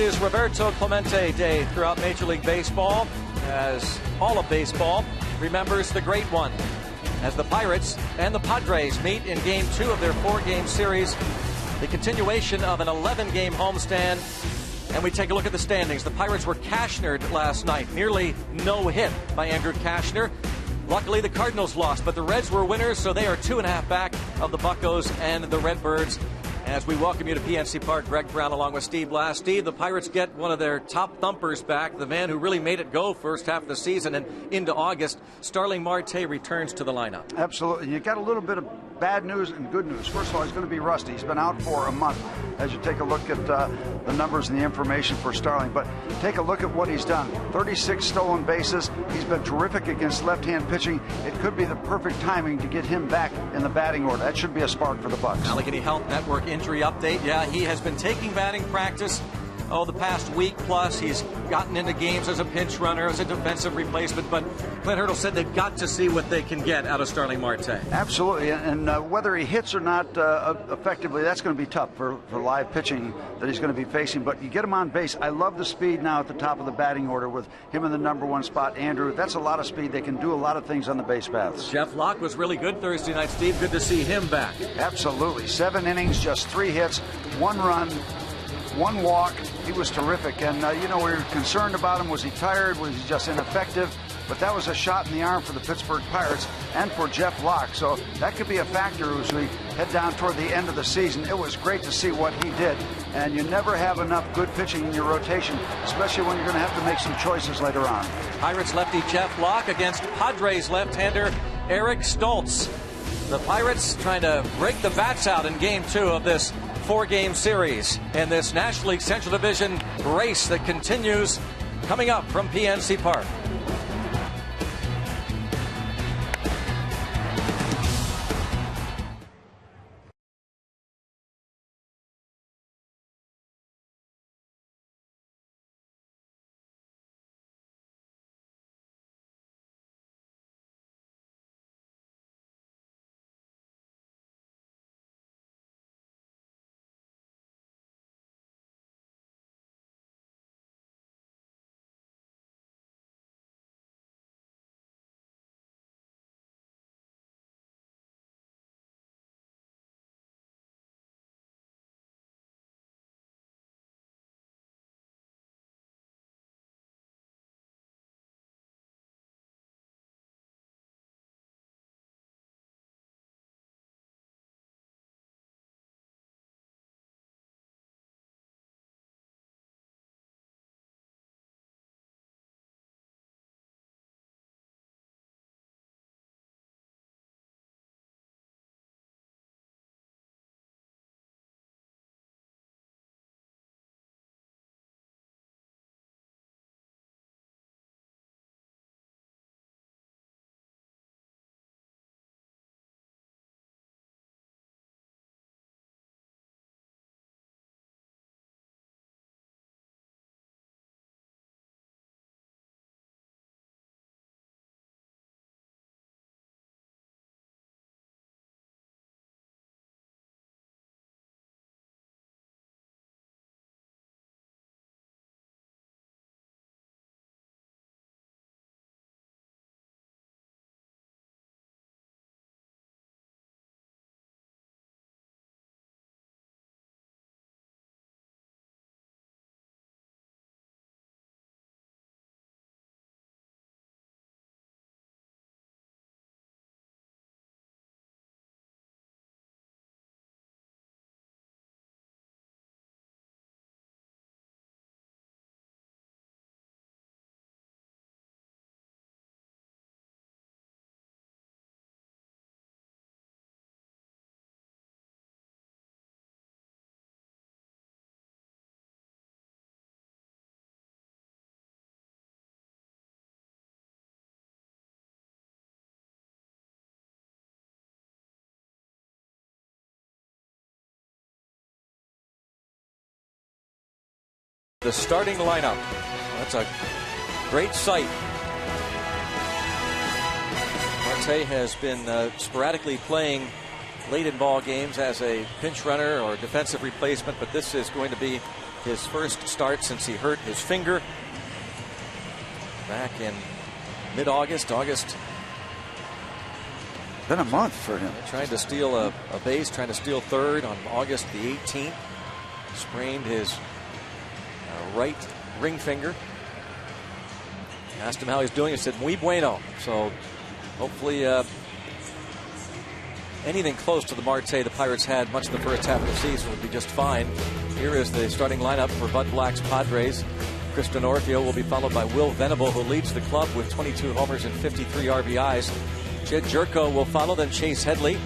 It is Roberto Clemente Day throughout Major League Baseball, as all of baseball remembers the great one, as the Pirates and the Padres meet in Game 2 of their 4-game series, the continuation of an 11-game homestand. And we take a look at the standings. The Pirates were Cashnered last night, nearly no hit by Andrew Cashner. Luckily, the Cardinals lost, but the Reds were winners, so they are 2.5 back of the Buccos and the Redbirds. As we welcome you to PNC Park, Greg Brown along with Steve Blass. Steve, the Pirates get one of their top thumpers back, the man who really made it go first half of the season and into August. Starling Marte returns to the lineup. Absolutely. You got a little bit of bad news and good news. First of all, he's going to be rusty. He's been out for a month as you take a look at the numbers and the information for Starling. But take a look at what he's done. 36 stolen bases. He's been terrific against left-hand pitching. It could be the perfect timing to get him back in the batting order. That should be a spark for the Bucs. Allegheny Health Network injury update. Yeah, he has been taking batting practice the past week plus. He's gotten into games as a pinch runner, as a defensive replacement, but Clint Hurdle said they've got to see what they can get out of Starling Marte. Absolutely, and whether he hits or not effectively, that's going to be tough for live pitching that he's going to be facing, but you get him on base. I love the speed now at the top of the batting order with him in the #1 spot. Andrew, that's a lot of speed. They can do a lot of things on the base paths. Jeff Locke was really good Thursday night, Steve. Good to see him back. Absolutely. 7 innings, just 3 hits, 1 run, 1 walk. He was terrific, and we were concerned about him. Was he tired? Was he just ineffective? But that was a shot in the arm for the Pittsburgh Pirates and for Jeff Locke, so that could be a factor as we head down toward the end of the season. It was great to see what he did, and you never have enough good pitching in your rotation, especially when you're going to have to make some choices later on. Pirates lefty Jeff Locke against Padres left-hander Eric Stoltz. The Pirates trying to break the bats out in Game 2 of this 4-game series in this National League Central Division race that continues coming up from PNC Park. The starting lineup. That's a great sight. Marte has been sporadically playing late in ball games as a pinch runner or defensive replacement, but this is going to be his first start since he hurt his finger back in mid-August. Been a month for him. Trying to steal a base, trying to steal third on August the 18th. Sprained his right ring finger. Asked him how he's doing. He said, muy bueno. So hopefully anything close to the Marte the Pirates had much of the first half of the season would be just fine. Here is the starting lineup for Bud Black's Padres. Chris Denorfia will be followed by Will Venable, who leads the club with 22 homers and 53 RBIs. Jed Jerko will follow, then Chase Headley.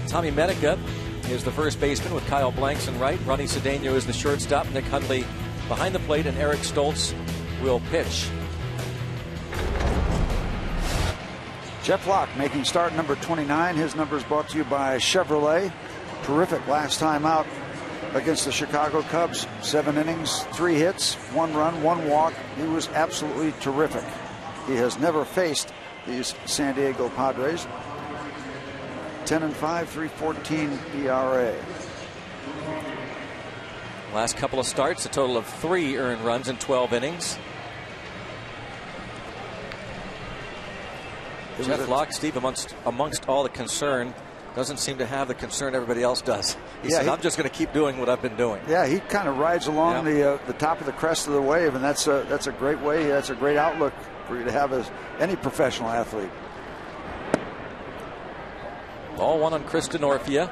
Tommy Medica is the first baseman with Kyle Blanks in right. Ronnie Cedeno is the shortstop. Nick Hundley behind the plate, and Eric Stoltz will pitch. Jeff Locke making start number 29. His number is brought to you by Chevrolet. Terrific last time out against the Chicago Cubs. 7 innings, 3 hits, 1 run, 1 walk. He was absolutely terrific. He has never faced these San Diego Padres. 10-5, 3.14 ERA. Last couple of starts, a total of 3 earned runs in 12 innings. Jeff Locke, Steve, amongst all the concern, doesn't seem to have the concern everybody else does. He said, I'm just going to keep doing what I've been doing. Yeah, he kind of rides along the top of the crest of the wave, and that's a great way. That's a great outlook for you to have as any professional athlete. Ball 1 on Chris Denorfia.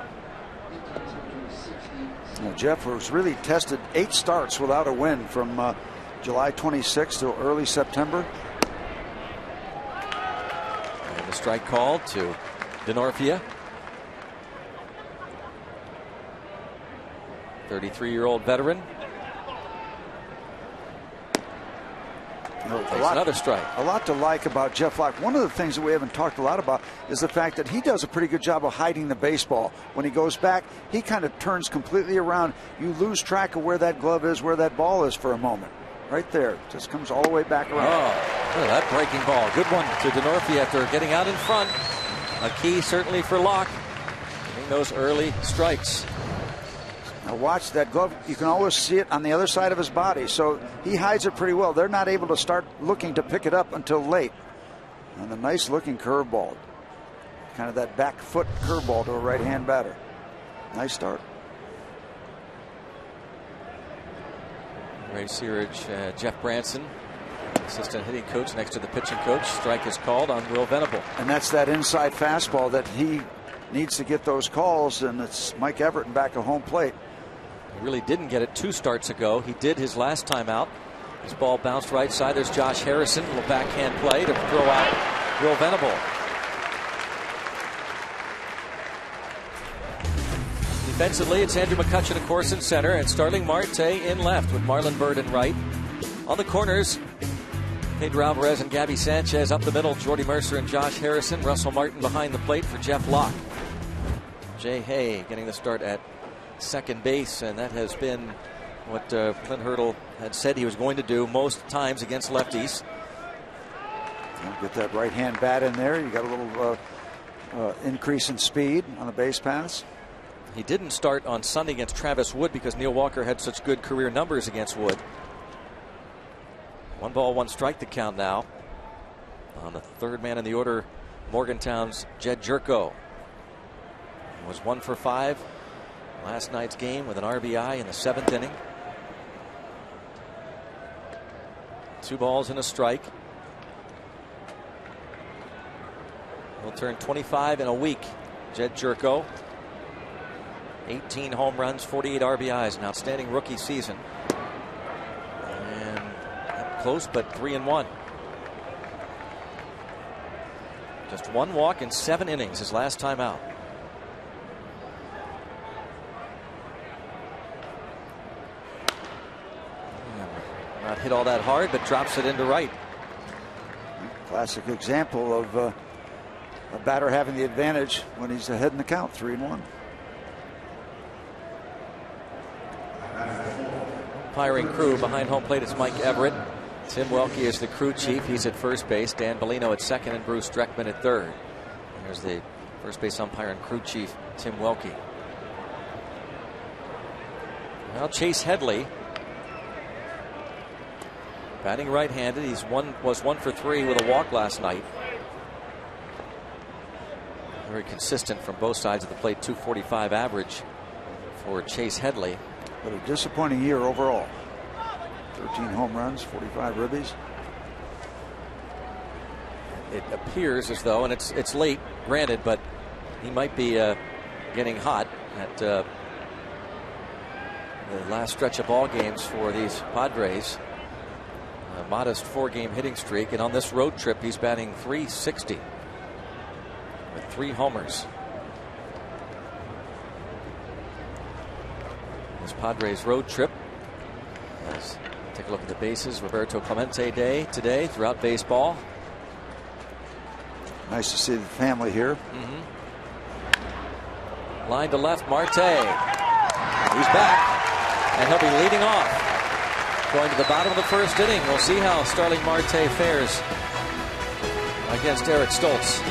Jeff was really tested 8 starts without a win from July 26th to early September. And the strike called to Denorfia. 33-year-old veteran. Another strike. A lot to like about Jeff Locke. One of the things that we haven't talked a lot about is the fact that he does a pretty good job of hiding the baseball. When he goes back, he kind of turns completely around. You lose track of where that glove is, where that ball is for a moment. Right there. Just comes all the way back around. Oh, look at that breaking ball. Good one to Denorfia after getting out in front. A key certainly for Locke. Getting those early strikes. Now watch that glove. You can always see it on the other side of his body, so he hides it pretty well. They're not able to start looking to pick it up until late. And a nice looking curveball. Kind of that back foot curveball to a right-hand batter. Nice start. Ray Searage, Jeff Branson, assistant hitting coach next to the pitching coach. Strike is called on Will Venable. And that's that inside fastball that he needs to get those calls, and it's Mike Everett back at home plate. He really didn't get it 2 starts ago. He did his last time out. His ball bounced right side. There's Josh Harrison. A little backhand play to throw out Will Venable. Defensively, it's Andrew McCutcheon, of course, in center, and Starling Marte in left with Marlon Byrd in right. On the corners, Pedro Alvarez and Gabby Sanchez. Up the middle, Jordy Mercer and Josh Harrison. Russell Martin behind the plate for Jeff Locke. Jay Hay getting the start at second base, and that has been what Clint Hurdle had said he was going to do most times against lefties. Get that right-hand bat in there. You got a little increase in speed on the base paths. He didn't start on Sunday against Travis Wood because Neil Walker had such good career numbers against Wood. 1 ball, 1 strike to count now on the third man in the order, Morgantown's Jed Jerko. Was 1 for 5 last night's game with an RBI in the 7th inning. 2 balls and a strike. He'll turn 25 in a week. Jed Jerko. 18 home runs, 48 RBIs, an outstanding rookie season. And close, but 3-1. Just 1 walk in 7 innings his last time out. Not hit all that hard, but drops it into right. Classic example of a batter having the advantage when he's ahead in the count, 3-1. Umpiring crew behind home plate is Mike Everett. Tim Welke is the crew chief. He's at first base. Dan Bellino at second, and Bruce Streckman at third. And there's the first base umpire and crew chief, Tim Welke. Now Chase Headley Batting right-handed, was 1 for 3 with a walk last night. Very consistent from both sides of the plate. 245 average for Chase Headley. But a disappointing year overall. 13 home runs, 45 ribbies. It appears as though, and it's late, granted, but he might be getting hot at the last stretch of ball games for these Padres. A modest 4-game hitting streak, and on this road trip he's batting .360 with 3 homers. This Padres road trip. Let's take a look at the bases. Roberto Clemente Day today throughout baseball. Nice to see the family here. Line to left, Marte. He's back, and he'll be leading off. Going to the bottom of the first inning. We'll see how Starling Marte fares against Eric Stoltz.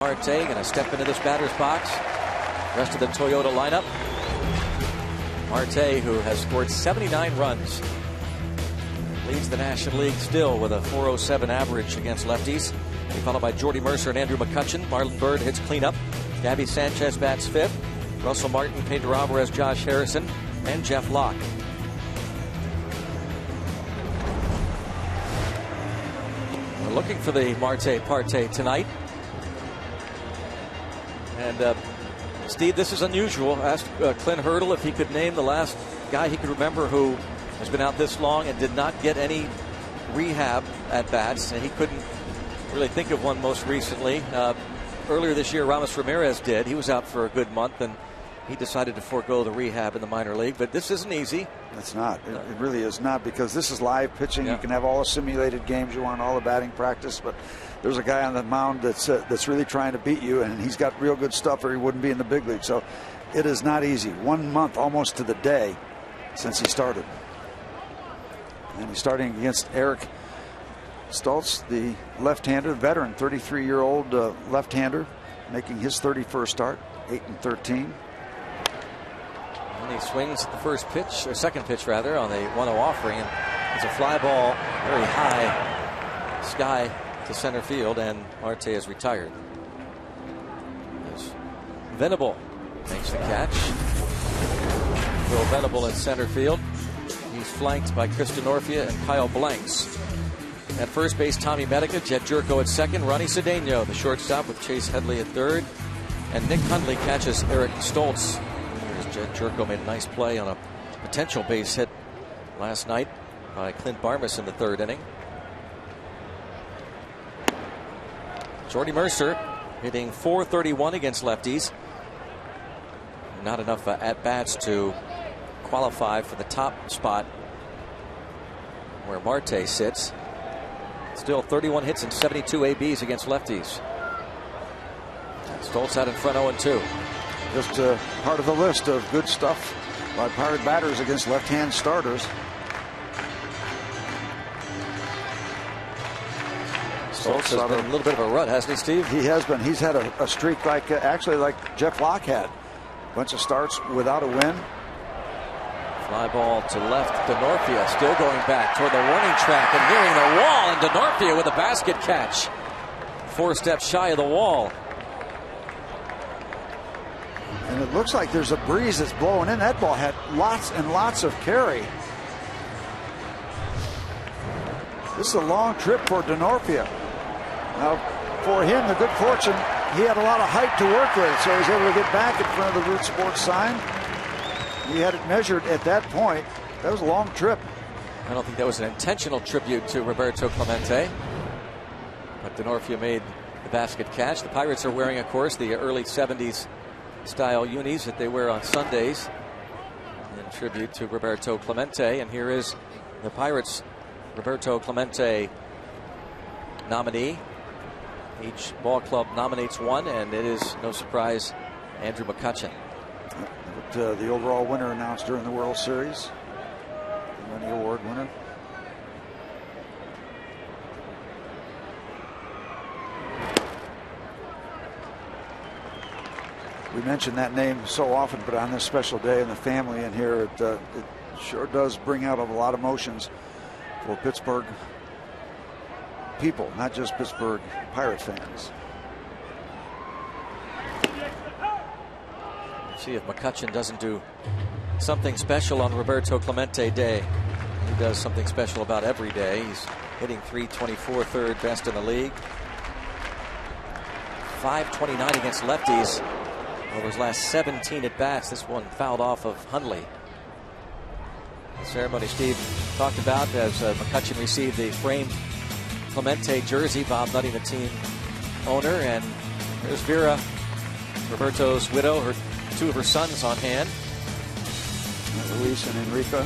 Marte going to step into this batter's box. Rest of the Toyota lineup. Marte, who has scored 79 runs, leads the National League still with a .407 average against lefties. He's followed by Jordy Mercer and Andrew McCutchen. Marlon Byrd hits cleanup. Gabby Sanchez bats 5th. Russell Martin, Pedro Alvarez, Josh Harrison, and Jeff Locke. We're looking for the Marte Parte tonight. And Steve, this is unusual. Asked Clint Hurdle if he could name the last guy he could remember who has been out this long and did not get any rehab at bats, and he couldn't really think of one most recently. Earlier this year, Ramos Ramirez did. He was out for a good month, and he decided to forego the rehab in the minor league. But this isn't easy. It's not. It really is not, because this is live pitching. Yeah. You can have all the simulated games you want, all the batting practice, but there's a guy on the mound that's really trying to beat you, and he's got real good stuff, or he wouldn't be in the big league. So it is not easy. 1 month almost to the day since he started. And he's starting against Eric Stoltz, the left-hander, veteran, 33-year-old left-hander, making his 31st start, 8-13. And he swings at the first pitch, or second pitch rather, on the 1-0 offering, and it's a fly ball, very high sky to center field, and Marte is retired. As Venable makes the catch. Will Venable in center field. He's flanked by Kristen Orfia and Kyle Blanks. At first base, Tommy Medica, Jet Jerko at second, Ronnie Cedeno, the shortstop, with Chase Headley at third, and Nick Hundley catches Eric Stoltz. Jet Jerko made a nice play on a potential base hit last night by Clint Barmas in the 3rd inning. Jordy Mercer hitting .431 against lefties. Not enough at-bats to qualify for the top spot where Marte sits. Still 31 hits and 72 ABs against lefties. Stoltz out in front 0-2. Just part of the list of good stuff by Pirate batters against left-hand starters. Stoltz has been a little bit of a rut, hasn't he, Steve? He has been. He's had a streak like actually like Jeff Locke had. Bunch of starts without a win. Fly ball to left. DeNorfia still going back toward the warning track and nearing the wall. And DeNorfia with a basket catch. 4 steps shy of the wall. And it looks like there's a breeze that's blowing in. That ball had lots and lots of carry. This is a long trip for DeNorfia. Now, for him, the good fortune, he had a lot of height to work with, so he was able to get back in front of the Root Sports sign. He had it measured at that point. That was a long trip. I don't think that was an intentional tribute to Roberto Clemente. But DeNorfia made the basket catch. The Pirates are wearing, of course, the early 70s style unis that they wear on Sundays in tribute to Roberto Clemente. And here is the Pirates' Roberto Clemente nominee. Each ball club nominates one, and it is no surprise Andrew McCutchen. The overall winner announced during the World Series. The Rennie Award winner. We mention that name so often, but on this special day in the family in here, it sure does bring out a lot of emotions for Pittsburgh people, not just Pittsburgh Pirate fans. See if McCutchen doesn't do something special on Roberto Clemente Day. He does something special about every day. He's hitting .324, third best in the league. .529 against lefties over his last 17 at bats. This one fouled off of Hundley. The ceremony Steve talked about as McCutchen received the framed Clemente jersey. Bob Nutting, the team owner, and there's Vera, Roberto's widow, two of her sons on hand. Luis and Enrique.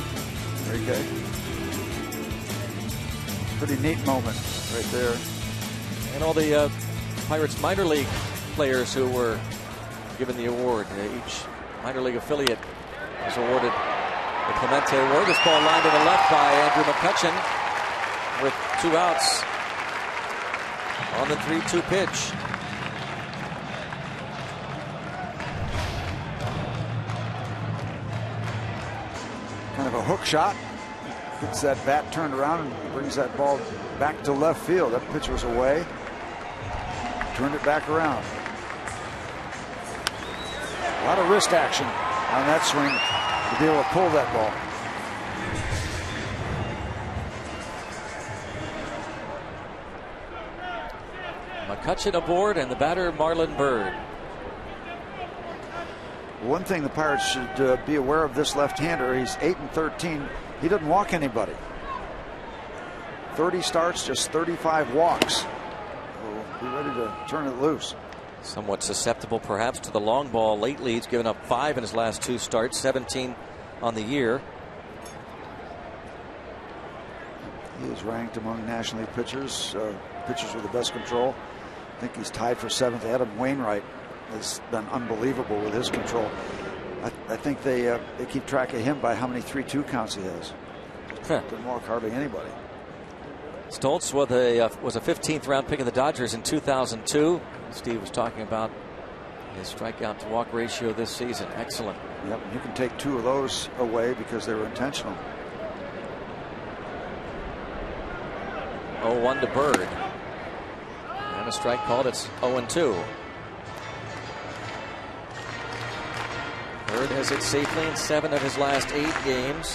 Pretty neat moment right there. And all the Pirates minor league players who were given the award. Each minor league affiliate was awarded the Clemente Award. This ball lined to the left by Andrew McCutchen with 2 outs on the 3-2 pitch. Kind of a hook shot. Gets that bat turned around and brings that ball back to left field. That pitch was away. Turned it back around. A lot of wrist action on that swing to be able to pull that ball. McCutchen aboard and the batter Marlon Byrd. One thing the Pirates should be aware of, this left-hander, he's 8-13. He doesn't walk anybody. 30 starts, just 35 walks. We'll be ready to turn it loose. Somewhat susceptible perhaps to the long ball lately. He's given up 5 in his last 2 starts, 17 on the year. He is ranked among National League pitchers, pitchers with the best control. I think he's tied for 7th. Adam Wainwright has been unbelievable with his control. I think they keep track of him by how many 3-2 counts he has. Doesn't walk hardly anybody. Stoltz was a 15th round pick of the Dodgers in 2002. Steve was talking about his strikeout to walk ratio this season. Excellent. Yep, you can take 2 of those away because they were intentional. 0-1 to Byrd. And a strike called. It's 0-2. Byrd has hit safely in 7 of his last 8 games.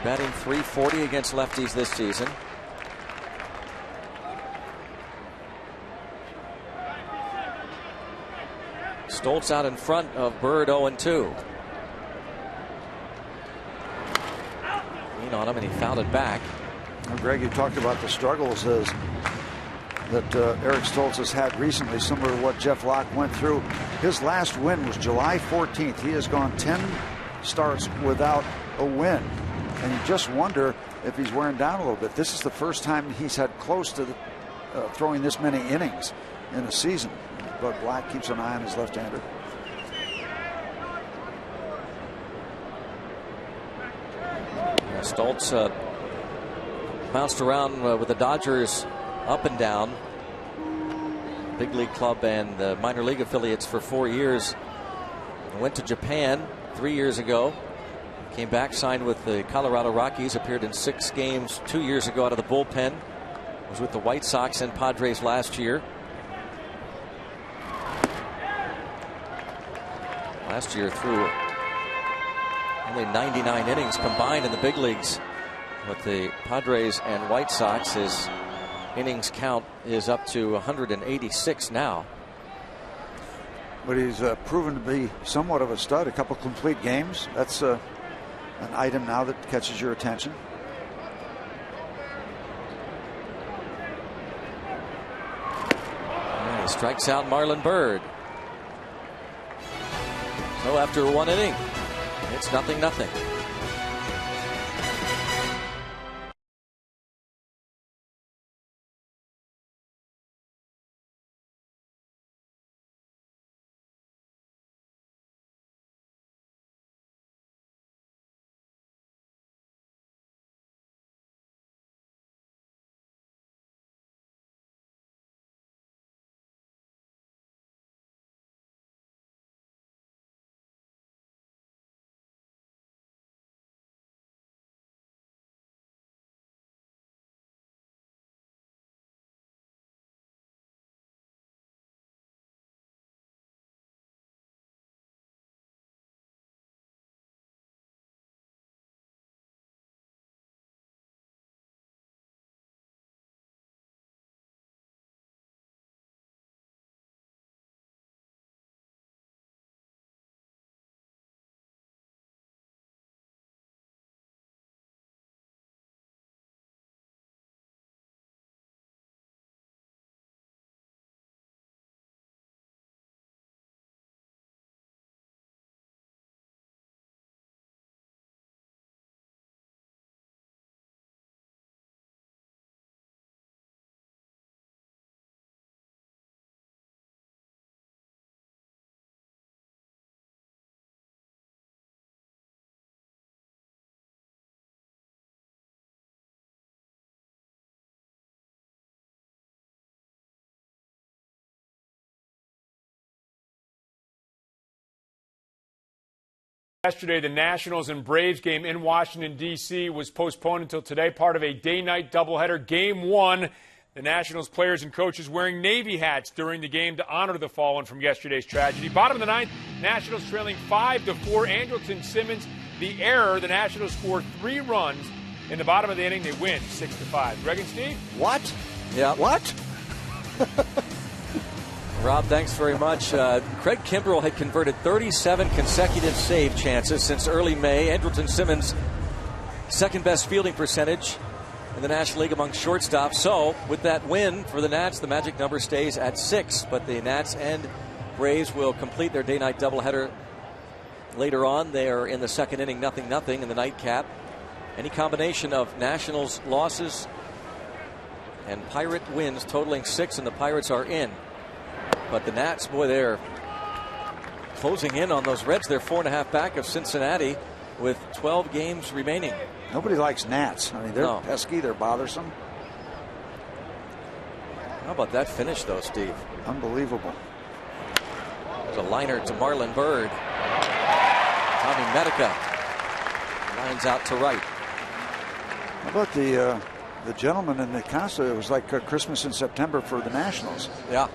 Batting .340 against lefties this season. Stoltz out in front of Byrd, 0-2. Lean on him and he fouled it back. Now, Greg, you talked about the struggles that Eric Stoltz has had recently, similar to what Jeff Locke went through. His last win was July 14th. He has gone 10 starts without a win. And you just wonder if he's wearing down a little bit. This is the first time he's had close to throwing this many innings in a season. Bud Black keeps an eye on his left-hander. Stoltz bounced around with the Dodgers up and down. Big league club and the minor league affiliates for 4 years. Went to Japan 3 years ago. Came back, signed with the Colorado Rockies, appeared in 6 games 2 years ago out of the bullpen. Was with the White Sox and Padres last year. Last year threw only 99 innings combined in the big leagues. With the Padres and White Sox, his innings count is up to 186 now. But he's proven to be somewhat of a stud. A couple complete games. That's an item now that catches your attention. And he strikes out Marlon Byrd. So after 1 inning, it's 0-0. Yesterday, the Nationals and Braves game in Washington, D.C. was postponed until today, part of a day-night doubleheader. Game 1, the Nationals players and coaches wearing Navy hats during the game to honor the fallen from yesterday's tragedy. Bottom of the ninth, Nationals trailing 5-4. Andrelton Simmons, the error. The Nationals scored 3 runs. In the bottom of the inning, they win 6-5. Greg and Steve? What? Yeah. What? Rob, thanks very much. Craig Kimbrell had converted 37 consecutive save chances since early May. Andrelton Simmons, second best fielding percentage in the National League among shortstops. So, with that win for the Nats, the magic number stays at 6. But the Nats and Braves will complete their day-night doubleheader later on. They are in the second inning, 0-0 in the nightcap. Any combination of Nationals losses and Pirate wins totaling 6, and the Pirates are in. But the Nats, boy, they're closing in on those Reds. They're 4.5 back of Cincinnati with 12 games remaining. Nobody likes gnats. I mean, they're pesky, they're bothersome. How about that finish, though, Steve? Unbelievable. There's a liner to Marlon Byrd. Tommy Medica lines out to right. How about the gentleman in the console? It was like Christmas in September for the Nationals. Yeah.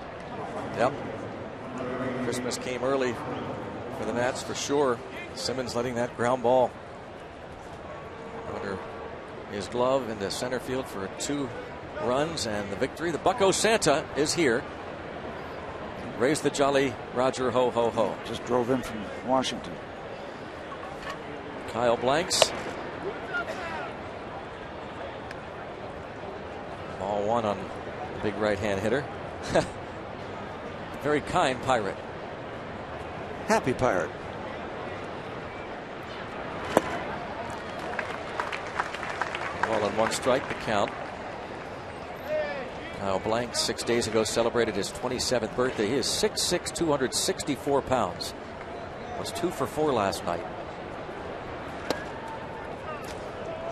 Yep. Christmas came early for the Nats for sure. Simmons letting that ground ball under his glove into center field for 2 runs and the victory. The Bucko Santa is here. Raise the jolly Roger ho ho ho. Just drove in from Washington. Kyle Blanks. Ball 1 on the big right-hand hitter. Very kind Pirate. Happy Pirate. Ball on 1 strike, the count. Kyle Blank 6 days ago celebrated his 27th birthday. He is 6'6", 264 pounds. Was 2 for 4 last night.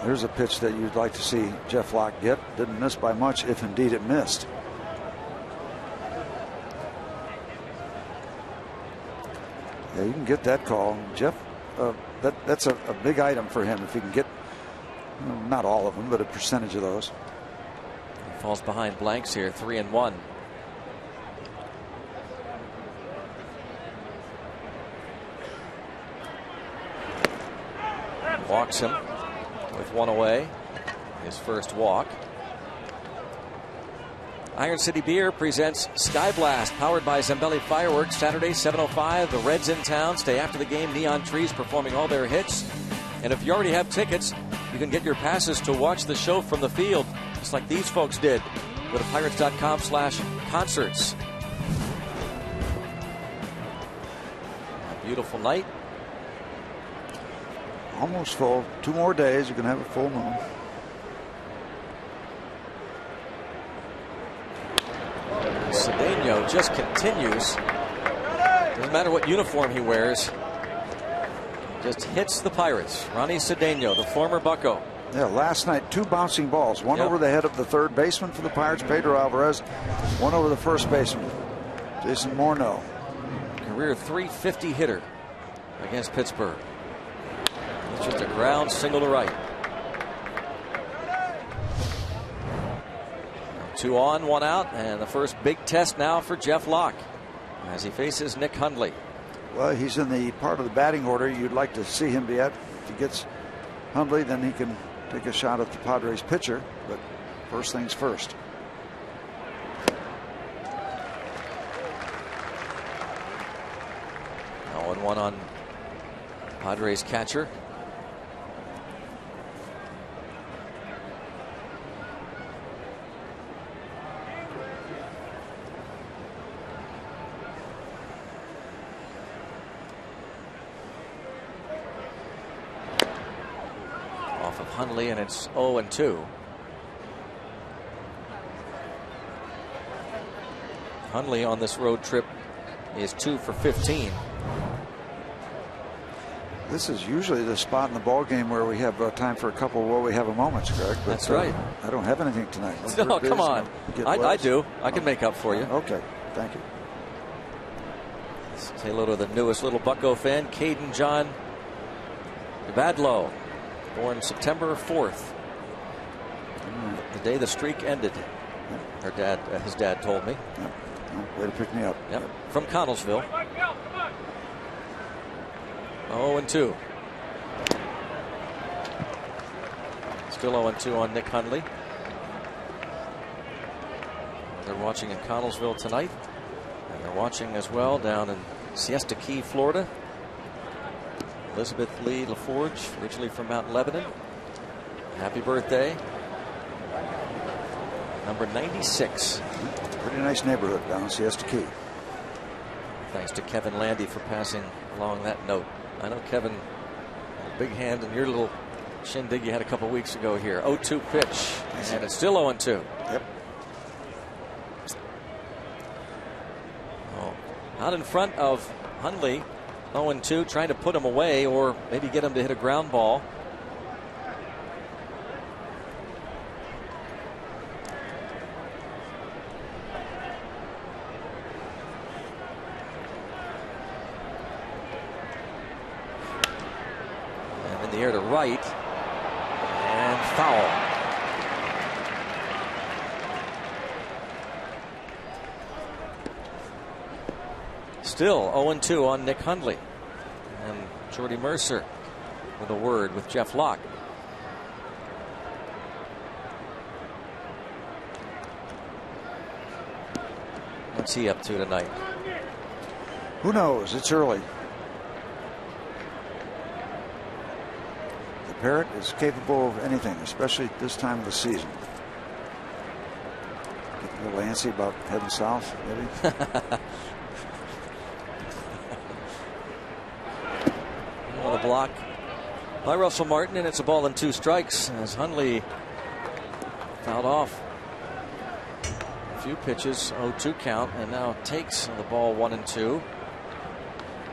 There's a pitch that you'd like to see Jeff Locke get. Didn't miss by much, if indeed it missed. Yeah, you can get that call. Jeff, that's a big item for him if he can get, not all of them, but a percentage of those. He falls behind Blanks here, 3-1. Walks him with 1 away. His first walk. Iron City Beer presents Sky Blast, powered by Zambelli Fireworks, Saturday, 7:05. The Reds in town. Stay after the game. Neon Trees performing all their hits. And if you already have tickets, you can get your passes to watch the show from the field, just like these folks did. Go to pirates.com/concerts. A beautiful night. Almost full. 2 more days, you can have a full moon. Cedeno just continues. Doesn't matter what uniform he wears. Just hits the Pirates. Ronnie Cedeno, the former Bucco. Yeah, last night 2 bouncing balls. One over the head of the third baseman for the Pirates, Pedro Alvarez. One over the first baseman, Jason Morneau. Career .350 hitter against Pittsburgh. It's just a ground single to right. 2 on, 1 out, and the first big test now for Jeff Locke as he faces Nick Hundley. Well, he's in the part of the batting order you'd like to see him be at. If he gets Hundley, then he can take a shot at the Padres pitcher, but first things first. Now 1-1 on Padres catcher. Hundley, and it's 0-2. Hundley on this road trip is 2 for 15. This is usually the spot in the ball game where we have time for a couple where we have a moments, Greg. But, that's right. I don't have anything tonight. No, come on. I do. I can make up for you. Okay, thank you. Let's say hello to the newest little Bucco fan, Caden John Badlow. Born September 4th, the day the streak ended. Her dad, his dad told me. Way to pick me up. Yep. From Connellsville. 0-2. Still 0-2 on Nick Hundley. They're watching in Connellsville tonight, and they're watching as well down in Siesta Key, Florida. Elizabeth Lee LaForge, originally from Mount Lebanon. Happy birthday. Number 96. Pretty nice neighborhood down in Siesta Key. Thanks to Kevin Landy for passing along that note. I know, Kevin, a big hand in your little shindig you had a couple weeks ago here. 0-2 pitch, and it's still 0-2. Yep. Oh, out in front of Hundley. 0-2, trying to put him away or maybe get him to hit a ground ball. And in the air to right. And foul. Still 0-2 on Nick Hundley. And Jordy Mercer with a word with Jeff Locke. What's he up to tonight? Who knows? It's early. The Parrot is capable of anything, especially at this time of the season. Get a little antsy about heading south, maybe. The block by Russell Martin, and it's a ball and 2 strikes as Hundley fouled off. few pitches, 0-2 count, and now takes the ball 1-2.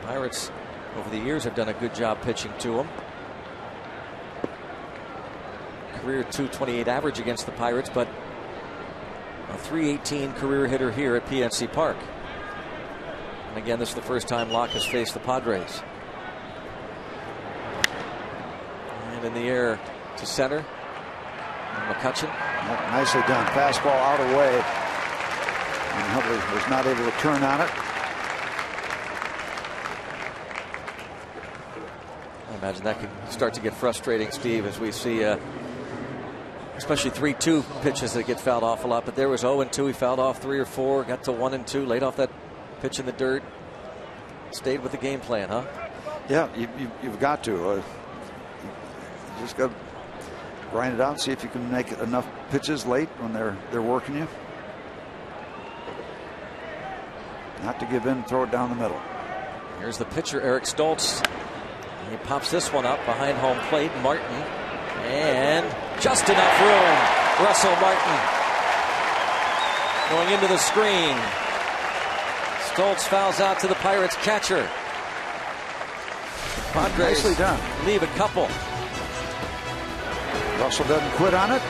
Pirates over the years have done a good job pitching to him. Career .228 average against the Pirates, but a .318 career hitter here at PNC Park. And again, this is the first time Locke has faced the Padres. And in the air to center, McCutcheon. Nicely done. Fastball out of the way. And Huntley was not able to turn on it. I imagine that could start to get frustrating, Steve, as we see especially 3-2 pitches that get fouled off a lot. But there was 0-2. He fouled off 3 or 4, got to 1-2, laid off that pitch in the dirt. Stayed with the game plan, huh? Yeah, you've got to. You just got to grind it out, see if you can make enough pitches late when they're working you. Not to give in, throw it down the middle. Here's the pitcher, Eric Stoltz. He pops this one up behind home plate. Martin, and just enough room. Russell Martin going into the screen. Stoltz fouls out to the Pirates catcher. Padres nicely done. Leave a couple. Russell doesn't quit on it.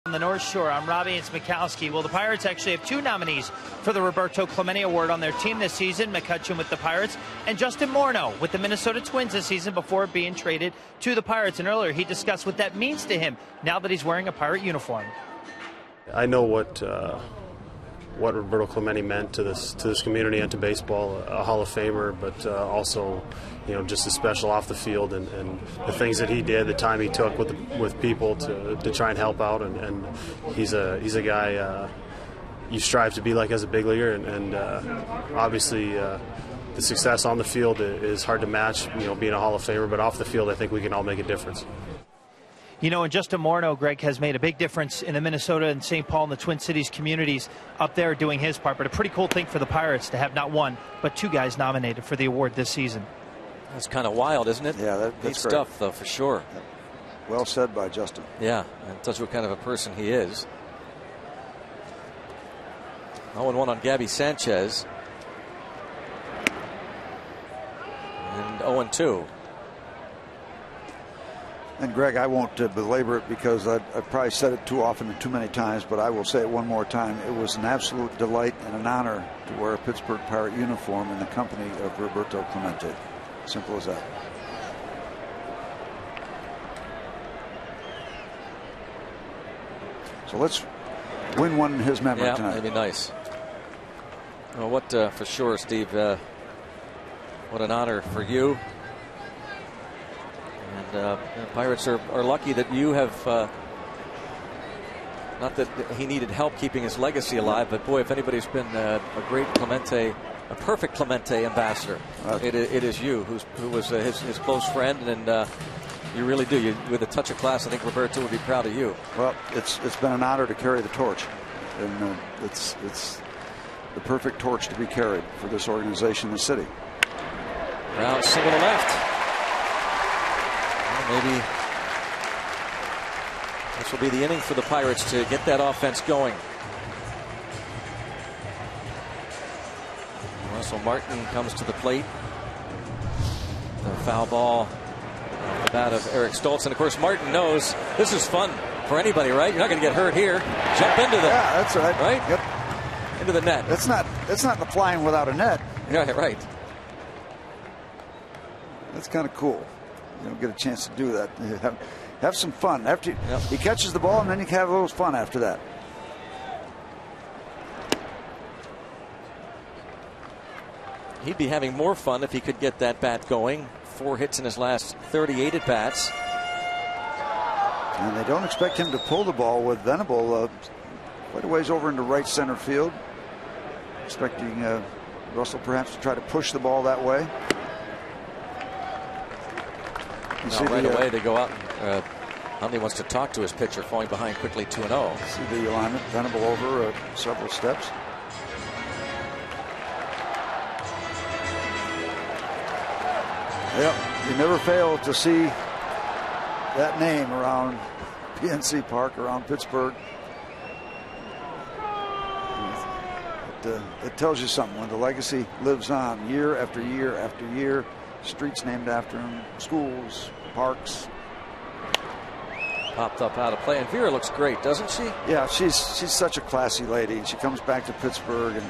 On the North Shore, I'm Robbie Smikowski. Well, the Pirates actually have 2 nominees for the Roberto Clemente Award on their team this season. McCutcheon with the Pirates and Justin Morneau with the Minnesota Twins this season before being traded to the Pirates. And earlier he discussed what that means to him now that he's wearing a Pirate uniform. I know what Roberto Clemente meant to this community and to baseball, a Hall of Famer, but also, just as special off the field and the things that he did, the time he took with people to try and help out, and he's a guy you strive to be like as a big leaguer, and obviously the success on the field is hard to match, being a Hall of Famer, but off the field I think we can all make a difference. And Justin Morneau, Greg, has made a big difference in the Minnesota and St. Paul and the Twin Cities communities up there doing his part. But a pretty cool thing for the Pirates to have not 1, but 2 guys nominated for the award this season. That's kind of wild, isn't it? Yeah, that's neat stuff, though, for sure. Well said by Justin. Yeah, and tells you what kind of a person he is. 0-1 on Gabby Sanchez. And 0-2. And Greg, I won't belabor it because I've probably said it too often and too many times, but I will say it one more time. It was an absolute delight and an honor to wear a Pittsburgh Pirate uniform in the company of Roberto Clemente. Simple as that. So let's win one in his memory tonight. That'd be nice. Well, what for sure, Steve, What an honor for you. And the Pirates are lucky that you have, not that he needed help keeping his legacy alive, but boy, if anybody's been a great Clemente, a perfect Clemente ambassador, it is you, who was his close friend, and you really do. With a touch of class, I think Roberto would be proud of you. Well, it's been an honor to carry the torch, and it's the perfect torch to be carried for this organization, the city. Brown single to left. Well, maybe this will be the inning for the Pirates to get that offense going. Russell Martin comes to the plate. The foul ball off the bat of Eric Stoltz. And of course, Martin knows this is fun for anybody, right? You're not going to get hurt here. Jump into the. Yeah, that's right. Right? Yep. Into the net. That's not the flying without a net. Yeah, right. That's kind of cool. You don't get a chance to do that. Have some fun after he catches the ball, and then you can have a little fun after that. He'd be having more fun if he could get that bat going. 4 hits in his last 38 at bats. And they don't expect him to pull the ball with Venable quite a ways over into right center field. Expecting Russell perhaps to try to push the ball that way. Right away they go out. Huntley wants to talk to his pitcher, falling behind quickly 2-0. See the alignment. Venable over several steps. Yep, you never fail to see that name around PNC Park, around Pittsburgh. It tells you something when the legacy lives on year after year after year. Streets named after him, schools, parks. Popped up out of play, and Vera looks great, doesn't she? Yeah, she's such a classy lady. She comes back to Pittsburgh, and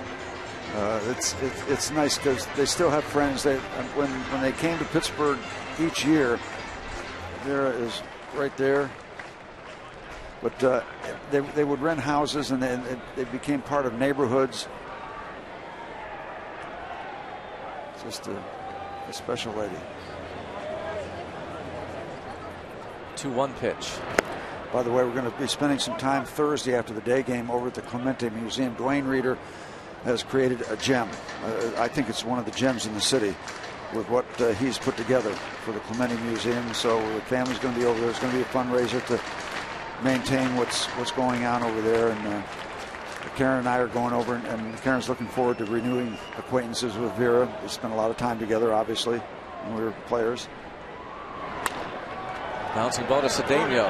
it's nice because they still have friends. When they came to Pittsburgh each year, Vera is right there. But they would rent houses, and they became part of neighborhoods. Just a special lady. 2-1 pitch. By the way, we're going to be spending some time Thursday after the day game over at the Clemente Museum. Dwayne Reeder has created a gem. I think it's one of the gems in the city with what he's put together for the Clemente Museum. So the family's going to be over there. It's going to be a fundraiser to maintain what's going on over there. And Karen and I are going over, and Karen's looking forward to renewing acquaintances with Vera. We spent a lot of time together, obviously, when we were players. Bouncing ball to Cedeno.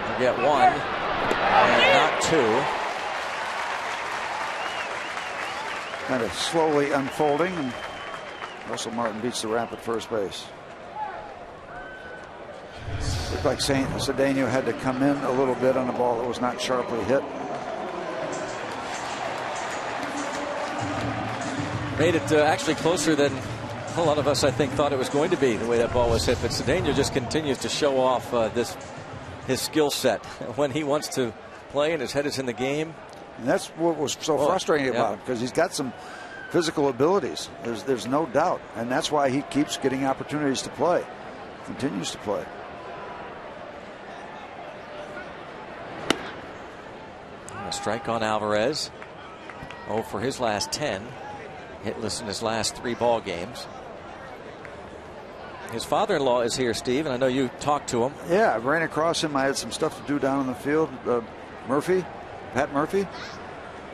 He'll get 1 and not 2. Kind of slowly unfolding, and Russell Martin beats the ramp at first base. Looked like Cedeno had to come in a little bit on a ball that was not sharply hit. Made it actually closer than a lot of us, I think, thought it was going to be, the way that ball was hit. But Cedeno just continues to show off his skill set when he wants to play and his head is in the game. And that's what was so frustrating about him, because he's got some physical abilities. There's no doubt, and that's why he keeps getting opportunities to play, continues to play. And a strike on Alvarez. 0 for his last 10. Hitless in his last 3 ball games. His father-in-law is here, Steve, and I know you talked to him. Yeah, I ran across him. I had some stuff to do down in the field. Pat Murphy,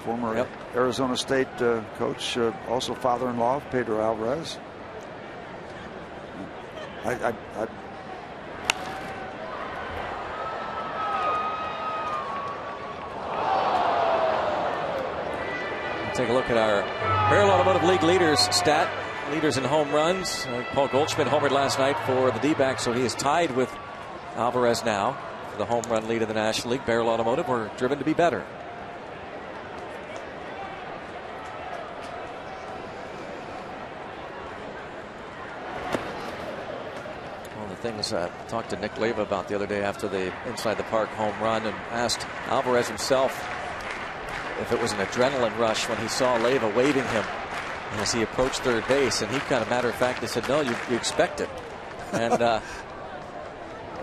former Arizona State coach, also father-in-law of Pedro Alvarez. Take a look at our Barrel Automotive League leaders stat. Leaders in home runs. Paul Goldschmidt homered last night for the D-backs, so he is tied with Alvarez now for the home run lead in the National League. Barrel Automotive were driven to be better. One of the things I talked to Nick Leyva about the other day after the inside the park home run, and asked Alvarez himself if it was an adrenaline rush when he saw Leyva waving him as he approached third base, and he kind of matter of factly said, no, you expect it. And I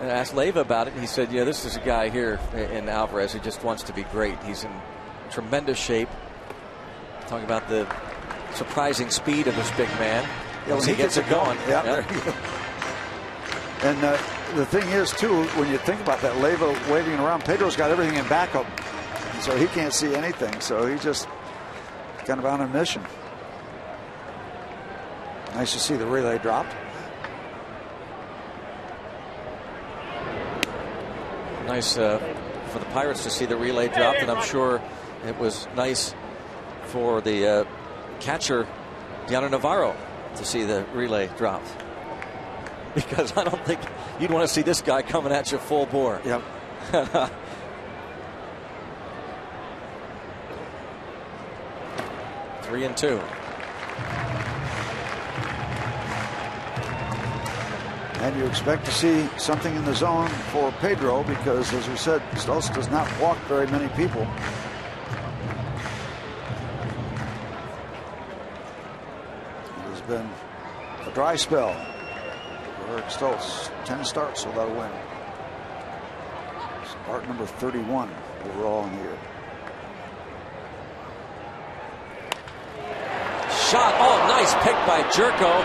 asked Leyva about it, and he said, yeah, this is a guy here in Alvarez who just wants to be great. He's in tremendous shape. Talking about the surprising speed of this big man. Yeah, when he gets it going. Yeah, there you go. And the thing is, too, when you think about that, Leyva waving around, Pedro's got everything in backup, so he can't see anything. So he's just kind of on a mission. Nice to see the relay dropped. Nice for the Pirates to see the relay dropped, and I'm sure it was nice for the catcher, Diana Navarro, to see the relay dropped. Because I don't think you'd want to see this guy coming at you full bore. Yep. 3-2. And you expect to see something in the zone for Pedro because, as we said, Stultz does not walk very many people. It has been a dry spell for Eric Stultz. 10 starts without a win. Start number 31 overall in the year. Shot. Oh, nice pick by Jerko.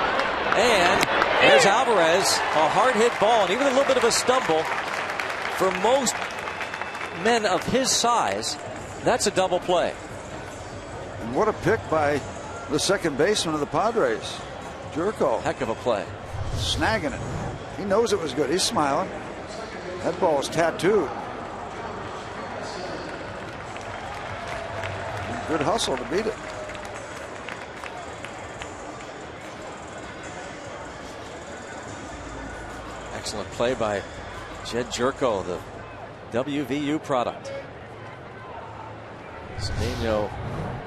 And there's Alvarez. A hard hit ball, and even a little bit of a stumble. For most men of his size, that's a double play. And what a pick by the second baseman of the Padres, Jerko. Heck of a play. Snagging it. He knows it was good. He's smiling. That ball was tattooed. Good hustle to beat it. Excellent play by Jed Jerko, the WVU product. Cedeno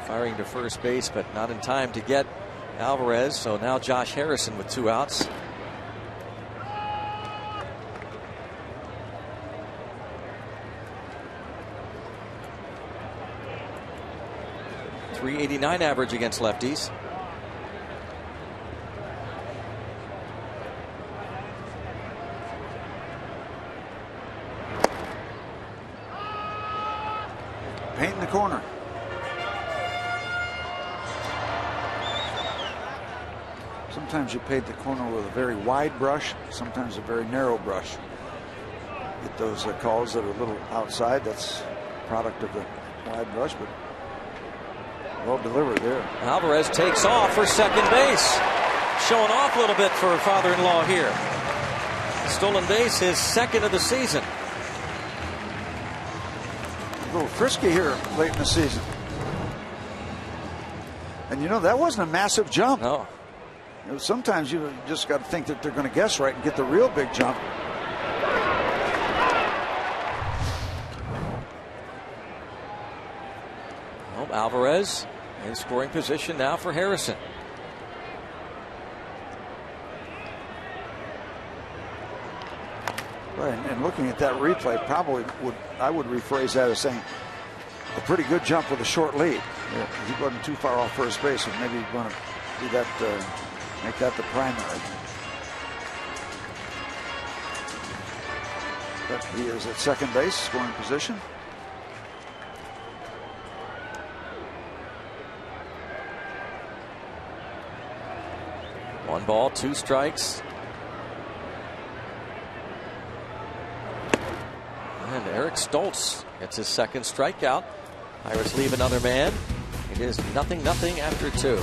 firing to first base, but not in time to get Alvarez. So now Josh Harrison with 2 outs. .389 average against lefties. Paint in the corner. Sometimes you paint the corner with a very wide brush, sometimes a very narrow brush. Get those calls that are a little outside. That's a product of the wide brush, but well delivered there. Alvarez takes off for second base. Showing off a little bit for father-in-law here. Stolen base, his second of the season. A little frisky here late in the season. And you know, that wasn't a massive jump. No. You know, sometimes you just got to think that they're going to guess right and get the real big jump. Well, Alvarez in scoring position now for Harrison. Right, and looking at that replay, I would rephrase that as saying a pretty good jump with a short lead. Yeah, he wasn't too far off first base, so maybe he's going to do that, make that the primary. But he is at second base, scoring position. One ball, 2 strikes. And Eric Stultz gets his second strikeout. Pirates leave another man. It is 0-0 after 2.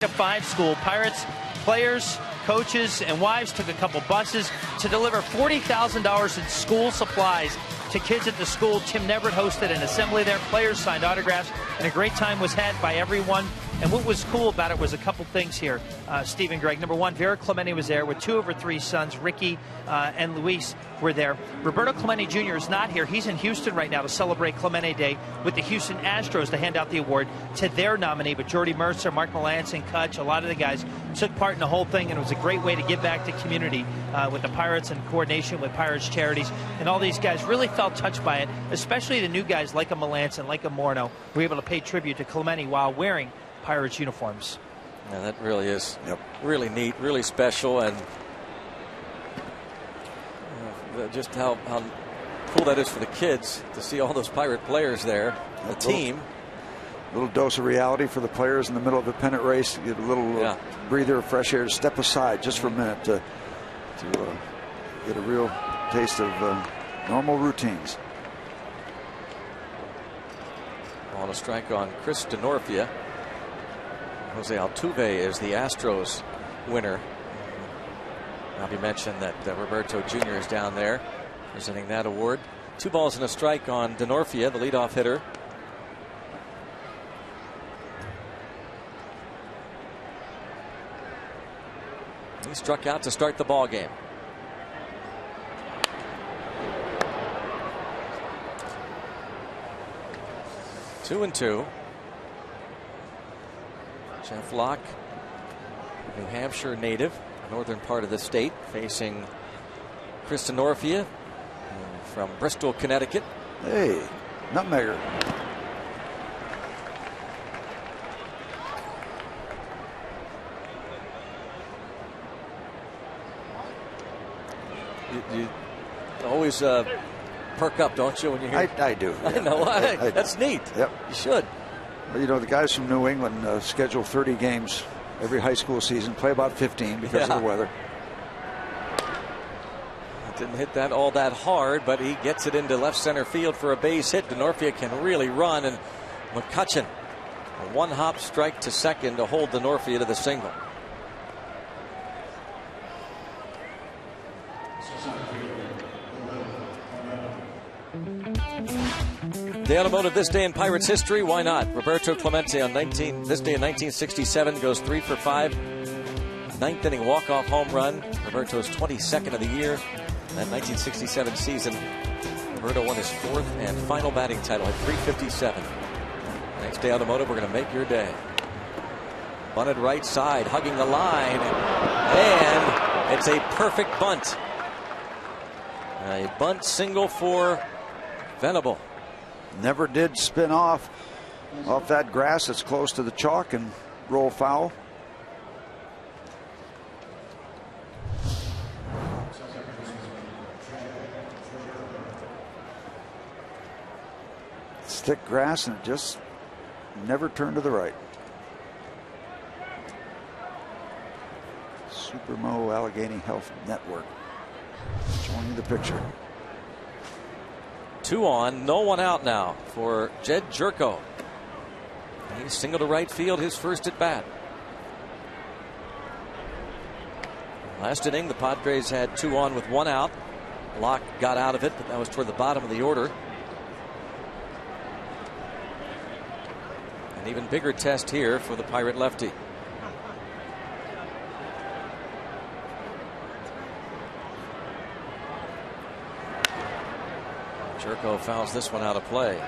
5 school. Pirates players, coaches, and wives took a couple buses to deliver $40,000 in school supplies to kids at the school. Tim Neverett hosted an assembly there. Players signed autographs, and a great time was had by everyone. And what was cool about it was a couple things here, Steve and Greg. Number one, Vera Clemente was there with 2 of her 3 sons. Ricky and Luis were there. Roberto Clemente Jr. is not here. He's in Houston right now to celebrate Clemente Day with the Houston Astros to hand out the award to their nominee. But Jordy Mercer, Mark Melanson, Kutch, a lot of the guys took part in the whole thing, and it was a great way to give back to community with the Pirates in coordination with Pirates Charities. And all these guys really felt touched by it, especially the new guys like a Melanson, like a Morneau, were able to pay tribute to Clemente while wearing Pirates uniforms. Yeah, that really is really neat, really special, and just how cool that is for the kids to see all those Pirate players there, the team. Little dose of reality for the players in the middle of a pennant race. Get a little breather of fresh air to step aside just for a minute to get a real taste of normal routines. On a strike on Chris DeNorfia. Jose Altuve is the Astros winner. Robbie mentioned that Roberto Jr. is down there presenting that award. 2 balls and a strike on DeNorfia, the leadoff hitter. He struck out to start the ball game. Two and two. Jeff Locke, New Hampshire native, northern part of the state, facing Chris DeNorfia from Bristol, Connecticut. Hey, nutmegger. You always perk up, don't you, when you hear? I do. Yeah. I know. I That's neat. Yep. You should. Well, you know, the guys from New England schedule 30 games every high school season, play about 15 because of the weather. Didn't hit that all that hard, but he gets it into left center field for a base hit. DeNorfia can really run, and McCutchen, a 1-hop strike to second to hold DeNorfia to the single. The automotive this day in Pirates history, why not? Roberto Clemente on this day in 1967 goes 3 for 5. 9th inning walk-off home run. Roberto's 22nd of the year. That 1967 season, Roberto won his 4th and final batting title at 357. Next day automotive, we're going to make your day. Bunted right side, hugging the line, and it's a perfect bunt. A bunt single for Venable. Never did spin off that grass that's close to the chalk and roll foul. Thick grass, and it just never turned to the right. Supermo Allegheny Health Network showing you the picture. 2 on, no one out now for Jed Jerko. He singled to right field, his first at bat. Last inning, the Padres had 2 on with 1 out. Locke got out of it, but that was toward the bottom of the order. An even bigger test here for the Pirate lefty. Jerko fouls this one out of play.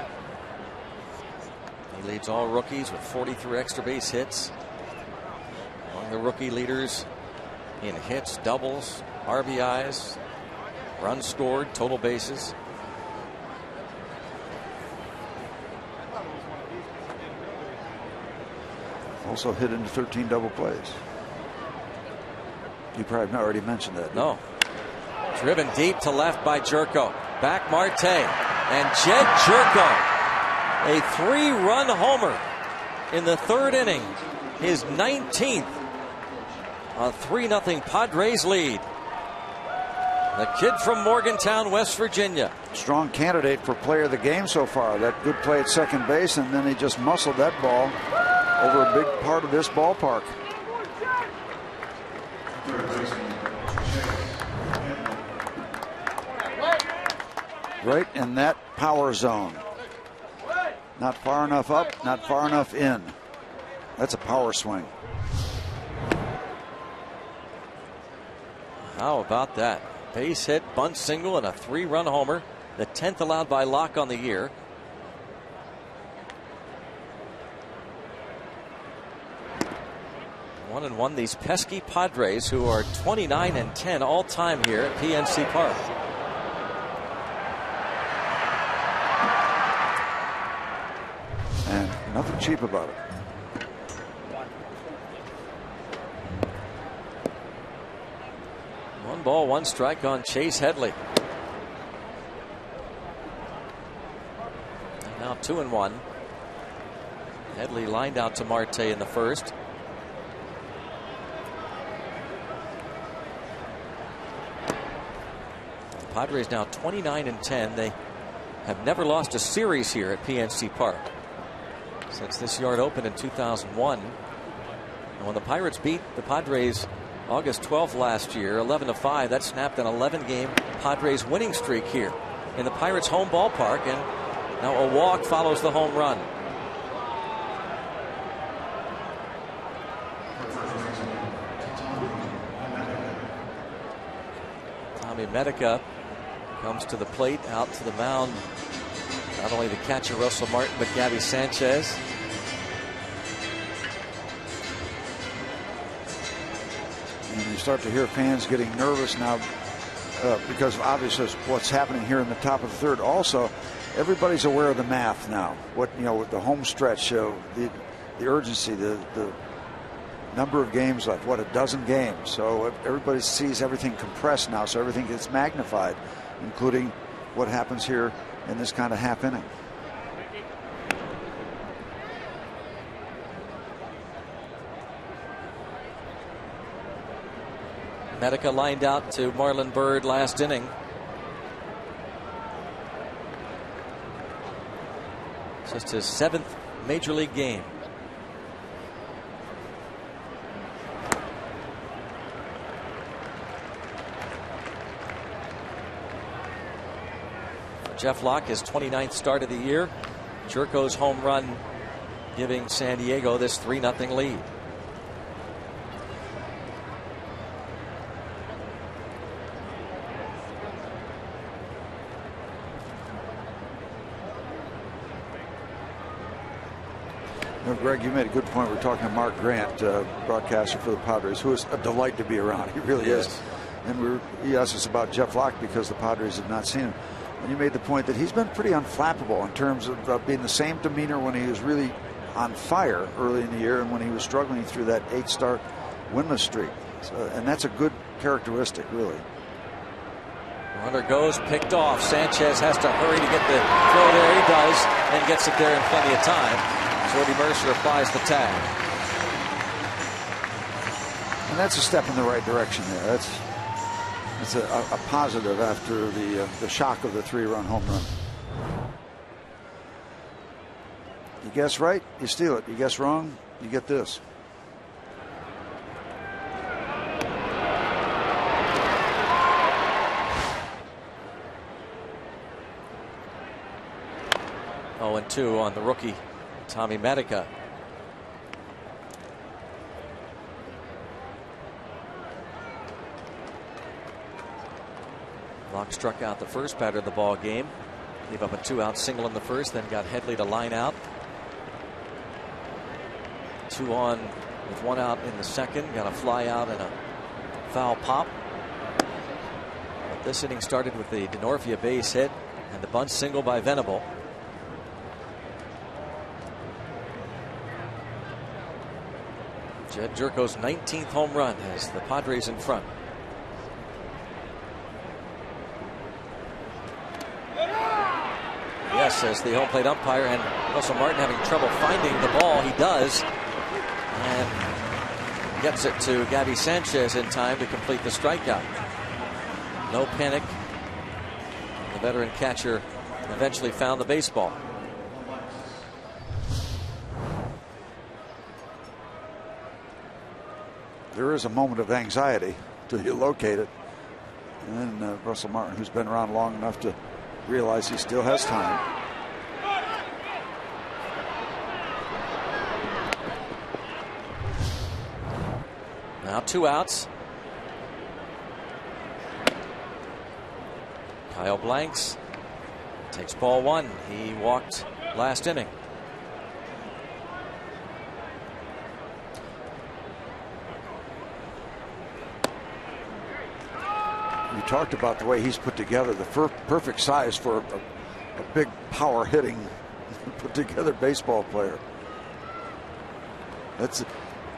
He leads all rookies with 43 extra base hits. Among the rookie leaders in hits, doubles, RBIs, runs scored, total bases. Also hit into 13 double plays. You probably have already mentioned that. No. Driven deep to left by Jerko. Back Marte. And Jed Jerko, a 3-run homer in the 3rd inning. His 19th. A 3-0 Padres lead. The kid from Morgantown, West Virginia. Strong candidate for player of the game so far. That good play at second base, and then he just muscled that ball over a big part of this ballpark. Right in that power zone. Not far enough up, not far enough in. That's a power swing. How about that? Base hit, bunt single, and a 3-run homer. The 10th allowed by Locke on the year. One and one, these pesky Padres, who are 29-10 all time here at PNC Park. And nothing cheap about it. One ball, one strike on Chase Headley. And now 2-1. Headley lined out to Marte in the first. The Padres now 29-10. They have never lost a series here at PNC Park since this yard opened in 2001. And when the Pirates beat the Padres August 12th last year, 11-5, that snapped an 11-game Padres winning streak here in the Pirates' home ballpark, and now a walk follows the home run. Tommy Medica comes to the plate, out to the mound. Not only the catcher Russell Martin, but Gabby Sanchez. And you start to hear fans getting nervous now because obviously what's happening here in the top of the third. Also, everybody's aware of the math now. What, you know, with the home stretch, the urgency, the number of games left, what, a dozen games. So everybody sees everything compressed now, so everything gets magnified, including what happens here in this kind of half inning. Medica lined out to Marlon Byrd last inning. Just his 7th major league game. For Jeff Locke, his 29th start of the year. Jerko's home run giving San Diego this 3-0 lead. Greg, you made a good point. We're talking to Mark Grant, broadcaster for the Padres, who is a delight to be around. He really is. And he asked us about Jeff Locke because the Padres had not seen him. And you made the point that he's been pretty unflappable in terms of being the same demeanor when he was really on fire early in the year and when he was struggling through that 8-start winless streak. So, and that's a good characteristic, really. Runner goes, picked off. Sanchez has to hurry to get the throw there. He does, and gets it there in plenty of time. Jordy Mercer applies the tag. And that's a step in the right direction there. That's a positive after the shock of the 3-run home run. You guess right, you steal it. You guess wrong, you get this. Oh, and 2 on the rookie Tommy Medica. Locke struck out the first batter of the ball game. Gave up a 2-out single in the first, then got Headley to line out. 2 on with 1 out in the second. Got a fly out and a foul pop. But this inning started with the Denorfia base hit and the bunt single by Venable. Jed Jerko's 19th home run has the Padres in front. Yes, says the home plate umpire, and Russell Martin having trouble finding the ball. He does, and gets it to Gabby Sanchez in time to complete the strikeout. No panic. The veteran catcher eventually found the baseball. There is a moment of anxiety till you locate it. And then Russell Martin, who's been around long enough to realize he still has time. Now 2 outs. Kyle Blanks takes ball 1. He walked last inning. You talked about the way he's put together, the perfect size for a big power hitting put together baseball player. That's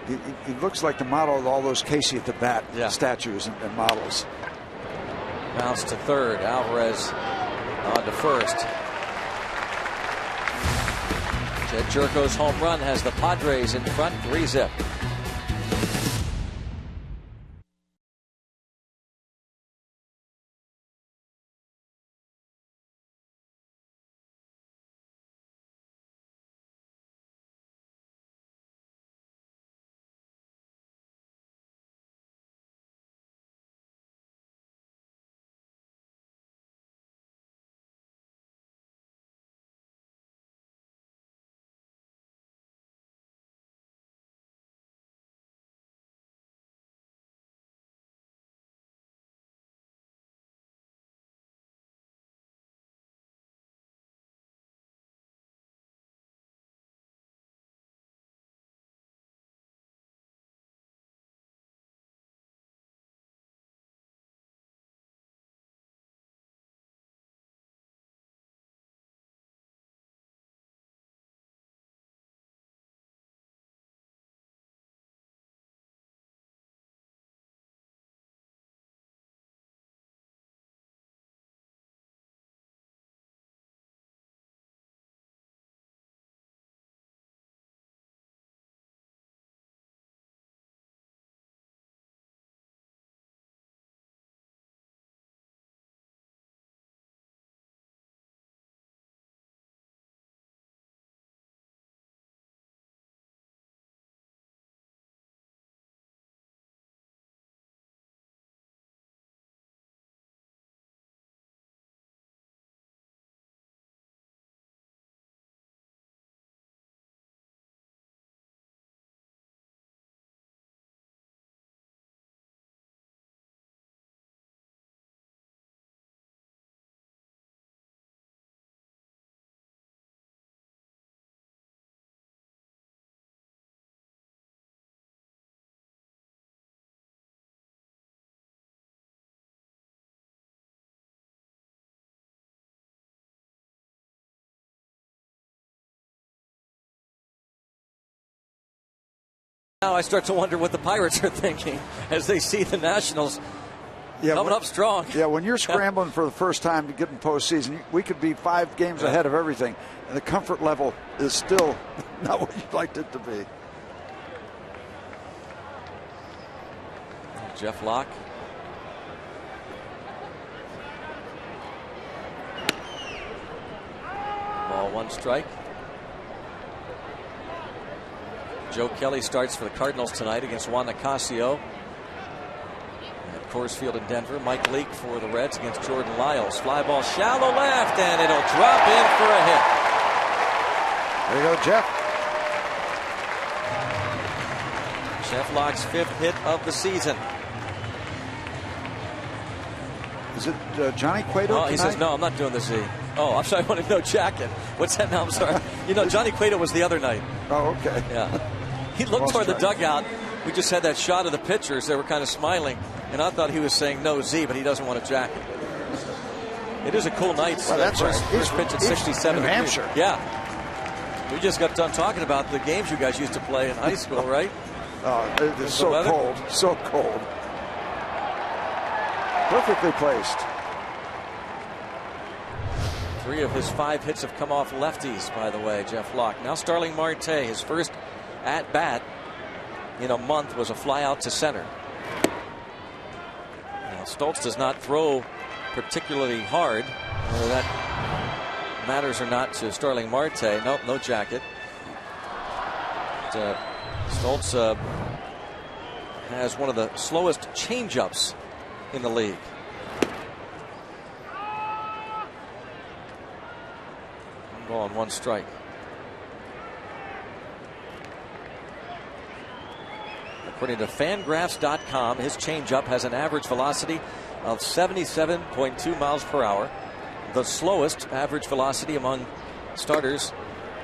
he looks like the model of all those Casey at the bat statues and models. Bounce to third. Alvarez on to first. Jed Jerko's home run has the Padres in front 3-zip. Now I start to wonder what the Pirates are thinking as they see the Nationals coming up strong. Yeah, when you're scrambling for the first time to get in postseason, we could be 5 games ahead of everything, and the comfort level is still not what you'd like it to be. Jeff Locke. Ball 1 strike. Joe Kelly starts for the Cardinals tonight against Juan Nicasio at Coors Field in Denver. Mike Leake for the Reds against Jordan Lyles. Fly ball shallow left, and it'll drop in for a hit. There you go, Jeff. Jeff Locke's 5th hit of the season. Is it Johnny Cueto? Oh, he says, no, I'm not doing the Z. Oh, I'm sorry, I wanted no jacket. What's that now? I'm sorry. You know, Johnny Cueto was the other night. Oh, okay. Yeah. He looked toward the dugout. We just had that shot of the pitchers. They were kind of smiling. And I thought he was saying no Z, but he doesn't want a jacket. It is a cool night. Well, that's first pitch at 67 New degrees. Hampshire. Yeah. We just got done talking about the games you guys used to play in high school, right? It is so cold. So cold. Perfectly placed. 3 of his 5 hits have come off lefties, by the way, Jeff Locke. Now Starling Marte, his first at-bat in a month was a fly out to center. Now Stoltz does not throw particularly hard, whether that matters or not to Starling Marte. Nope, no jacket. But, Stoltz has one of the slowest changeups in the league. ball and 1 strike. According to Fangraphs.com, his changeup has an average velocity of 77.2 miles per hour, the slowest average velocity among starters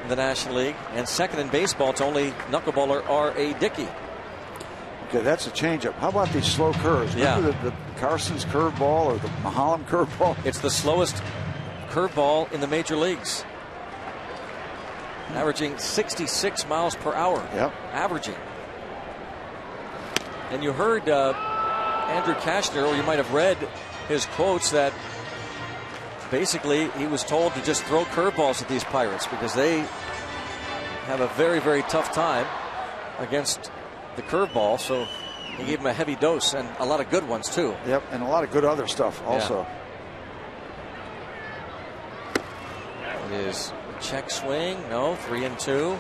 in the National League, and second in baseball to only knuckleballer R.A. Dickey. Okay, that's a changeup. How about these slow curves? Yeah. Remember the Carson's curveball or the Mahalam curveball? It's the slowest curveball in the major leagues, averaging 66 miles per hour. Yep. Averaging. And you heard Andrew Kashner, or you might have read his quotes, that basically he was told to just throw curveballs at these Pirates because they have a very, very tough time against the curveball. So he gave him a heavy dose and a lot of good ones too. Yep, and a lot of good other stuff also. Yeah. It is check swing. No, 3-2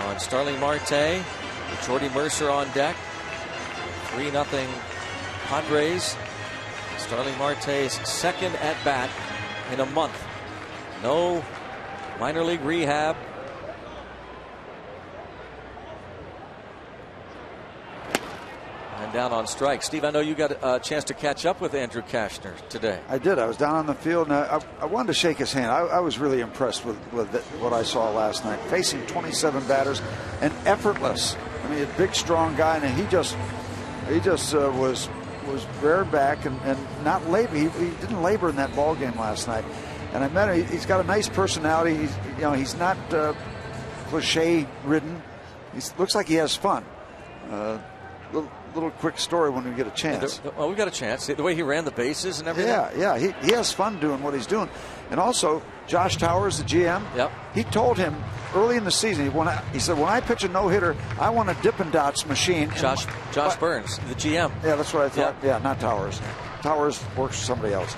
on Starling Marte. Jordy Mercer on deck. 3-0 Padres. Starling Marte's second at bat in a month. No minor league rehab. And down on strike. Steve, I know you got a chance to catch up with Andrew Kashner today. I did. I was down on the field, and I wanted to shake his hand. I was really impressed with what I saw last night. Facing 27 batters and effortless. I mean, a big, strong guy, and he just was reared back and not labor. He didn't labor in that ball game last night. And I met him. He's got a nice personality. He's not cliche ridden. He looks like he has fun. Little quick story when we get a chance. Well, we got a chance. The way he ran the bases and everything. Yeah. He has fun doing what he's doing. And also, Josh Towers, the GM, he told him early in the season, he said, when I pitch a no-hitter, I want a Dippin' Dots machine. Josh Burns, the GM. Yeah, that's what I thought. Yeah, not Towers. Towers works for somebody else.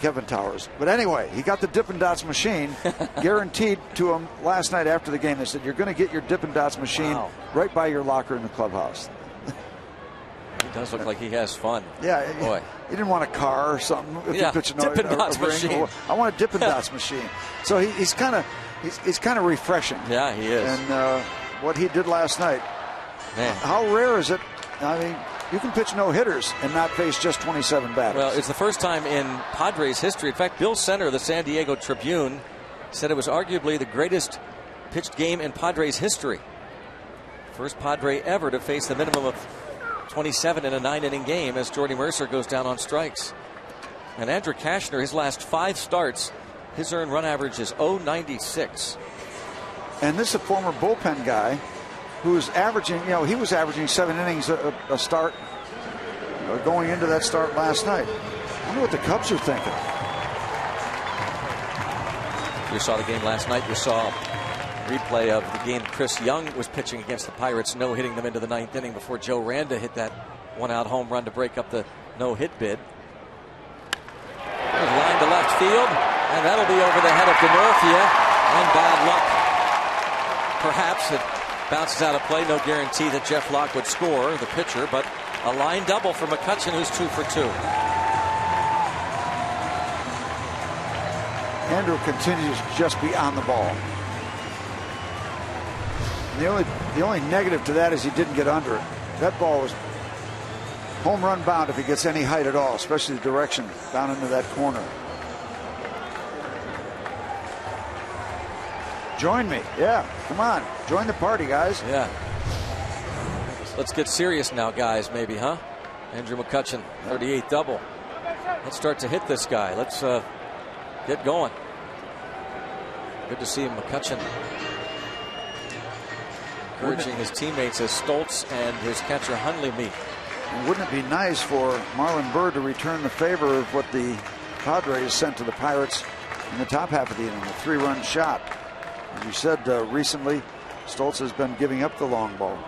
Kevin Towers. But anyway, he got the Dippin' Dots machine guaranteed to him last night after the game. They said, you're going to get your Dippin' Dots machine right by your locker in the clubhouse. He does look like he has fun. Yeah, boy. He didn't want a car or something. If you pitch Dippin' Dots machine. I want a Dippin' Dots machine. So he's kind of refreshing. Yeah, he is. And what he did last night. Man, how rare is it? I mean, you can pitch no hitters and not face just 27 batters. Well, it's the first time in Padres history. In fact, Bill Center of the San Diego Tribune said it was arguably the greatest pitched game in Padres history. First Padre ever to face the minimum of 27 in a 9-inning game as Jordy Mercer goes down on strikes. And Andrew Kashner, his last 5 starts, his earned run average is .096. And this is a former bullpen guy who's averaging, he was averaging 7 innings a start going into that start last night. I wonder what the Cubs are thinking. You saw the game last night. You saw replay of the game Chris Young was pitching against the Pirates, no-hitting them into the 9th inning before Joe Randa hit that 1-out home run to break up the no-hit bid. There's line to left field, and that'll be over the head of Denorfia, and bad luck. Perhaps it bounces out of play. No guarantee that Jeff Locke would score, the pitcher, but a line double for McCutchen, who's 2 for 2. Andrew continues to just be on the ball. The only negative to that is he didn't get under it. That ball was home run bound if he gets any height at all, especially the direction down into that corner. Join me. Yeah, come on. Join the party, guys. Yeah. Let's get serious now, guys, maybe, huh? Andrew McCutchen, 38 double. Let's start to hit this guy. Let's get going. Good to see McCutchen encouraging his teammates as Stoltz and his catcher Hundley meet. And wouldn't it be nice for Marlon Byrd to return the favor of what the Padres sent to the Pirates in the top half of the inning, a 3-run shot? As you said recently, Stoltz has been giving up the long ball.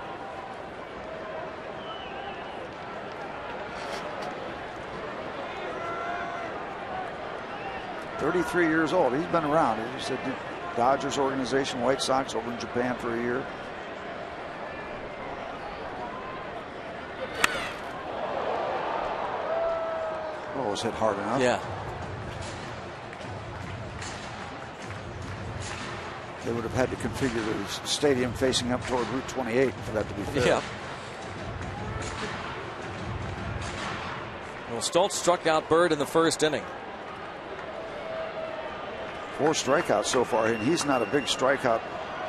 "33 years old. He's been around. He said the Dodgers organization, White Sox, over in Japan for a year. Ball was hit hard enough. Yeah. They would have had to configure the stadium facing up toward Route 28 for that to be fair. Yeah. Well, Stoltz struck out Bird in the first inning. 4 strikeouts so far, and he's not a big strikeout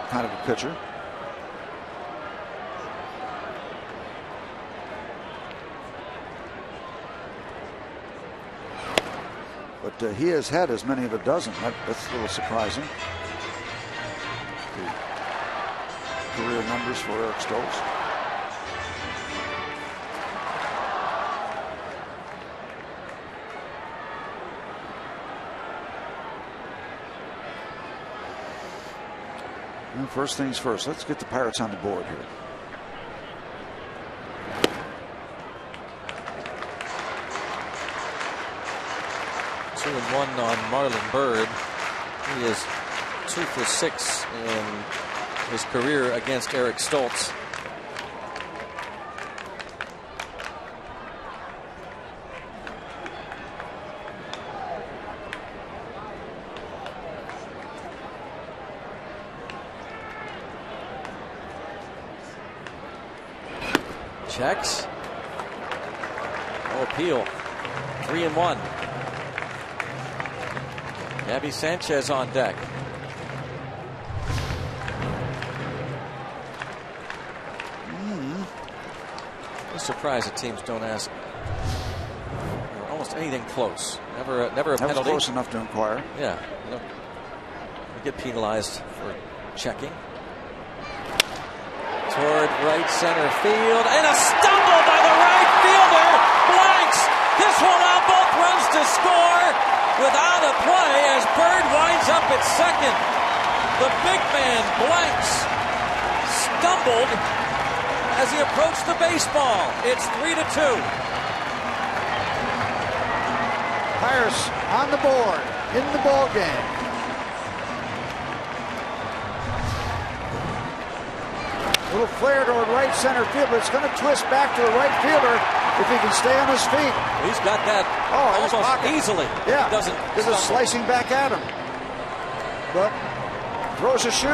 kind of a pitcher. But he has had as many of a dozen. That's a little surprising. The career numbers for Eric Stoltz. And first things first, let's get the Pirates on the board here. Two and one on Marlon Bird. He is 2 for 6 in his career against Eric Stoltz. Checks. No appeal. 3 and 1. Gabby Sanchez on deck. I'm surprised that teams don't ask almost anything close. Never a penalty. Close enough to inquire. Yeah. You get penalized for checking. Toward right center field, and a stumble by the right fielder. Blanks this one out, both runs to score without a play as Bird winds up at second. The big man Blanks stumbled as he approached the baseball. It's 3-2. Pirates on the board in the ball game. Little flare toward right center field, but it's going to twist back to the right fielder if he can stay on his feet. He's got that almost easily. Yeah, he doesn't. This is slicing back at him, but throws a shoe.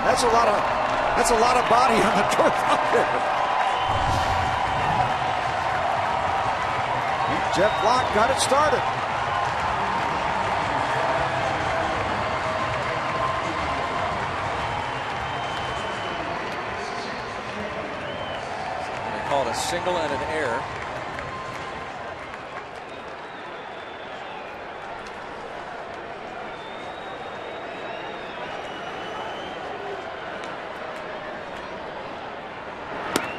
That's a lot of body on the turf out there. Jeff Locke got it started. Called a single and an error.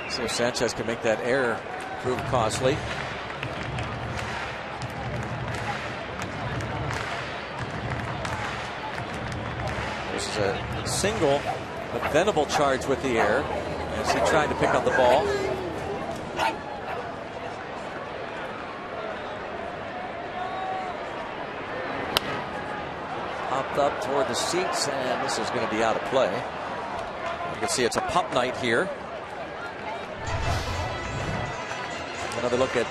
See if Sanchez can make that error prove costly. This is a single, but Venable charged with the error as he tried to pick up the ball. Popped up toward the seats, and this is going to be out of play. You can see it's a pup night here. Another look at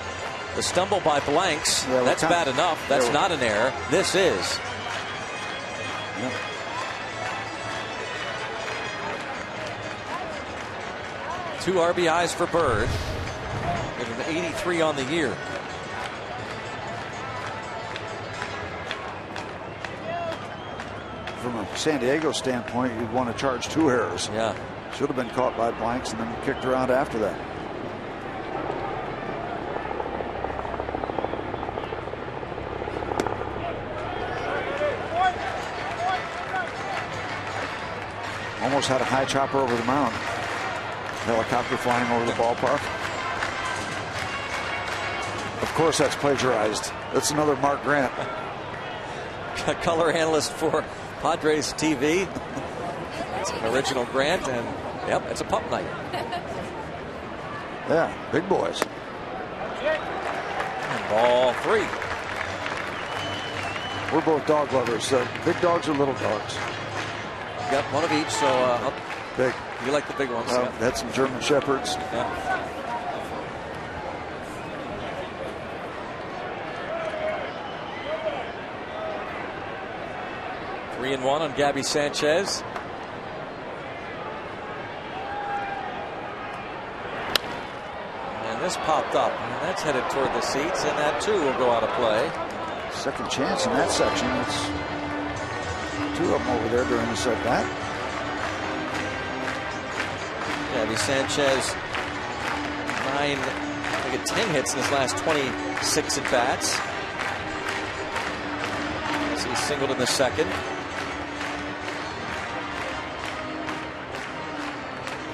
the stumble by Blanks. Yeah, that's bad enough. That's not an error. This is. Yep. Two RBIs for Bird. And an 83 on the year. From a San Diego standpoint, you'd want to charge 2 errors. Yeah. Should have been caught by Blanks and then kicked around after that. Almost had a high chopper over the mound. Helicopter flying over the ballpark. Of course, that's plagiarized. That's another Mark Grant. Color analyst for Padres TV. It's an original Grant, and yep, it's a pup night. Yeah, big boys. And ball 3. We're both dog lovers. Big dogs or little dogs? Yep, one of each. So big. You like the big ones? Yeah. Had some German Shepherds. Yeah. 3-1 on Gabby Sanchez. And this popped up, and that's headed toward the seats, and that too will go out of play. Second chance in that section. It's 2 of them over there during this at bat. Gabby Sanchez, 10 hits in his last 26 at bats. As he singled in the second.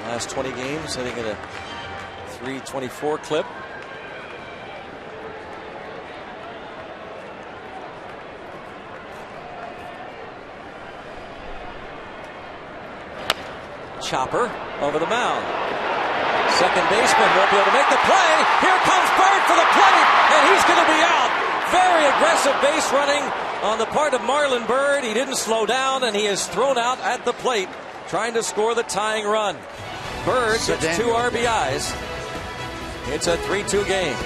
Last 20 games, hitting at a .324 clip. Chopper over the mound. Second baseman won't be able to make the play. Here comes Bird for the plate, and he's going to be out. Very aggressive base running on the part of Marlon Bird. He didn't slow down, and he is thrown out at the plate, trying to score the tying run. Bird gets 2 RBIs. It's a 3-2 game.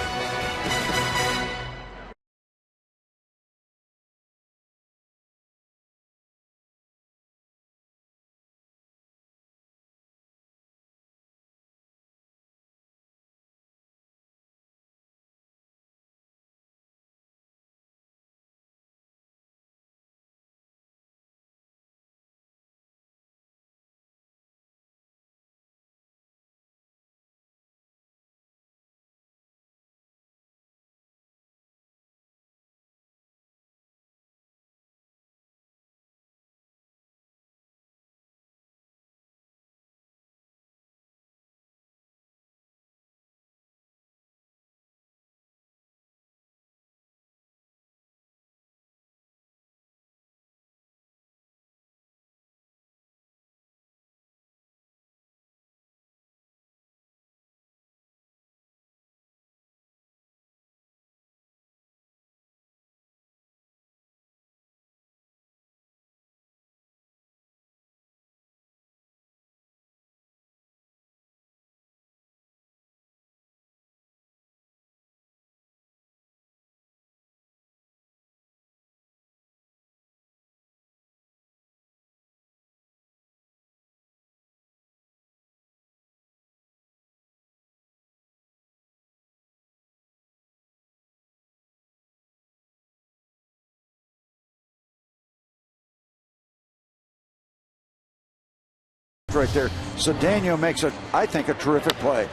Right there. Cedeno makes I think a terrific play.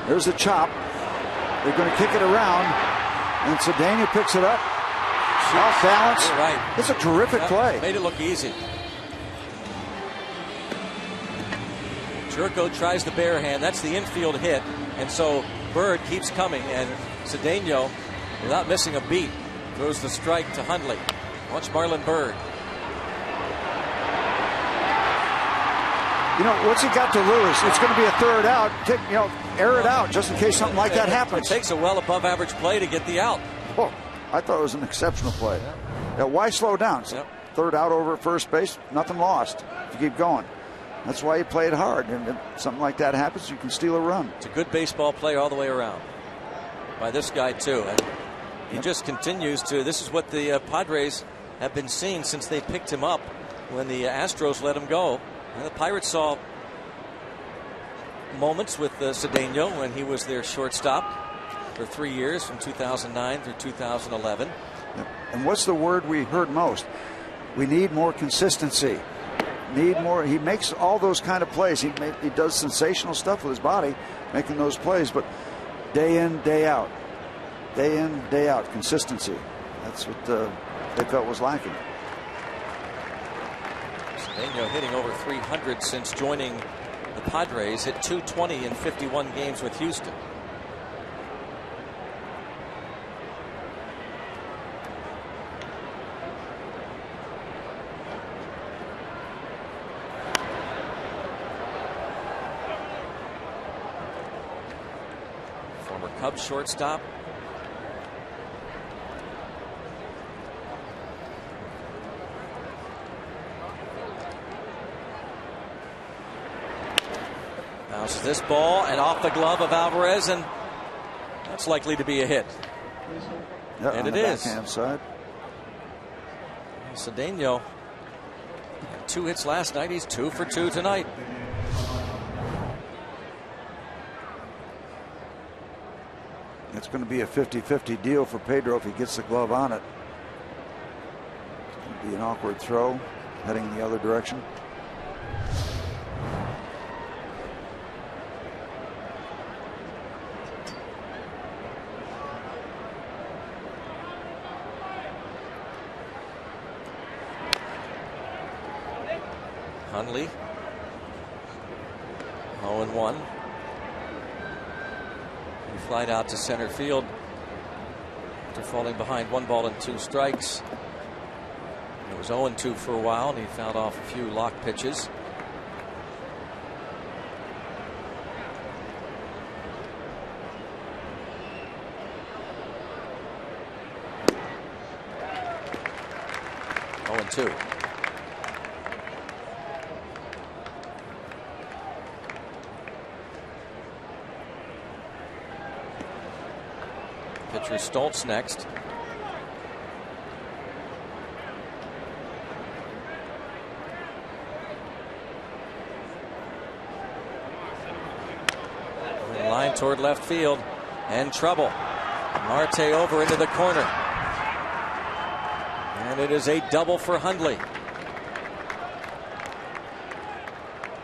There's the chop. They're going to kick it around, and Cedeno picks it up. Off balance. Right. It's a terrific play. Made it look easy. Jerko tries the bare hand. That's the infield hit, and so Bird keeps coming, and Cedeno, without missing a beat, throws the strike to Hundley. Watch Marlon Bird. You know, what's he got to lose? It's going to be a third out. Air it out just in case something like that happens. It takes a well above average play to get the out. Oh, I thought it was an exceptional play. Yeah, why slow down? So third out over at first base, nothing lost. If you keep going. That's why he played hard. And if something like that happens, you can steal a run. It's a good baseball play all the way around by this guy, too. And he just continues to. This is what the Padres have been seeing since they picked him up when the Astros let him go. And the Pirates saw moments with Cedeno when he was their shortstop for 3 years from 2009 through 2011. And what's the word we heard most? We need more consistency. Need more. He makes all those kind of plays. He does sensational stuff with his body, making those plays. But day in, day out, consistency. That's what they felt was lacking. Cedeno hitting over 300 since joining the Padres. Hit .220 in 51 games with Houston. Former Cubs shortstop. Bounces this ball and off the glove of Alvarez, and that's likely to be a hit. Yeah, and on it the is. backhand side. Cedeno 2 hits last night. He's 2 for 2 tonight. It's going to be a 50-50 deal for Pedro if he gets the glove on it. It's going to be an awkward throw heading in the other direction. Hundley 0-1. He flied out to center field after falling behind 1 ball and 2 strikes. It was 0-2 for a while, and he fouled off a few lock pitches. Oh, and 2. Pitcher Stoltz next. Line toward left field, and trouble. Marte over into the corner, and it is a double for Hundley.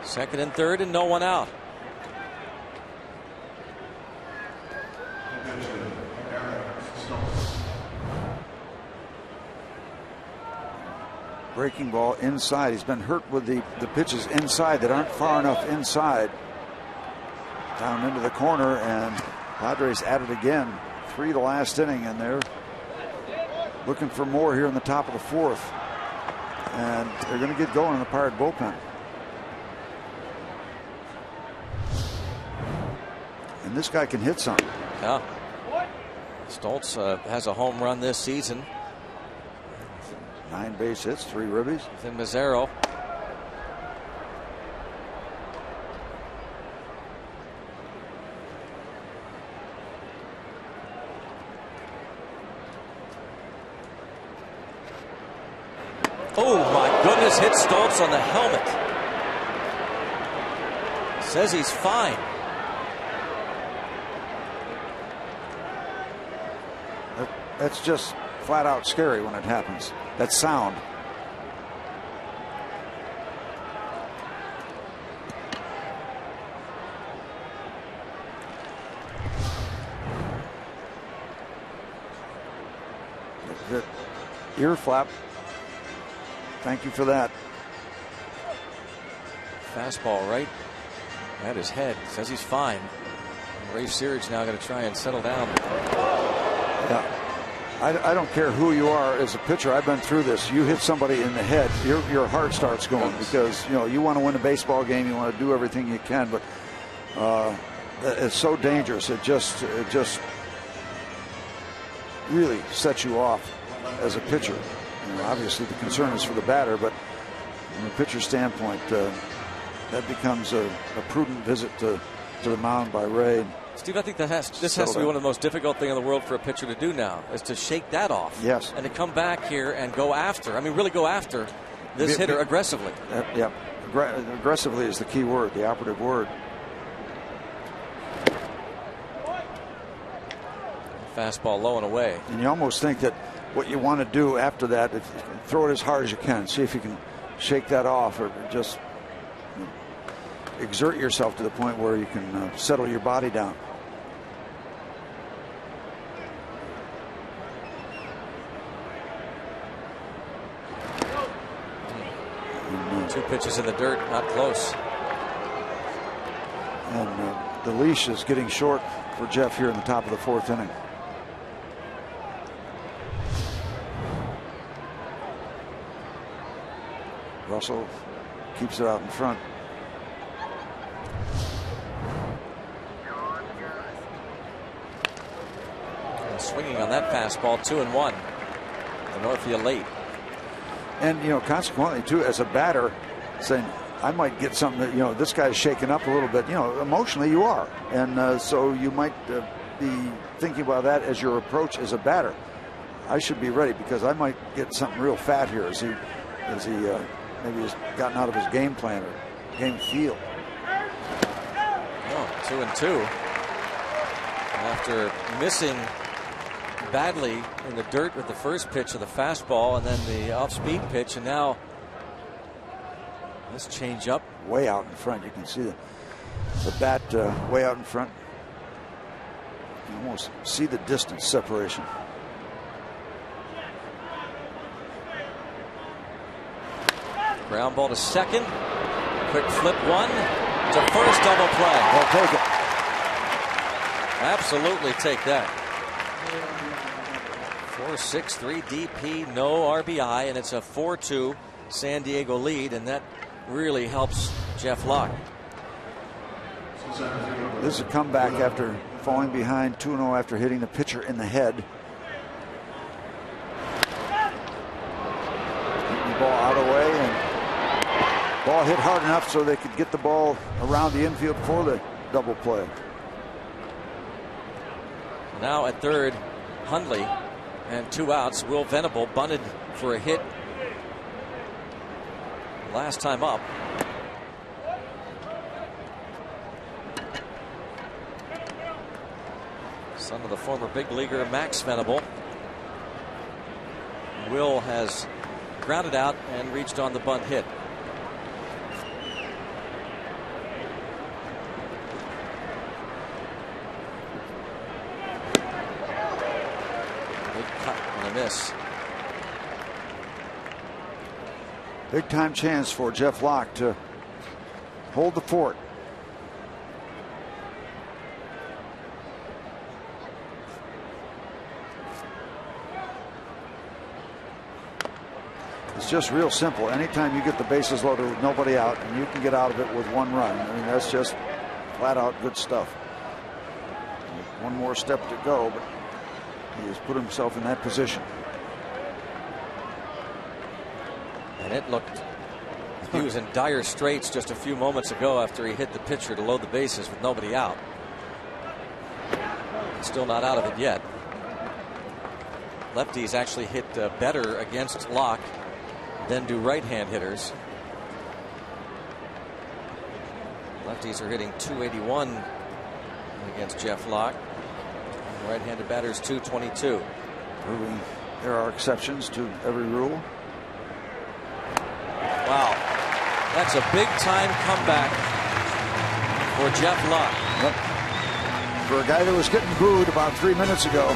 Second and third, and no one out. Breaking ball inside. He's been hurt with the pitches inside that aren't far enough inside. Down into the corner, and Padres at it again. 3 the last inning, and they're looking for more here in the top of the 4th. And they're going to get going in the Pirate bullpen. And this guy can hit something. Yeah. Stoltz has a home run this season. 9 base hits, 3 ribbies. Then Mazzaro. Oh my goodness, hit Stoltz on the helmet. Says he's fine. That's just flat out scary when it happens. That sound. The ear flap. Thank you for that. Fastball right at his head. Says he's fine. Ray Searage now going to try and settle down. Yeah. I don't care who you are as a pitcher. I've been through this. You hit somebody in the head, your heart starts going, because you want to win a baseball game. You want to do everything you can, but it's so dangerous. It just really sets you off as a pitcher. Obviously, the concern is for the batter, but from a pitcher standpoint, that becomes a prudent visit to the mound by Ray. Steve, I think this has to be one of the most difficult things in the world for a pitcher to do now, is to shake that off. Yes. And to come back here and go after. I mean, really go after this hitter aggressively. Yeah. Aggressively is the key word, the operative word. Fastball low and away. And you almost think that what you want to do after that, throw it as hard as you can. See if you can shake that off, or just exert yourself to the point where you can settle your body down. Two pitches in the dirt, not close. And the leash is getting short for Jeff here in the top of the 4th inning. Russell keeps it out in front. And swinging on that fastball, 2-1. The Northfield late. And consequently too, as a batter, saying I might get something that this guy's shaken up a little bit. Emotionally you are, and so you might be thinking about that as your approach as a batter. I should be ready because I might get something real fat here as he maybe he's gotten out of his game plan or game feel. Oh, 2-2. After missing badly in the dirt with the first pitch of the fastball and then the off-speed pitch, and now this change-up. Way out in front. You can see the bat way out in front. You can almost see the distance separation. Ground ball to second. Quick flip one to first, double play. They'll take it. Absolutely take that. 4-6-3 DP, no RBI, and it's a 4-2 San Diego lead, and that really helps Jeff Locke. This is a comeback after falling behind 2-0 after hitting the pitcher in the head. Hitting the ball out of the way, and ball hit hard enough so they could get the ball around the infield for the double play. Now at third, Hundley, and 2 outs. Will Venable bunted for a hit last time up. Son of the former big leaguer Max Venable. Will has grounded out and reached on the bunt hit. Big cut and a miss. Big time chance for Jeff Locke to hold the fort. It's just real simple. Anytime you get the bases loaded with nobody out and you can get out of it with 1 run, I mean, that's just flat out good stuff. One more step to go, but he has put himself in that position. And it looked, he was in dire straits just a few moments ago after he hit the pitcher to load the bases with nobody out. Still not out of it yet. Lefties actually hit better against Locke than do right-hand hitters. Lefties are hitting .281 against Jeff Locke. Right-handed batters .222. Proving there are exceptions to every rule. Wow, that's a big-time comeback for Jeff Locke. Yep. For a guy that was getting booed about 3 minutes ago.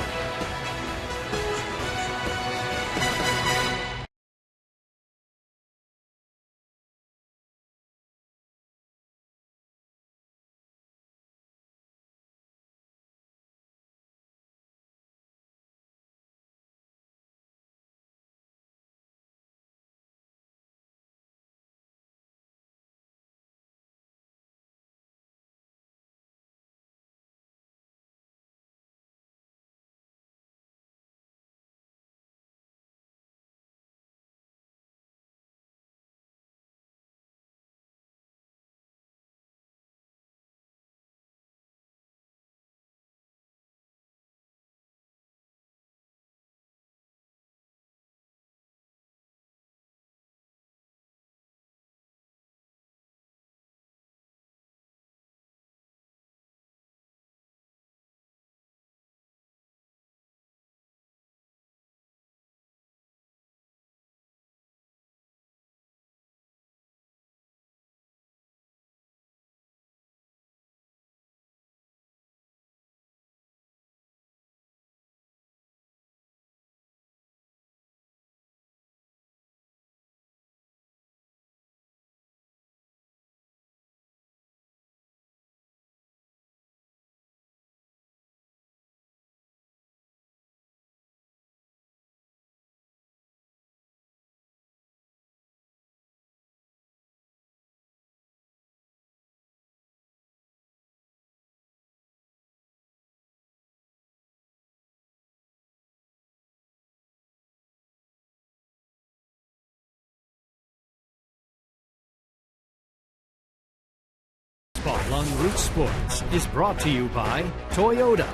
Along Root Sports is brought to you by Toyota.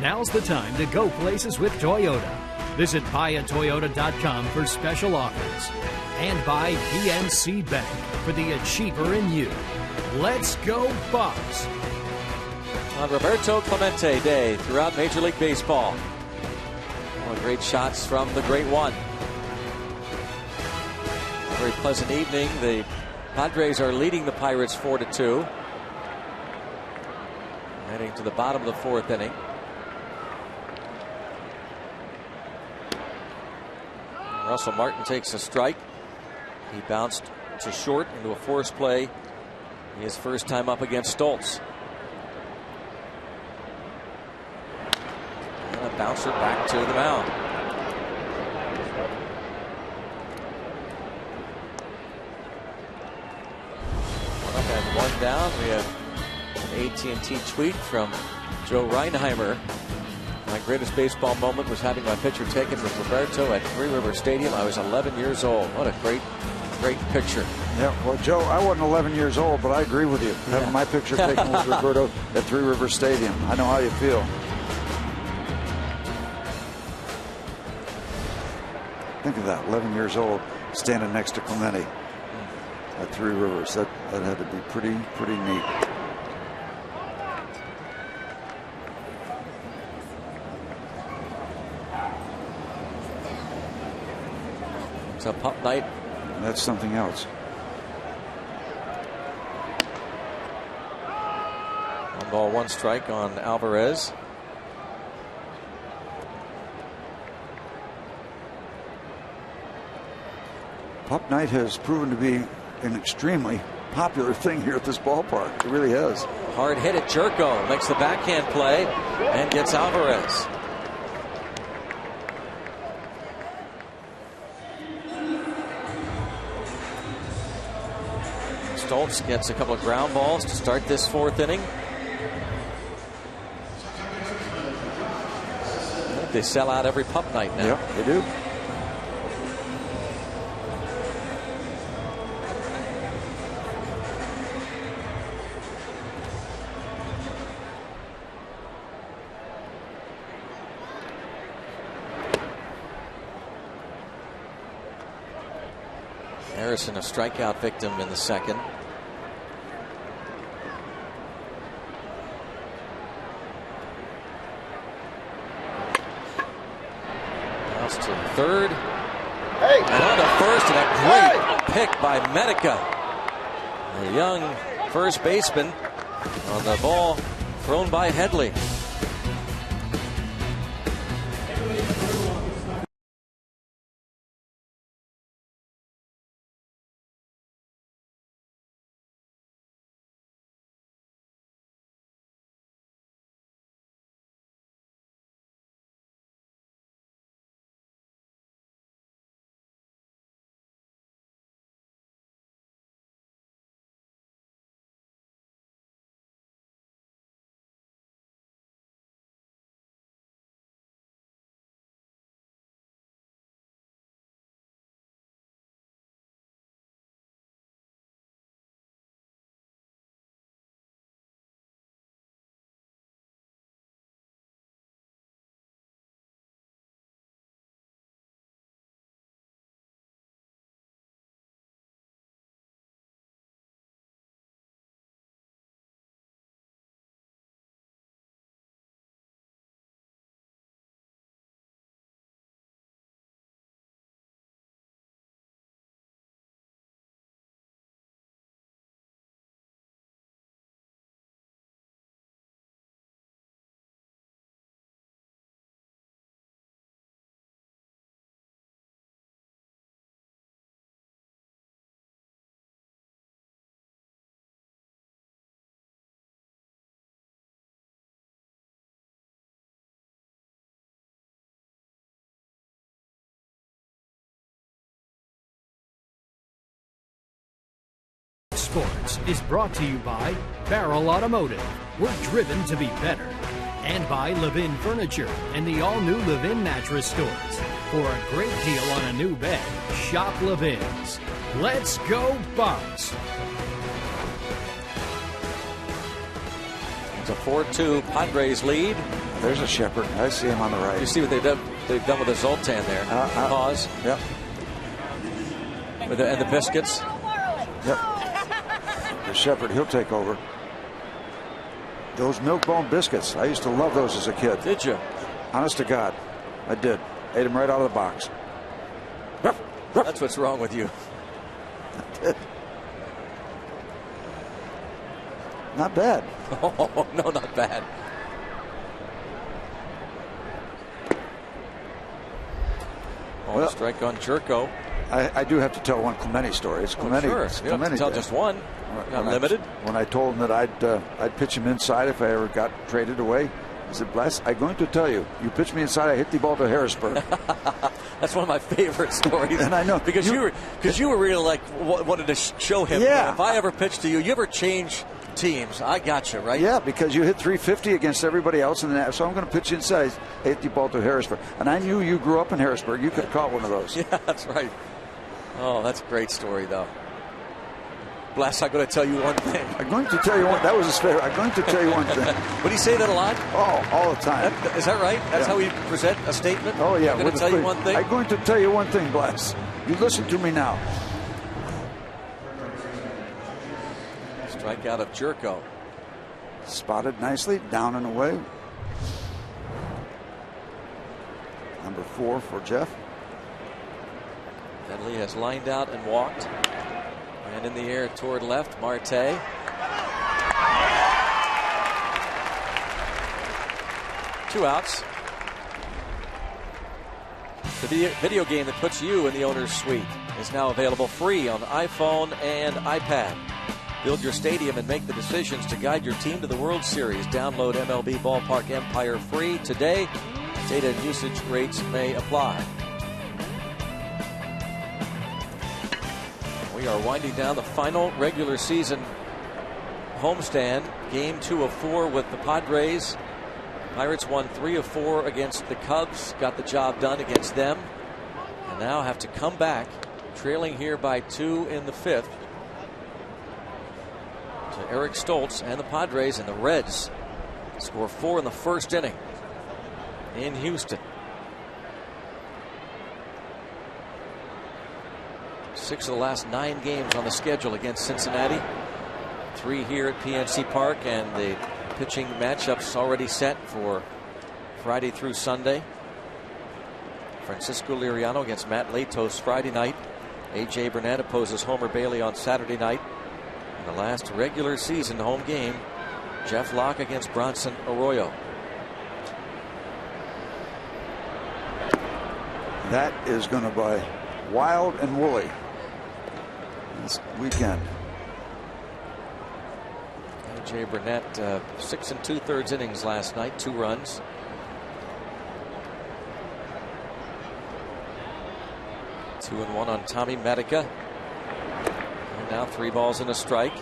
Now's the time to go places with Toyota. Visit buyatoyota.com for special offers. And by PNC Bank for the achiever in you. Let's go Bucks! On Roberto Clemente Day throughout Major League Baseball. One of great shots from the great one. A very pleasant evening. The Padres are leading the Pirates 4-2. Heading to the bottom of the fourth inning. Russell Martin takes a strike. He bounced to short into a force play. His first time up against Stoltz. And a bouncer back to the mound. One up and one down. We have an AT&T tweet from Joe Reinheimer. My greatest baseball moment was having my picture taken with Roberto at Three River Stadium. I was 11 years old. What a great picture. Yeah, well, Joe, I wasn't 11 years old, but I agree with you. Yeah. Having my picture taken with Roberto at Three River Stadium. I know how you feel. Think of that, 11 years old, standing next to Clemente at Three Rivers. That had to be pretty neat. It's a pup night. That's something else. One ball, one strike on Alvarez. Pup night has proven to be an extremely popular thing here at this ballpark. It really has. Hard hit at Jerko. Makes the backhand play and gets Alvarez. Stoltz gets a couple of ground balls to start this fourth inning. They sell out every pup night now. Yep, they do. Harrison, a strikeout victim in the second. Bounce to third. And on to first, and a great pick by Medica. The young first baseman on the ball thrown by Headley. Sports is brought to you by Barrel Automotive. We're driven to be better. And by Levin Furniture and the all-new Levin Mattress Stores. For a great deal on a new bed, shop Levin's. Let's go Bucks! It's a 4-2 Padres lead. There's a Shepard. I see him on the right. You see what they've done with the Zoltan there. Pause. Yep. And the biscuits. Yep. The Shepard, he'll take over. Those milk bone biscuits, I used to love those as a kid. Did you? Honest to God, I did. Ate them right out of the box. That's what's wrong with you. Not bad. Oh, no, not bad. Well, strike on Jerko. I do have to tell one Clemente story. It's Clemente. Sure. It's You have to Clemente tell Day. just one. Not limited. When I told him that I'd pitch him inside if I ever got traded away, he said, "Bless, I'm going to tell you. You pitch me inside, I hit the ball to Harrisburg." That's one of my favorite stories. And I know because you were really like wanted to show him. Yeah. If I ever pitched to you, you ever change teams? I got you right. Yeah, because you hit 350 against everybody else, and so I'm going to pitch inside, hit the ball to Harrisburg. And I knew you grew up in Harrisburg. You could have caught one of those. Yeah, that's right. Oh, that's a great story, though. Bless, I'm going to tell you one thing. I'm going to tell you one. That was his favorite. I'm going to tell you one thing. Would he say that a lot? Oh, all the time. Is that right? That's how we present a statement? Oh, yeah. I'm going to tell you one thing. I'm going to tell you one thing, Bless. You listen to me now. Strikeout of Jerko. Spotted nicely, down and away. Number 4 for Jeff. Bentley has lined out and walked. And in the air toward left, Marte. Two outs. The video game that puts you in the owner's suite is now available free on iPhone and iPad. Build your stadium and make the decisions to guide your team to the World Series. Download MLB Ballpark Empire free today. Data and usage rates may apply. We are winding down the final regular season homestand. Game 2 of 4 with the Padres. Pirates won 3 of 4 against the Cubs. Got the job done against them. And now have to come back, trailing here by 2 in the 5th. To Eric Stoltz and the Padres, and the Reds score 4 in the first inning in Houston. 6 of the last 9 games on the schedule against Cincinnati. 3 here at PNC Park, and the pitching matchups already set for Friday through Sunday. Francisco Liriano against Matt Latos Friday night. A.J. Burnett opposes Homer Bailey on Saturday night. And the last regular season home game, Jeff Locke against Bronson Arroyo. That is going to be wild and woolly this weekend. A.J. Burnett, 6 2/3 innings last night, 2 runs. Two and 1 on Tommy Medica. And now 3 balls and a strike.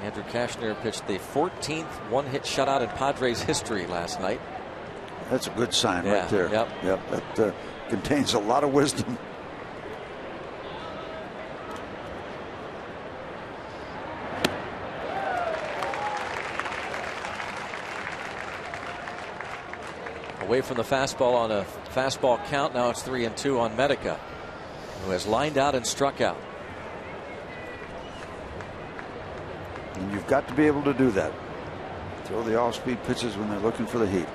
Andrew Kashner pitched the 14th one-hit shutout in Padres history last night. That's a good sign right there. Yep. That contains a lot of wisdom. Away from the fastball on a fastball count. Now it's 3-2 on Medica, who has lined out and struck out. And you've got to be able to do that. Throw the off-speed pitches when they're looking for the heat.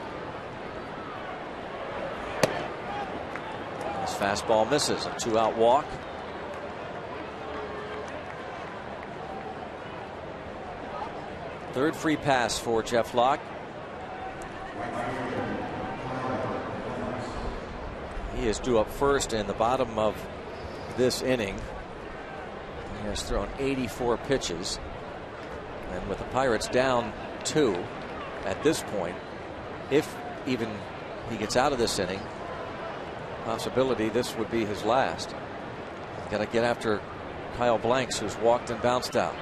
His fastball misses. A 2-out walk. Third free pass for Jeff Locke. He is due up first in the bottom of this inning. He has thrown 84 pitches. And with the Pirates down 2 at this point, if even he gets out of this inning, possibility this would be his last. Got to get after Kyle Blanks, who's walked and bounced out.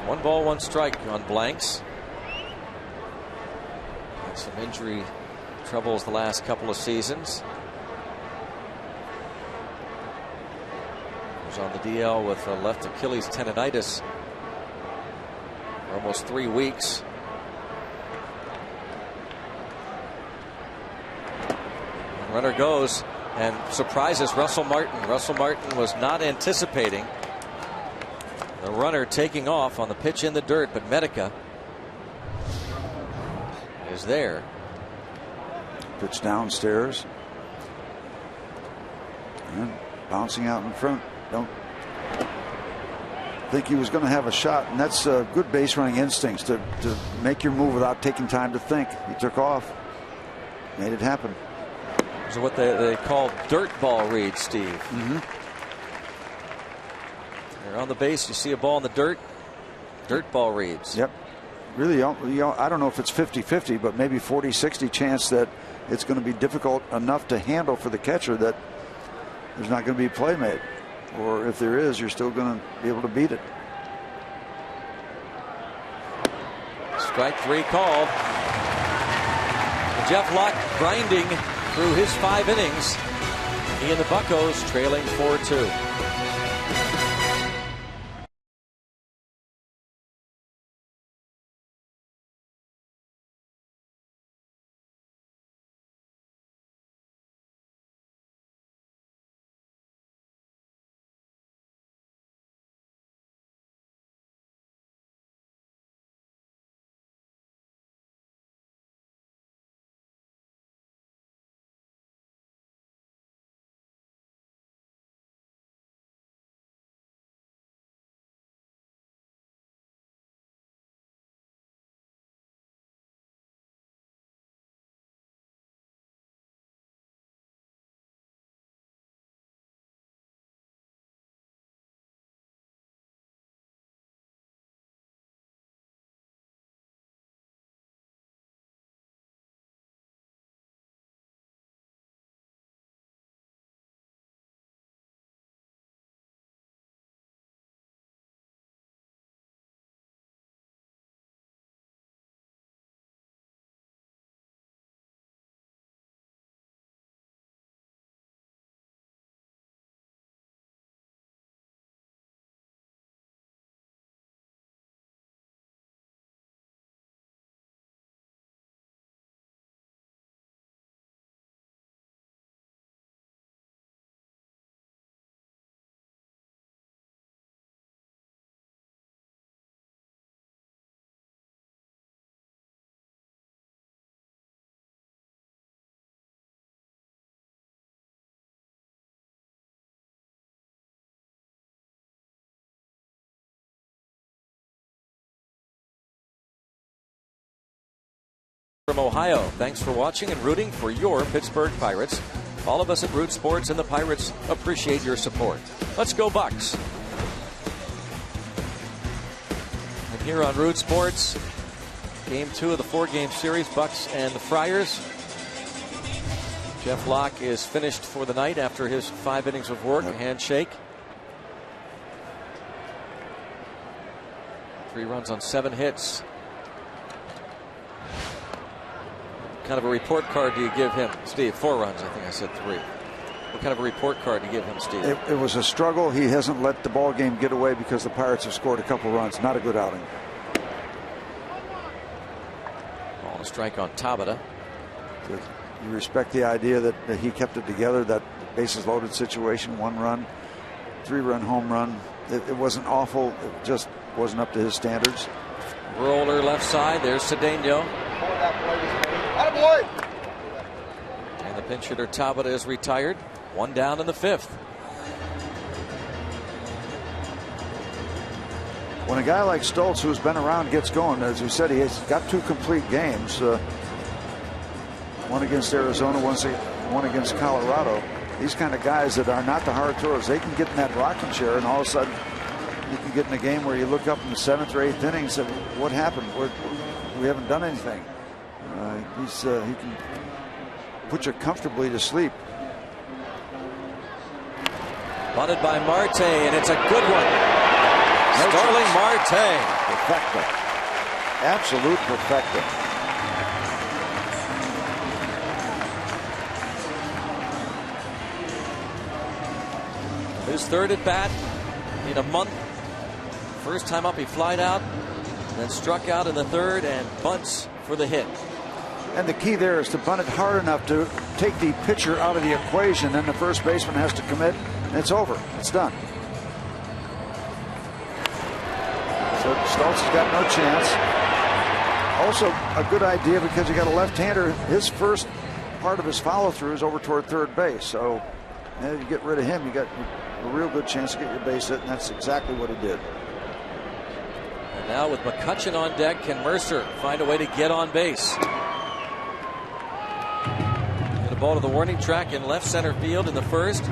1 ball, 1 strike on blanks. Had some injury troubles the last couple of seasons. Was on the DL with left Achilles tendonitis for almost 3 weeks. And runner goes and surprises Russell Martin. Russell Martin was not anticipating the runner taking off on the pitch in the dirt, but Medica is there. Pitch downstairs and bouncing out in front. Don't think he was going to have a shot, and that's good base running instincts to make your move without taking time to think. He took off, made it happen. Those are what they call dirt ball reads, Steve. Mm-hmm. You're on the base, you see a ball in the dirt ball reads. Yep. Really, I don't know if it's 50-50, but maybe 40-60 chance that it's going to be difficult enough to handle for the catcher that there's not going to be a play made. Or if there is, you're still going to be able to beat it. Strike 3 called. Jeff Locke grinding through his 5 innings. He and the Buccos trailing 4-2. From Ohio, thanks for watching and rooting for your Pittsburgh Pirates. All of us at Root Sports and the Pirates appreciate your support. Let's go Bucks. And here on Root Sports, Game 2 of the 4-game series, Bucks and the Friars. Jeff Locke is finished for the night after his 5 innings of work. A handshake. 3 runs on 7 hits. What kind of a report card do you give him, Steve? 4 runs, I think I said 3. What kind of a report card do you give him, Steve? It was a struggle. He hasn't let the ball game get away because the Pirates have scored a couple runs. Not a good outing. Ball and a strike on Tabata. You respect the idea that he kept it together, that bases loaded situation, 1 run, 3-run home run. It wasn't awful. It just wasn't up to his standards. Roller left side. There's Cedeno. And the pinch hitter Tabata is retired. 1 down in the 5th. When a guy like Stoltz, who's been around, gets going, as we said, he has got 2 complete games. One against Arizona, one against Colorado. These kind of guys that are not the hard throwers, they can get in that rocking chair, and all of a sudden you can get in a game where you look up in the 7th or 8th inning and say, what happened? We haven't done anything. He can put you comfortably to sleep. Bunted by Marte, and it's a good one. Starling Marte. Perfecto. Absolute perfecto. His third at bat in a month. First time up, he flied out, then struck out in the third and bunts for the hit. And the key there is to bunt it hard enough to take the pitcher out of the equation. Then the first baseman has to commit, and it's over. It's done. So Stoltz has got no chance. Also a good idea because you got a left-hander. His first part of his follow-through is over toward third base. So you get rid of him, you got a real good chance to get your base hit, and that's exactly what he did. And now with McCutchen on deck, can Mercer find a way to get on base? Hit a ball to the warning track in left center field in the first.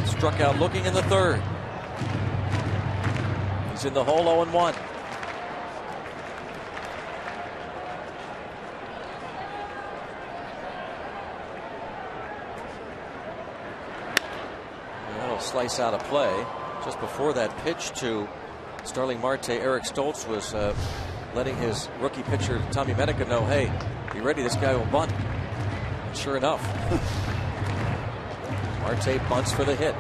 Struck out looking in the third. He's in the hole 0-1. That'll slice out a play. Just before that pitch to Starling Marte, Eric Stoltz was letting his rookie pitcher Tommy Medica know, hey, be ready, this guy will bunt. And sure enough, Marte bunts for the hit.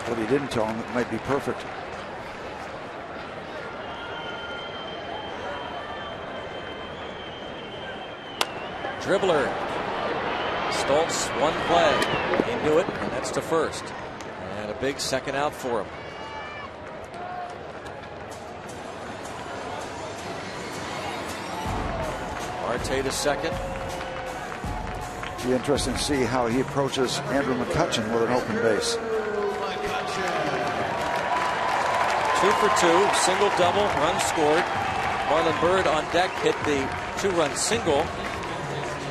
What he didn't tell him, it might be perfect. Dribbler. Stoltz, one play. He knew it, and that's to first. And a big second out for him. Marte to second. Be interesting to see how he approaches Andrew McCutchen with an open base. 2 for 2, single, double, run scored. Marlon Byrd on deck hit the 2-run single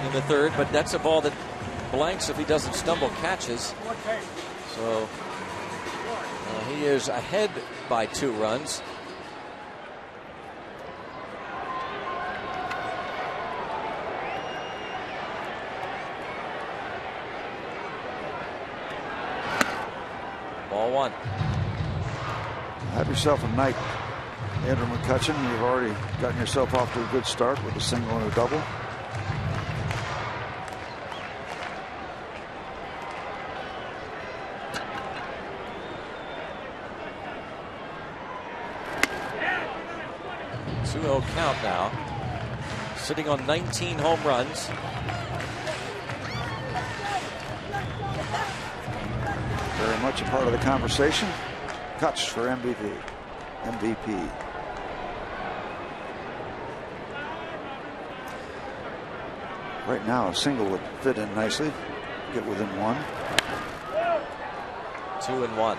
in the third, but that's a ball that blanks if he doesn't stumble catches. So he is ahead by 2 runs. Ball 1. Have yourself a night, Andrew McCutchen. You've already gotten yourself off to a good start with a single and a double. Count now. Sitting on 19 home runs. Very much a part of the conversation. Kutch for MVP. Right now, a single would fit in nicely. Get within 1. 2-1.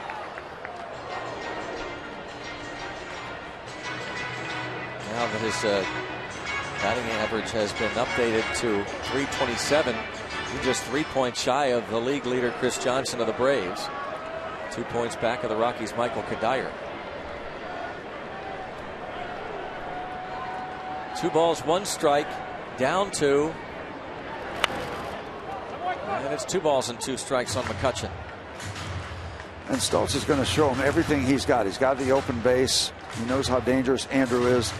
Now that his batting average has been updated to .327, he's just 3 points shy of the league leader Chris Johnson of the Braves. 2 points back of the Rockies' Michael Kadire. 2 balls, 1 strike, down 2. And it's 2 balls and 2 strikes on McCutchen. And Stoltz is going to show him everything he's got. He's got the open base. He knows how dangerous Andrew is.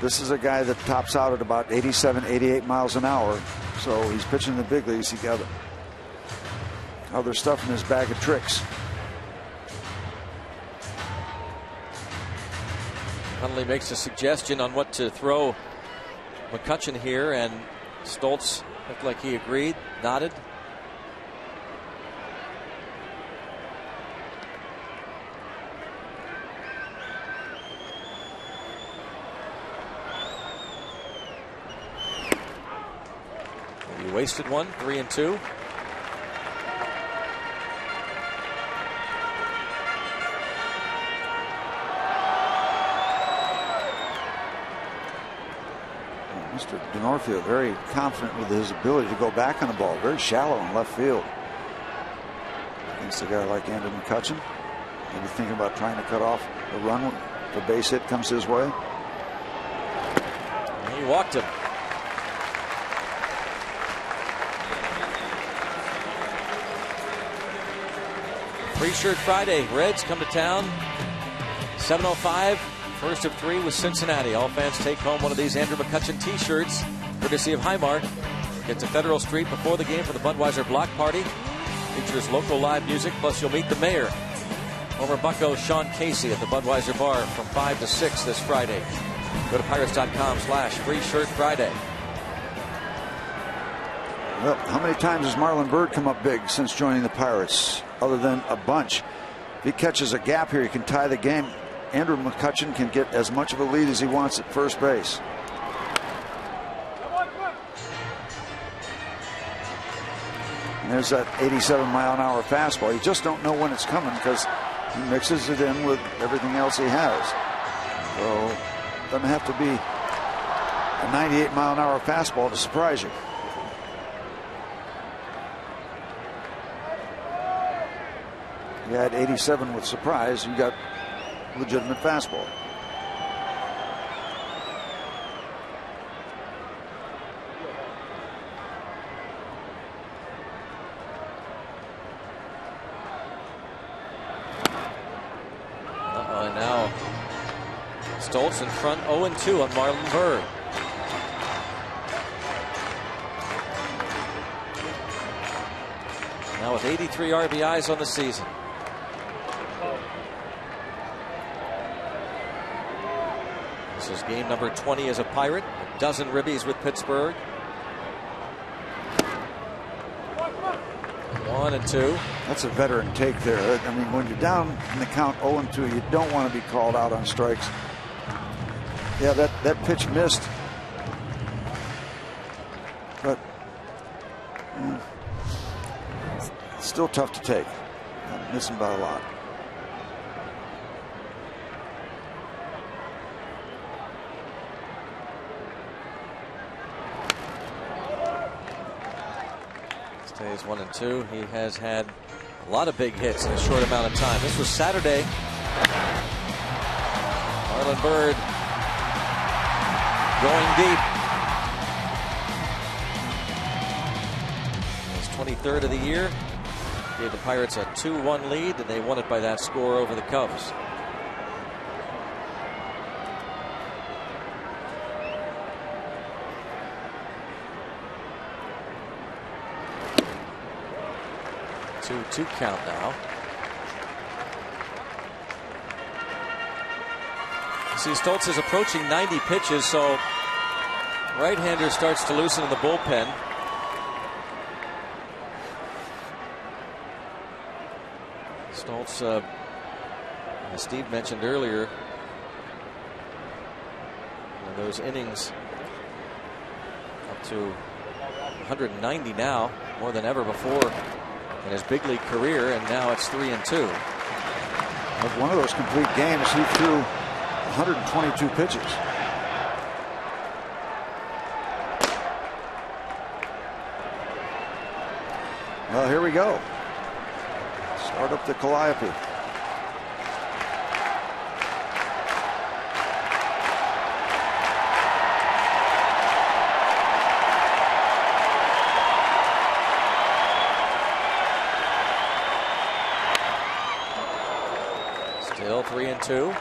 This is a guy that tops out at about 87, 88 miles an hour. So he's pitching in the big leagues. He got other stuff in his bag of tricks. Huntley makes a suggestion on what to throw McCutchen here, and Stoltz looked like he agreed, nodded. He wasted one, 3-2. Mr. DeNorfia very confident with his ability to go back on the ball. Very shallow in left field. Against a guy like Andrew McCutchen. Maybe thinking about trying to cut off the run when the base hit comes his way. He walked him. Free Shirt Friday. Reds come to town. 7:05. First of 3 with Cincinnati. All fans take home one of these Andrew McCutchen t-shirts, courtesy of Highmark. Get to Federal Street before the game for the Budweiser Block Party. Features local live music, plus you'll meet the mayor, former Bucko Sean Casey, at the Budweiser Bar from 5 to 6 this Friday. Go to Pirates.com/Free Shirt Friday. Well, how many times has Marlon Byrd come up big since joining the Pirates? Other than a bunch. If he catches a gap here, he can tie the game. Andrew McCutchen can get as much of a lead as he wants at first base. And there's that 87-mile-an-hour fastball. You just don't know when it's coming because he mixes it in with everything else he has. So it doesn't have to be a 98-mile-an-hour fastball to surprise you. You had 87 with surprise, you got legitimate fastball. And now Stoltz in front 0-2 on Marlon Byrd. Now with 83 RBIs on the season. This is game number 20 as a Pirate. A dozen ribbies with Pittsburgh. 1-2. That's a veteran take there. I mean, when you're down in the count 0-2, you don't want to be called out on strikes. Yeah, that pitch missed. But it's still tough to take. I'm missing by a lot. Stays 1-2. He has had a lot of big hits in a short amount of time. This was Saturday. Marlon Byrd going deep. His 23rd of the year. Gave the Pirates a 2-1 lead, and they won it by that score over the Cubs. Two count now. See, Stoltz is approaching 90 pitches, so right-hander starts to loosen in the bullpen. Stoltz, as Steve mentioned earlier, those innings up to 190 now, more than ever before in his big league career, and now it's 3-2. Of one of those complete games, he threw 122 pitches. Well, here we go. Start up the Calliope. Still 3-2.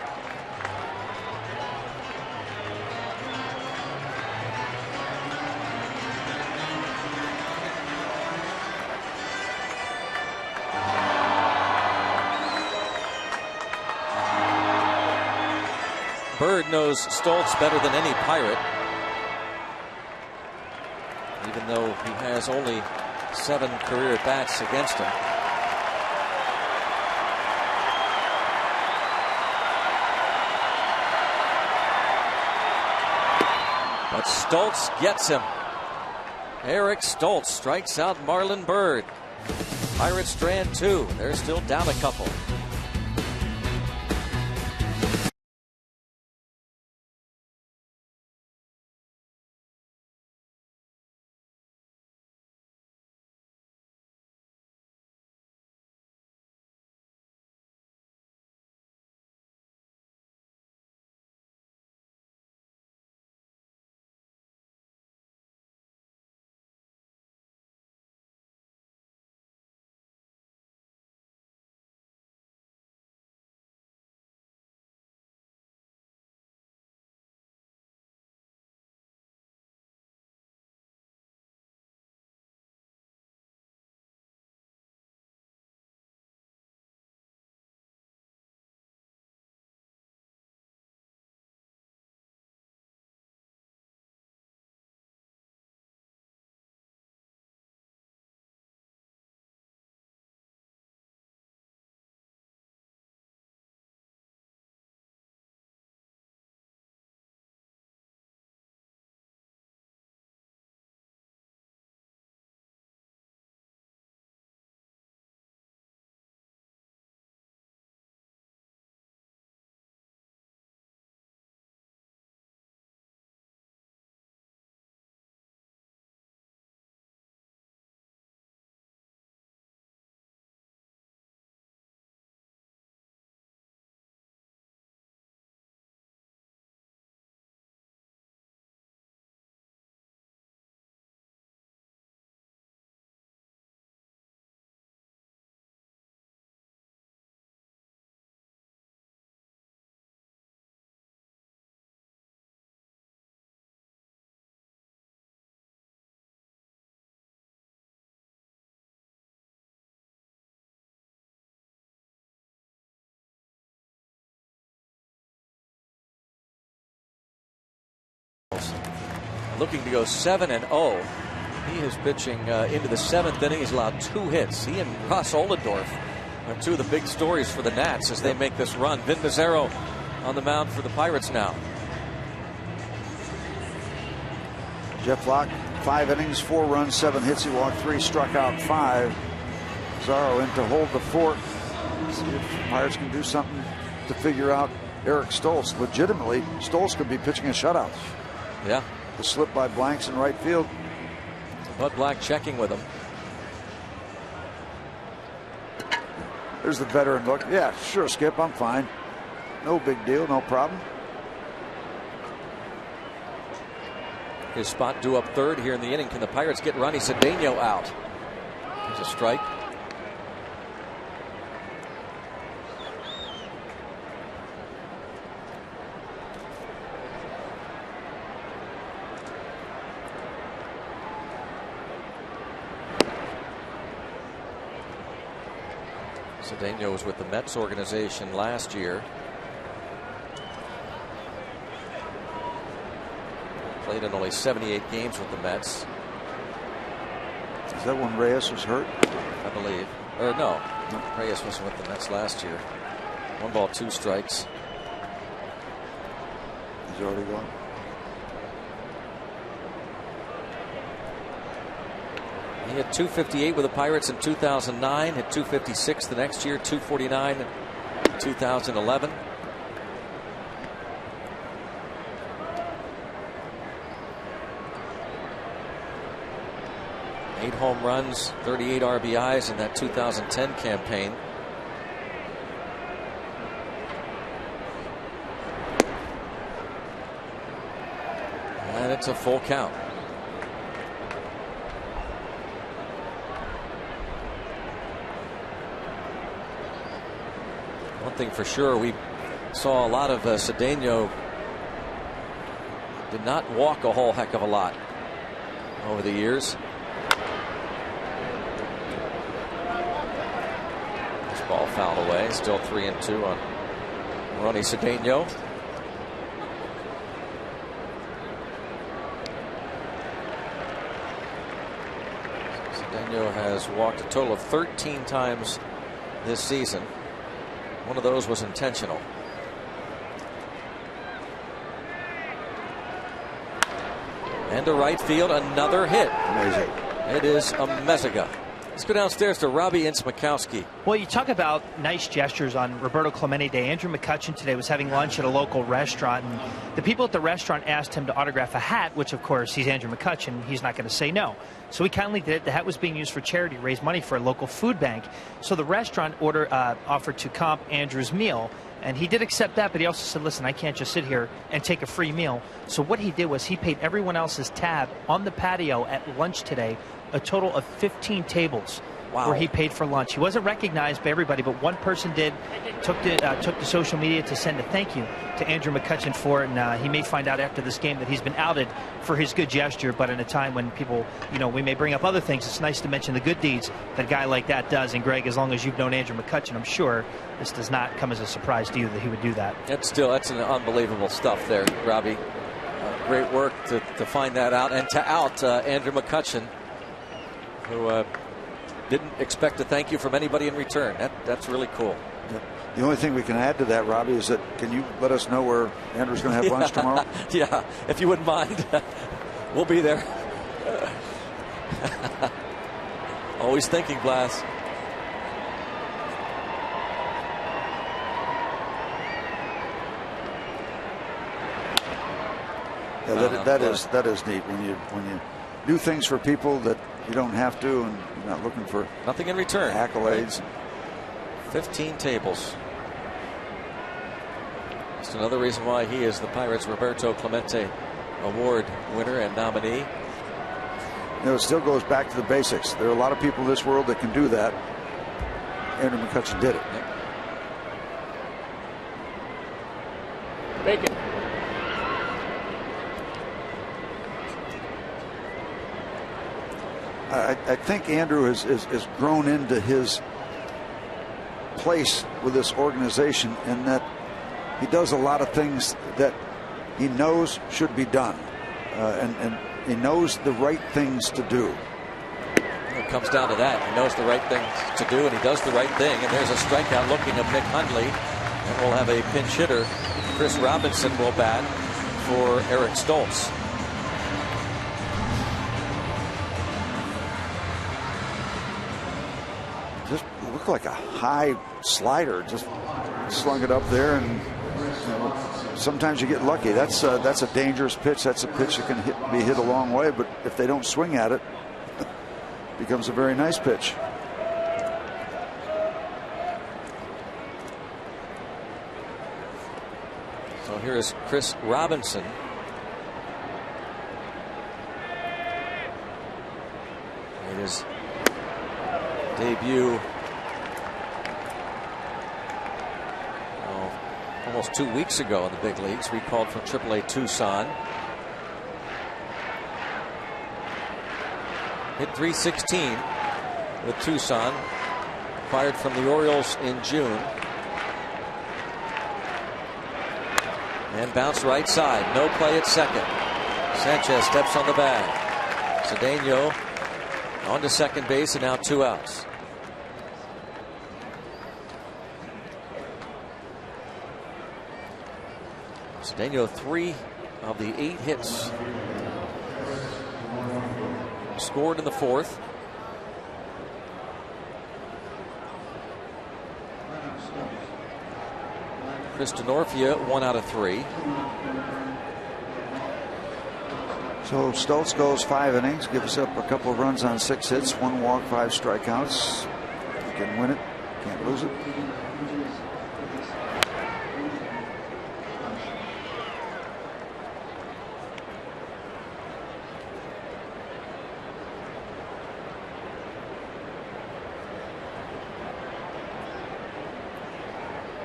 Byrd knows Stoltz better than any Pirate, even though he has only 7 career at-bats against him. But Stoltz gets him. Eric Stoltz strikes out Marlon Byrd. Pirates strand 2. They're still down a couple. looking to go 7-0. He is pitching into the 7th inning. He's allowed 2 hits. He and Ross Ohlendorf are 2 of the big stories for the Nats as they make this run. Vin Mazzaro on the mound for the Pirates now. Jeff Locke, 5 innings, 4 runs, 7 hits. He walked 3, struck out 5. Mazzaro in to hold the fort. See if the Pirates can do something to figure out Eric Stoltz. Legitimately, Stoltz could be pitching a shutout. Yeah. The slip by Blanks in right field. Bud Black checking with him. There's the veteran look. Yeah, sure, Skip, I'm fine. No big deal, no problem. His spot due up 3rd here in the inning. Can the Pirates get Ronnie Cedeno out? There's a strike. Cedeno was with the Mets organization last year. Played in only 78 games with the Mets. Is that when Reyes was hurt? I believe. Or no. Reyes wasn't with the Mets last year. 1 ball, 2 strikes. He's already gone. He hit .258 with the Pirates in 2009. Hit .256 the next year. .249 in 2011. Eight home runs, 38 RBIs in that 2010 campaign. And it's a full count. One thing for sure, we saw a lot of Cedeno did not walk a whole heck of a lot over the years. This ball fouled away. Still 3-2 on Ronnie Cedeno. Cedeno has walked a total of 13 times this season. One of those was intentional. And to right field, another hit. Amazing. It is a Mezziga. Let's go downstairs to Robbie Ince-Mikowski. Well, you talk about nice gestures on Roberto Clemente Day. Andrew McCutchen today was having lunch at a local restaurant, and the people at the restaurant asked him to autograph a hat, which, of course, he's Andrew McCutchen. He's not going to say no. So he kindly did it. The hat was being used for charity to raise money for a local food bank. So the restaurant offered to comp Andrew's meal, and he did accept that, but he also said, listen, I can't just sit here and take a free meal. So what he did was he paid everyone else's tab on the patio at lunch today, a total of 15 tables. Wow. Where he paid for lunch. He wasn't recognized by everybody, but one person did. Took to social media to send a thank you to Andrew McCutchen for it, and he may find out after this game that he's been outed for his good gesture. But in a time when people, we may bring up other things, it's nice to mention the good deeds that a guy like that does. And Greg, as long as you've known Andrew McCutchen, I'm sure this does not come as a surprise to you that he would do that. That's an unbelievable stuff there, Robbie. Great work to find that out and to out Andrew McCutchen, who didn't expect a thank you from anybody in return. That's really cool. Yeah. The only thing we can add to that, Robbie, is that can you let us know where Andrew's going to have lunch tomorrow? Yeah, if you wouldn't mind. We'll be there. Always thinking, Blas. Yeah, that is neat when you do things for people that you don't have to, and you're not looking for nothing in return. Accolades. 15 tables. Just another reason why he is the Pirates' Roberto Clemente Award winner and nominee. It still goes back to the basics. There are a lot of people in this world that can do that. Andrew McCutchen did it. Yep. Bacon. I think Andrew has grown into his place with this organization, in that he does a lot of things that he knows should be done. and he knows the right things to do. It comes down to that. He knows the right thing to do, and he does the right thing. And there's a strikeout looking of Nick Hundley. And we'll have a pinch hitter. Chris Robinson will bat for Eric Stoltz. Just looked like a high slider. Just slung it up there, and sometimes you get lucky. That's a dangerous pitch. That's a pitch that can be hit a long way. But if they don't swing at it, becomes a very nice pitch. So here is Chris Robinson. Made his debut almost 2 weeks ago in the big leagues, recalled from AAA Tucson. Hit .316 with Tucson. Acquired from the Orioles in June. And bounced right side. No play at second. Sanchez steps on the bag. Cedeno on to second base, and now 2 outs. Cedeno 3 of the 8 hits scored in the 4th. Chris Denorfia 1 out of 3. So Stoltz goes 5 innings, gives up a couple of runs on 6 hits, 1 walk, 5 strikeouts. You can win it, can't lose it.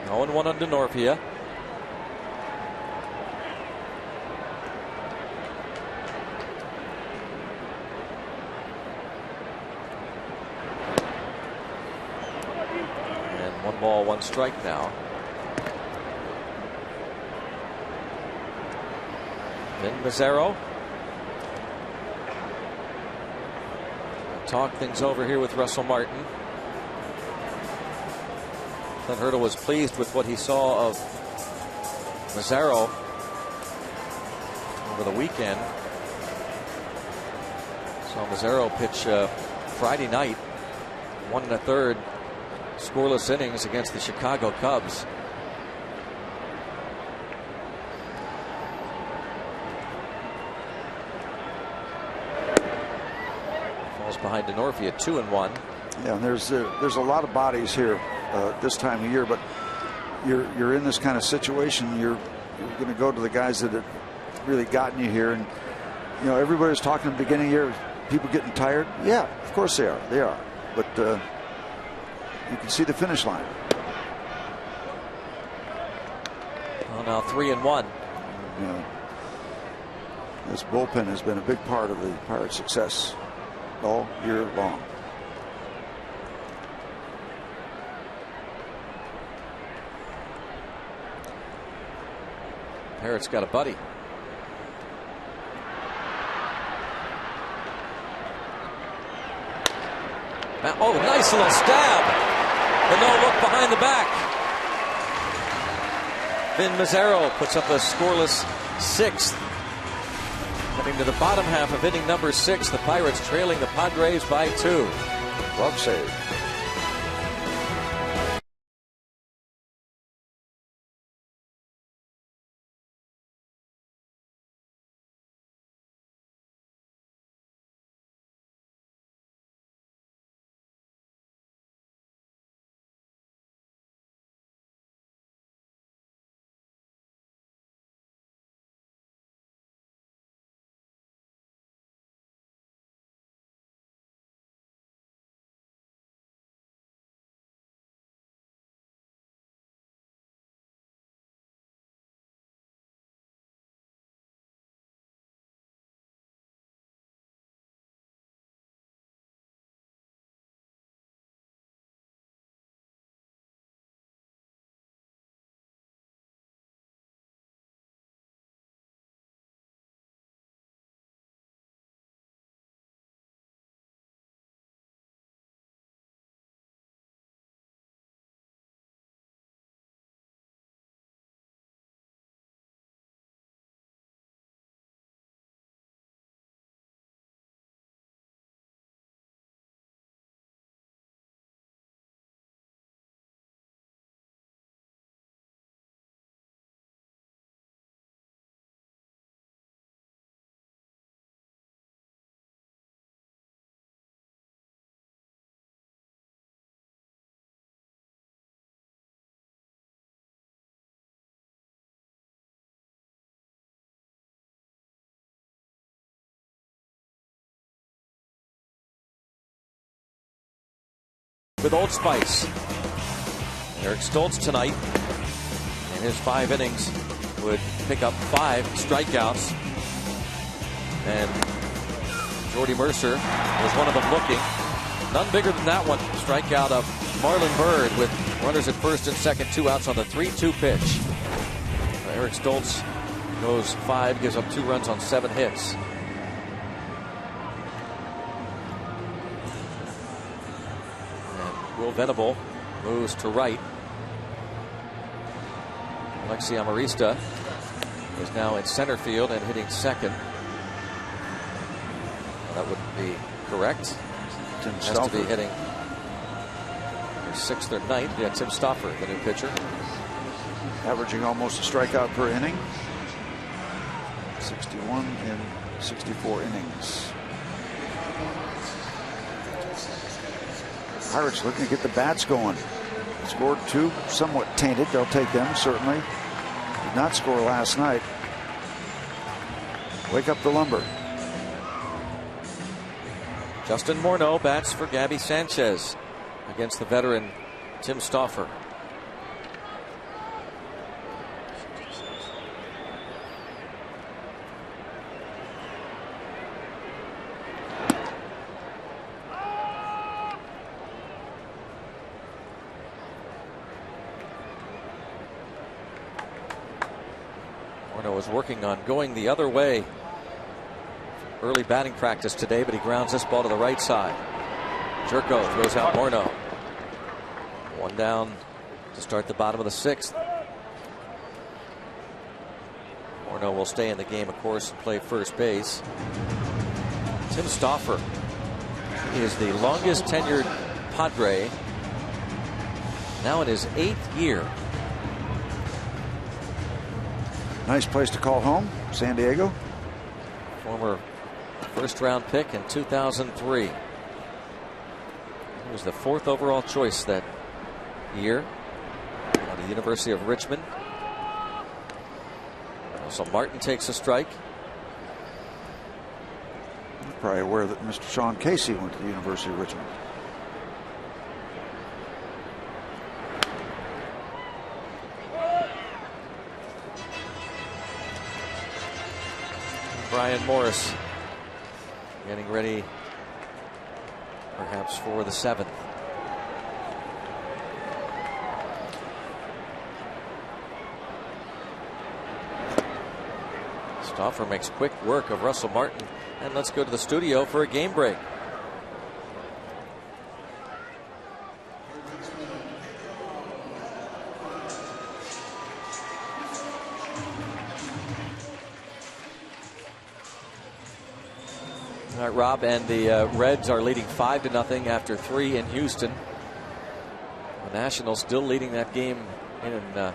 And 1 on Denorfia. And 1 ball, 1 strike now. Then Mazzaro. Talk things over here with Russell Martin. Clint Hurdle was pleased with what he saw of Mazzaro over the weekend. Saw Mazzaro pitch Friday night, 1 1/3 scoreless innings against the Chicago Cubs. Falls behind Denorfia, 2-1. Yeah, and there's a lot of bodies here this time of year, but you're in this kind of situation. You're going to go to the guys that have really gotten you here, and everybody's talking at the beginning of the year, people getting tired. Yeah, of course they are. But you can see the finish line. Well, now 3-1. This bullpen has been a big part of the Pirates' success all year long. Parrott's got a buddy. Oh, nice little stab. The no look behind the back. Vin Mazzaro puts up a scoreless 6th. Heading to the bottom half of inning number 6, the Pirates trailing the Padres by 2. Glove save. with Old Spice. Eric Stoltz tonight, in his 5 innings, would pick up 5 strikeouts. And Jordy Mercer was one of them looking. None bigger than that one. Strikeout of Marlon Byrd with runners at first and second, 2 outs on the 3-2 pitch. Eric Stoltz goes 5, gives up 2 runs on 7 hits. And Will Venable moves to right. Alexi Amarista is now in center field and hitting second. That would be correct. Tim Has Stauffer to be hitting 6th or 9th. Yeah, Tim Stauffer, the new pitcher. averaging almost a strikeout per inning. 61 in 64 innings. Pirates looking to get the bats going. Scored 2, somewhat tainted. They'll take them, certainly. Did not score last night. Wake up the lumber. Justin Morneau bats for Gabby Sanchez against the veteran Tim Stauffer. Morneau was working on going the other way. Early batting practice today, but he grounds this ball to the right side. Jerko throws out Morneau. 1 down to start the bottom of the 6th. Morneau will stay in the game, of course, and play first base. Tim Stauffer is the longest tenured Padre, now in his 8th year. Nice place to call home, San Diego. Former first-round pick in 2003. He was the 4th overall choice that year at the University of Richmond. So Martin takes a strike. You're probably aware that Mr. Sean Casey went to the University of Richmond. Brian Morris getting ready perhaps for the 7th. Stauffer makes quick work of Russell Martin, and let's go to the studio for a game break. All right, Rob, and the Reds are leading 5-0 after 3 in Houston. The Nationals still leading that game in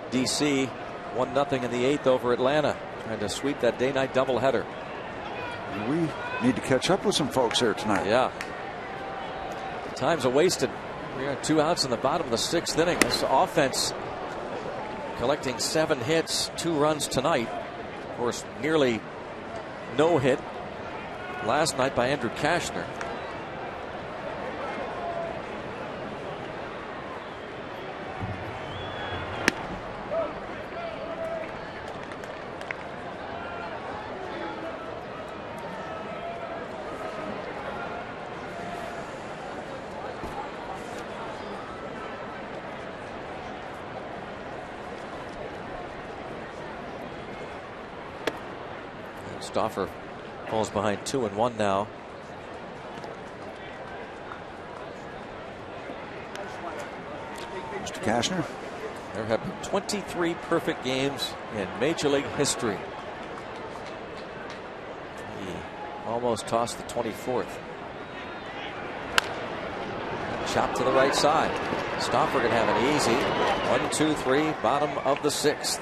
D.C. 1-0 in the 8th over Atlanta, trying to sweep that day-night doubleheader. We need to catch up with some folks here tonight. Yeah. Time's a wasted. We are 2 outs in the bottom of the 6th inning. This offense collecting 7 hits, 2 runs tonight. Of course, nearly no hit last night by Andrew Kashner. Stauffer falls behind 2-1 now. Mr. Kashner. There have been 23 perfect games in Major League history. He almost tossed the 24th. Chop to the right side. Stauffer going to have an easy 1-2-3 bottom of the 6th.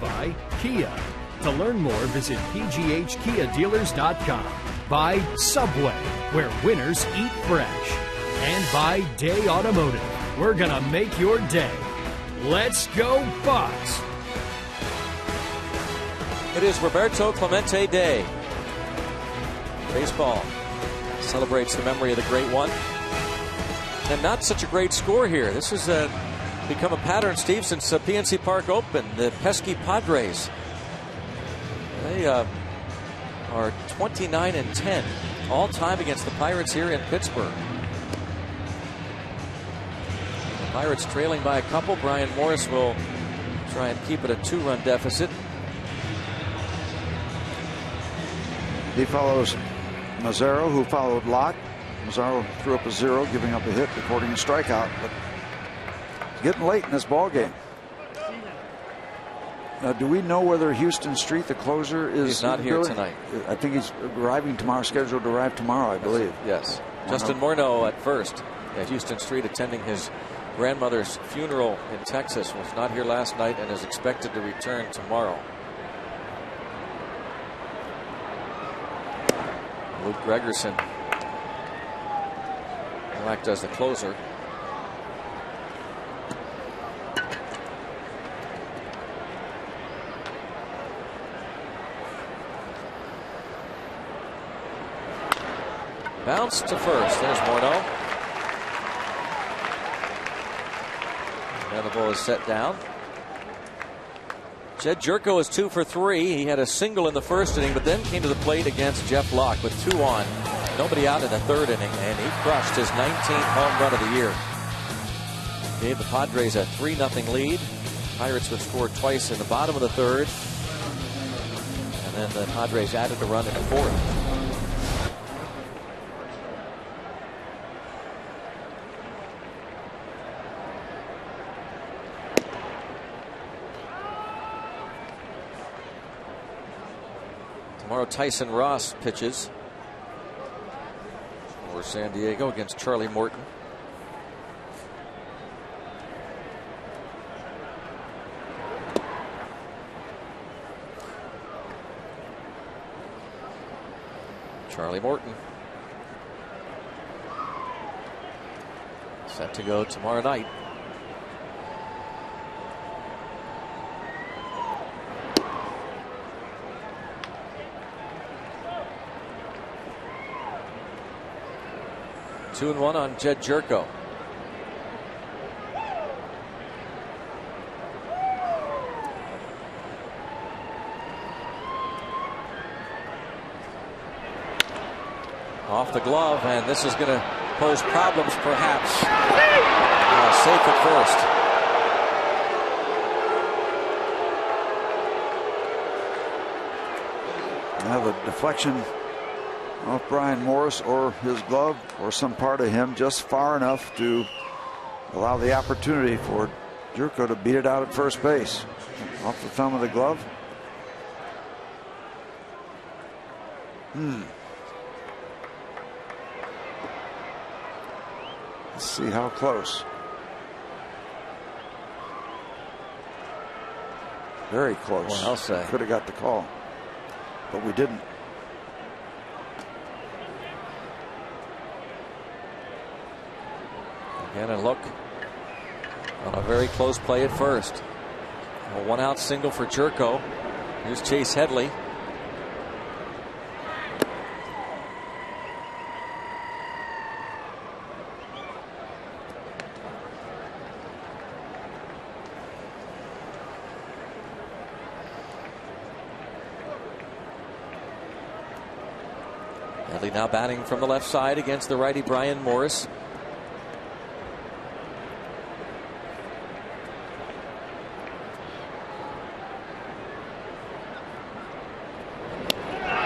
by Kia. To learn more, visit pghkiadealers.com. By Subway, where winners eat fresh. And by Day Automotive. We're going to make your day. Let's go, Bucks! It is Roberto Clemente Day. Baseball celebrates the memory of the great one. And not such a great score here. This has become a pattern, Steve, since PNC Park Open. The pesky Padres. They are 29-10 all time against the Pirates here in Pittsburgh. The Pirates trailing by a couple. Brian Morris will try and keep it a 2-run deficit. He follows Mazzaro, who followed Lott. Mazzaro threw up a 0, giving up a hit, recording a strikeout. But it's getting late in this ball game. Now, do we know whether Houston Street, the closer, is He's not here tonight. I think he's arriving tomorrow, scheduled to arrive tomorrow, I believe. Yes. Justin Morneau at first at Houston Street, attending his grandmother's funeral in Texas. Was not here last night and is expected to return tomorrow. Luke Gregerson will act as the closer. Bounce to first. There's Morneau. And the ball is set down. Jed Jerko is 2 for 3. He had a single in the first inning, but then came to the plate against Jeff Locke with 2 on. Nobody out in the third inning, and he crushed his 19th home run of the year. Gave the Padres a 3-0 lead. Pirates would score twice in the bottom of the third. And then the Padres added a run in the fourth. Tomorrow Tyson Ross pitches for San Diego against Charlie Morton. Charlie Morton set to go tomorrow night. Two and one on Jed Jerko. Off the glove, and this is going to pose problems, perhaps. Safe at first. Now the deflection off Brian Morris or his glove or some part of him just far enough to allow the opportunity for Jerko to beat it out at first base. Off the thumb of the glove. Let's see how close. Very close. Well, I'll say. Could have got the call, but we didn't. Again, and look on a very close play at first. A 1-out single for Jerko. Here's Chase Headley. Headley now batting from the left side against the righty Brian Morris.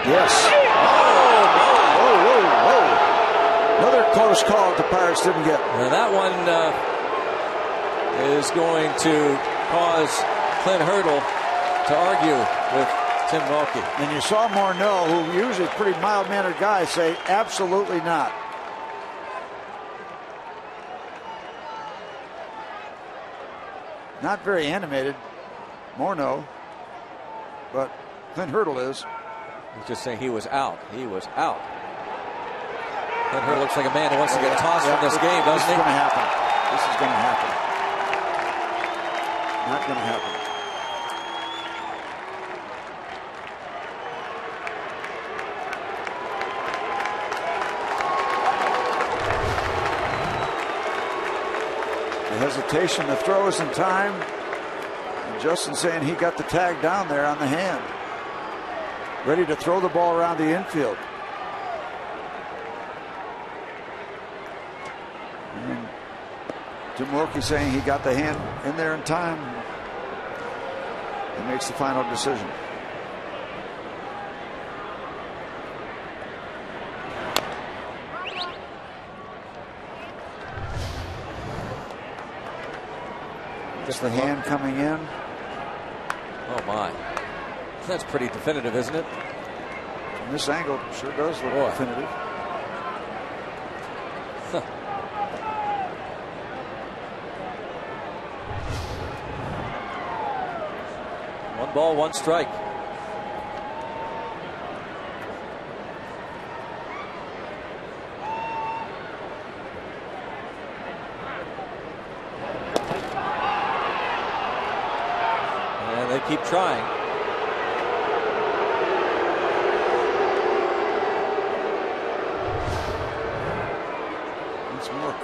Yes. Whoa. Another close call that the Pirates didn't get. Now that one is going to cause Clint Hurdle to argue with Tim Mulkey. And you saw Morneau, who usually a pretty mild-mannered guy, say absolutely not. Not very animated. Morneau. but Clint Hurdle is. He's just saying he was out. He was out. Clint Hurdle looks like a man who wants to get tossed from this game, doesn't he? This is going to happen. This is going to happen. Not going to happen. The hesitation, the throw is in time. And Justin saying he got the tag down there on the hand. Ready to throw the ball around the infield. And Tim Wilkie saying he got the hand in there in time. He makes the final decision. Just the hand coming in. Oh my. That's pretty definitive, isn't it? From this angle, sure does look definitive. Huh. One ball, one strike. And they keep trying.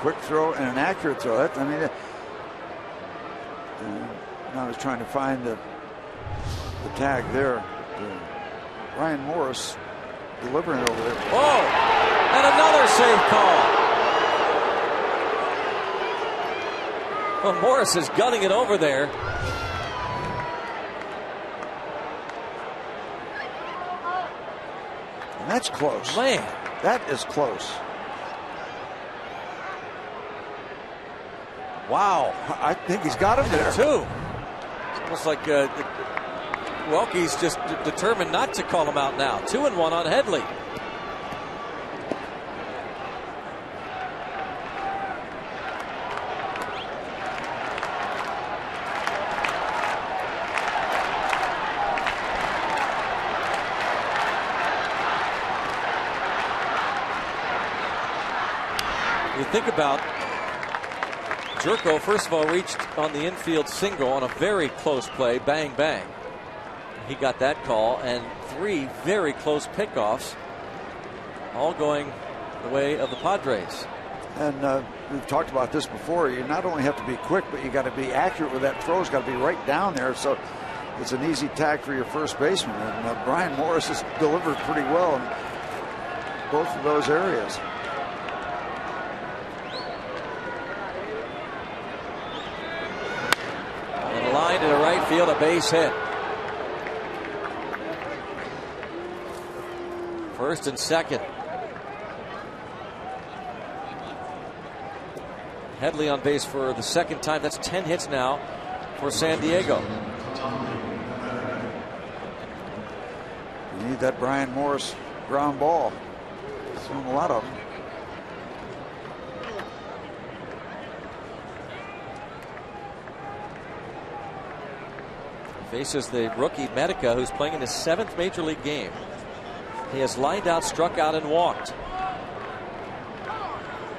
Quick throw and an accurate throw. That, I mean, I was trying to find the tag there. Ryan Morris delivering it over there. Whoa! And another safe call. Well, Morris is gunning it over there. And that's close. Man, that is close. Wow. I think he's got him there. Too. It's almost like Welke's just determined not to call him out now. 2-1 on Headley. You think about Jerko, first of all, reached on the infield single on a very close play, bang, bang. He got that call, and 3 very close pickoffs, all going the way of the Padres. And we've talked about this before. You not only have to be quick, but you got to be accurate with that throw. It's got to be right down there, so it's an easy tag for your first baseman. And Brian Morris has delivered pretty well in both of those areas. Line to the right field, a base hit. First and second. Headley on base for the second time. That's 10 hits now for San Diego. You need that Brian Morris ground ball. He's thrown a lot of them. Faces the rookie Medica, who's playing in his 7th major league game. He has lined out, struck out, and walked.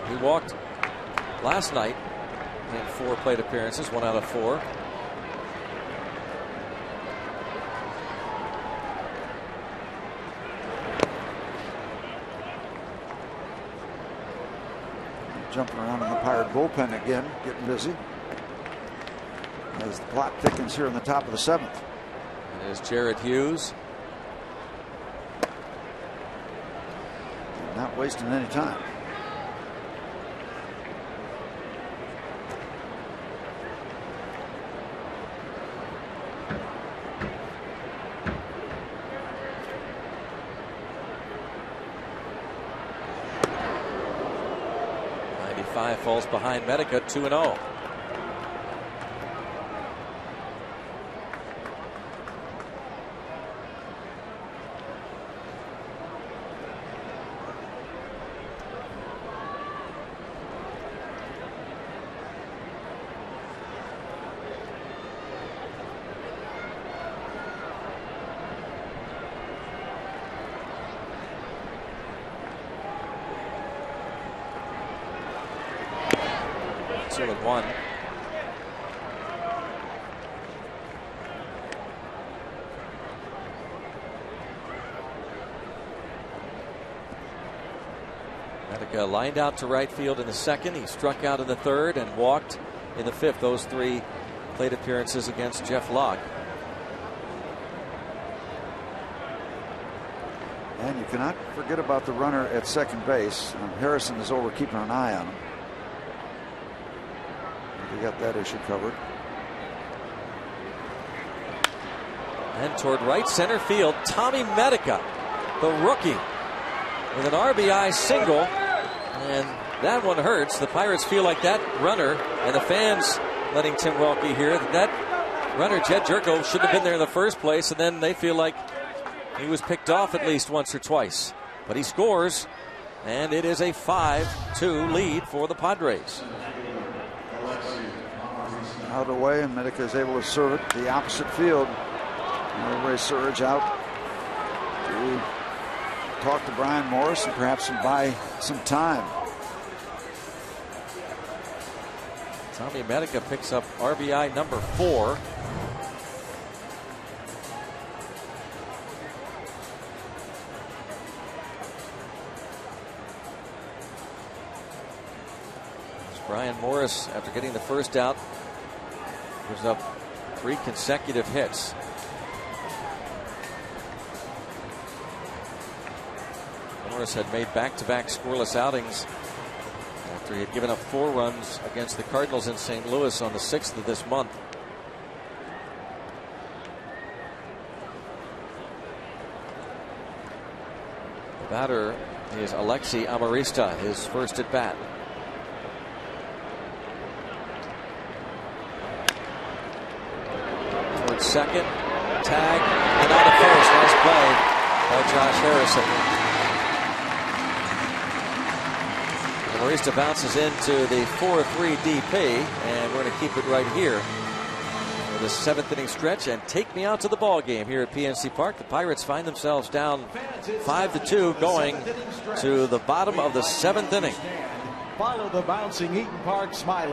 He walked last night in 4 plate appearances, 1 out of 4. Jumping around in the Pirate bullpen again, getting busy. As the clock thickens here in the top of the 7th. There's Jared Hughes. Not wasting any time. '95 falls behind Medica, 2-0. 2-1. Medica lined out to right field in the second. He struck out in the third and walked in the fifth. Those 3 plate appearances against Jeff Locke. And you cannot forget about the runner at second base. Harrison is over keeping an eye on him. We got that issue covered. And toward right center field, Tommy Medica, the rookie, with an RBI single. And that one hurts. The Pirates feel like that runner, and the fans letting Tim Welke hear that runner, Jed Jerko, shouldn't have been there in the first place. And then they feel like he was picked off at least once or twice. But he scores, and it is a 5-2 lead for the Padres. Out of the way, and Medica is able to serve it the opposite field. Ray Surge out to talk to Brian Morris and perhaps buy some time. Tommy Medica picks up RBI number 4. Brian Morris, after getting the first out, gives up 3 consecutive hits. Morris had made back-to-back scoreless outings after he had given up 4 runs against the Cardinals in St. Louis on the 6th of this month. The batter is Alexi Amarista, his first at bat. Towards second, tag, and out of first. Nice play by Josh Harrison. Amarista bounces into the 4-3 DP, and we're going to keep it right here for the 7th inning stretch and take me out to the ball game here at PNC Park. The Pirates find themselves down 5-2 going to the bottom of the 7th inning. Follow the bouncing Eaton Park smile.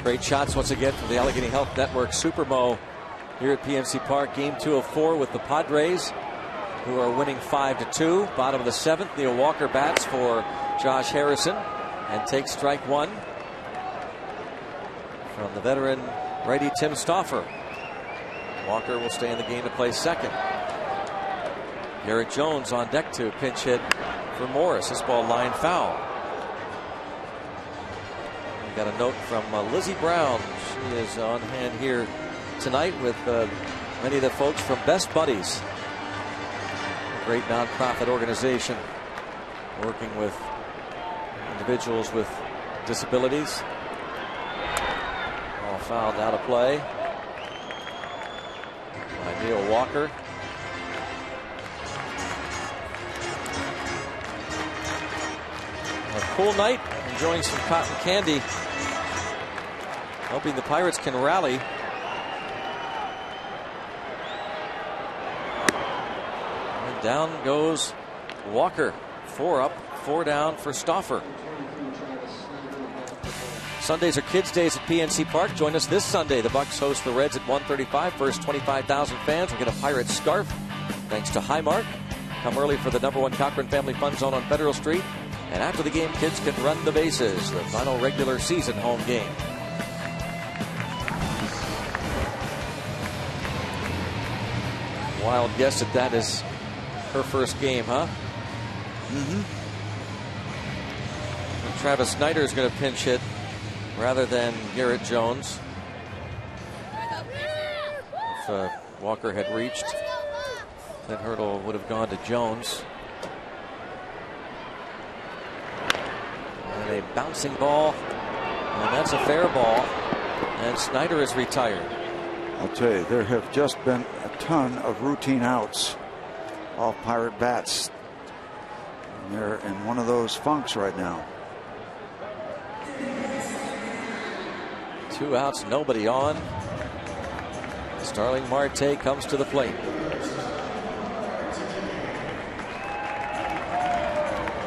Great shots once again from the Allegheny Health Network Supermo here at PNC Park. Game 2 of 4 with the Padres, who are winning 5-2. Bottom of the 7th, Neil Walker bats for Josh Harrison and takes strike 1 from the veteran righty Tim Stauffer. Walker will stay in the game to play second. Garrett Jones on deck to pinch hit for Morris. This ball line foul. We got a note from Lizzie Brown. She is on hand here tonight with many of the folks from Best Buddies, a great nonprofit organization working with individuals with disabilities. All fouled out of play by Neil Walker. A cool night, enjoying some cotton candy, hoping the Pirates can rally. And down goes Walker. 4 up, 4 down for Stauffer. Sundays are Kids Days at PNC Park. Join us this Sunday. The Bucks host the Reds at 1:35. First 25,000 fans will get a Pirates scarf, thanks to Highmark. Come early for the #1 Cochran Family Fun Zone on Federal Street. And after the game, kids can run the bases. The final regular season home game. Wild guess at that is her first game, huh? Mm-hmm. And Travis Snyder is going to pinch hit rather than Garrett Jones. If Walker had reached, then Hurdle would have gone to Jones. And a bouncing ball, and that's a fair ball, and Snyder is retired. I'll tell you, there have just been a ton of routine outs off Pirate bats. And they're in one of those funks right now. 2 outs, nobody on. Starling Marte comes to the plate.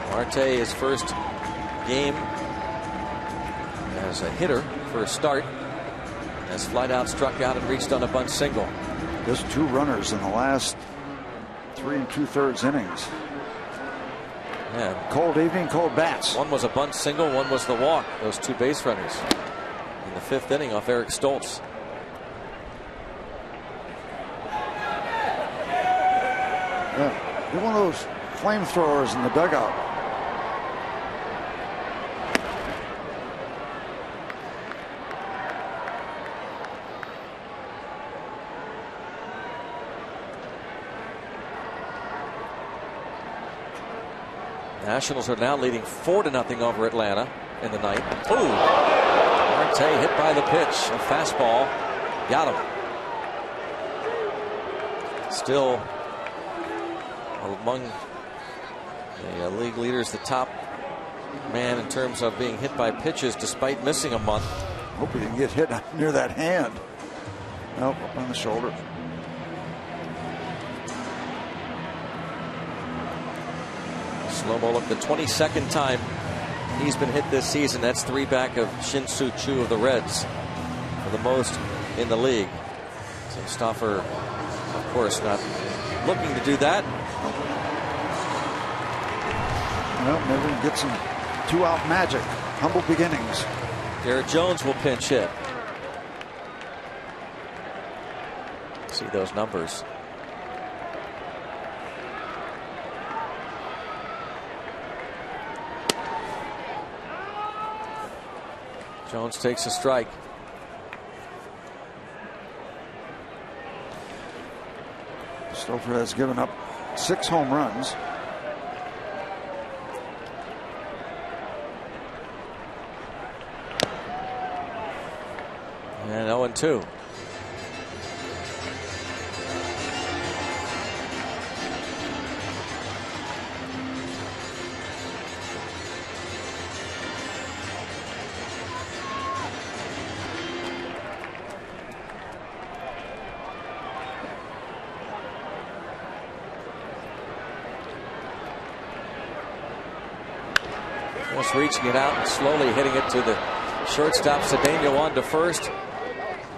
Marte, his first game as a hitter for a start, as flied out, struck out, and reached on a bunt single. Just 2 runners in the last 3 2/3 innings. Yeah. Cold evening, cold bats. One was a bunt single, one was the walk. Those 2 base runners in the 5th inning off Eric Stoltz. Yeah, you're one of those flamethrowers in the dugout. Nationals are now leading 4-0 over Atlanta in the ninth. Ooh! Marte hit by the pitch. A fastball. Got him. Still among the league leaders, the top man in terms of being hit by pitches despite missing a month. Hope he didn't get hit near that hand. Nope, up on the shoulder. Slow-mo look, the 22nd time he's been hit this season. That's 3 back of Shin-Soo Choo of the Reds for the most in the league. So Stauffer, of course, not looking to do that. Well, maybe we can get some 2-out magic. Humble beginnings. Garrett Jones will pinch hit. See those numbers. Jones takes a strike. Stauffer has given up 6 home runs. And 0-2. Just reaching it out and slowly hitting it to the shortstop. Cedeno on to first.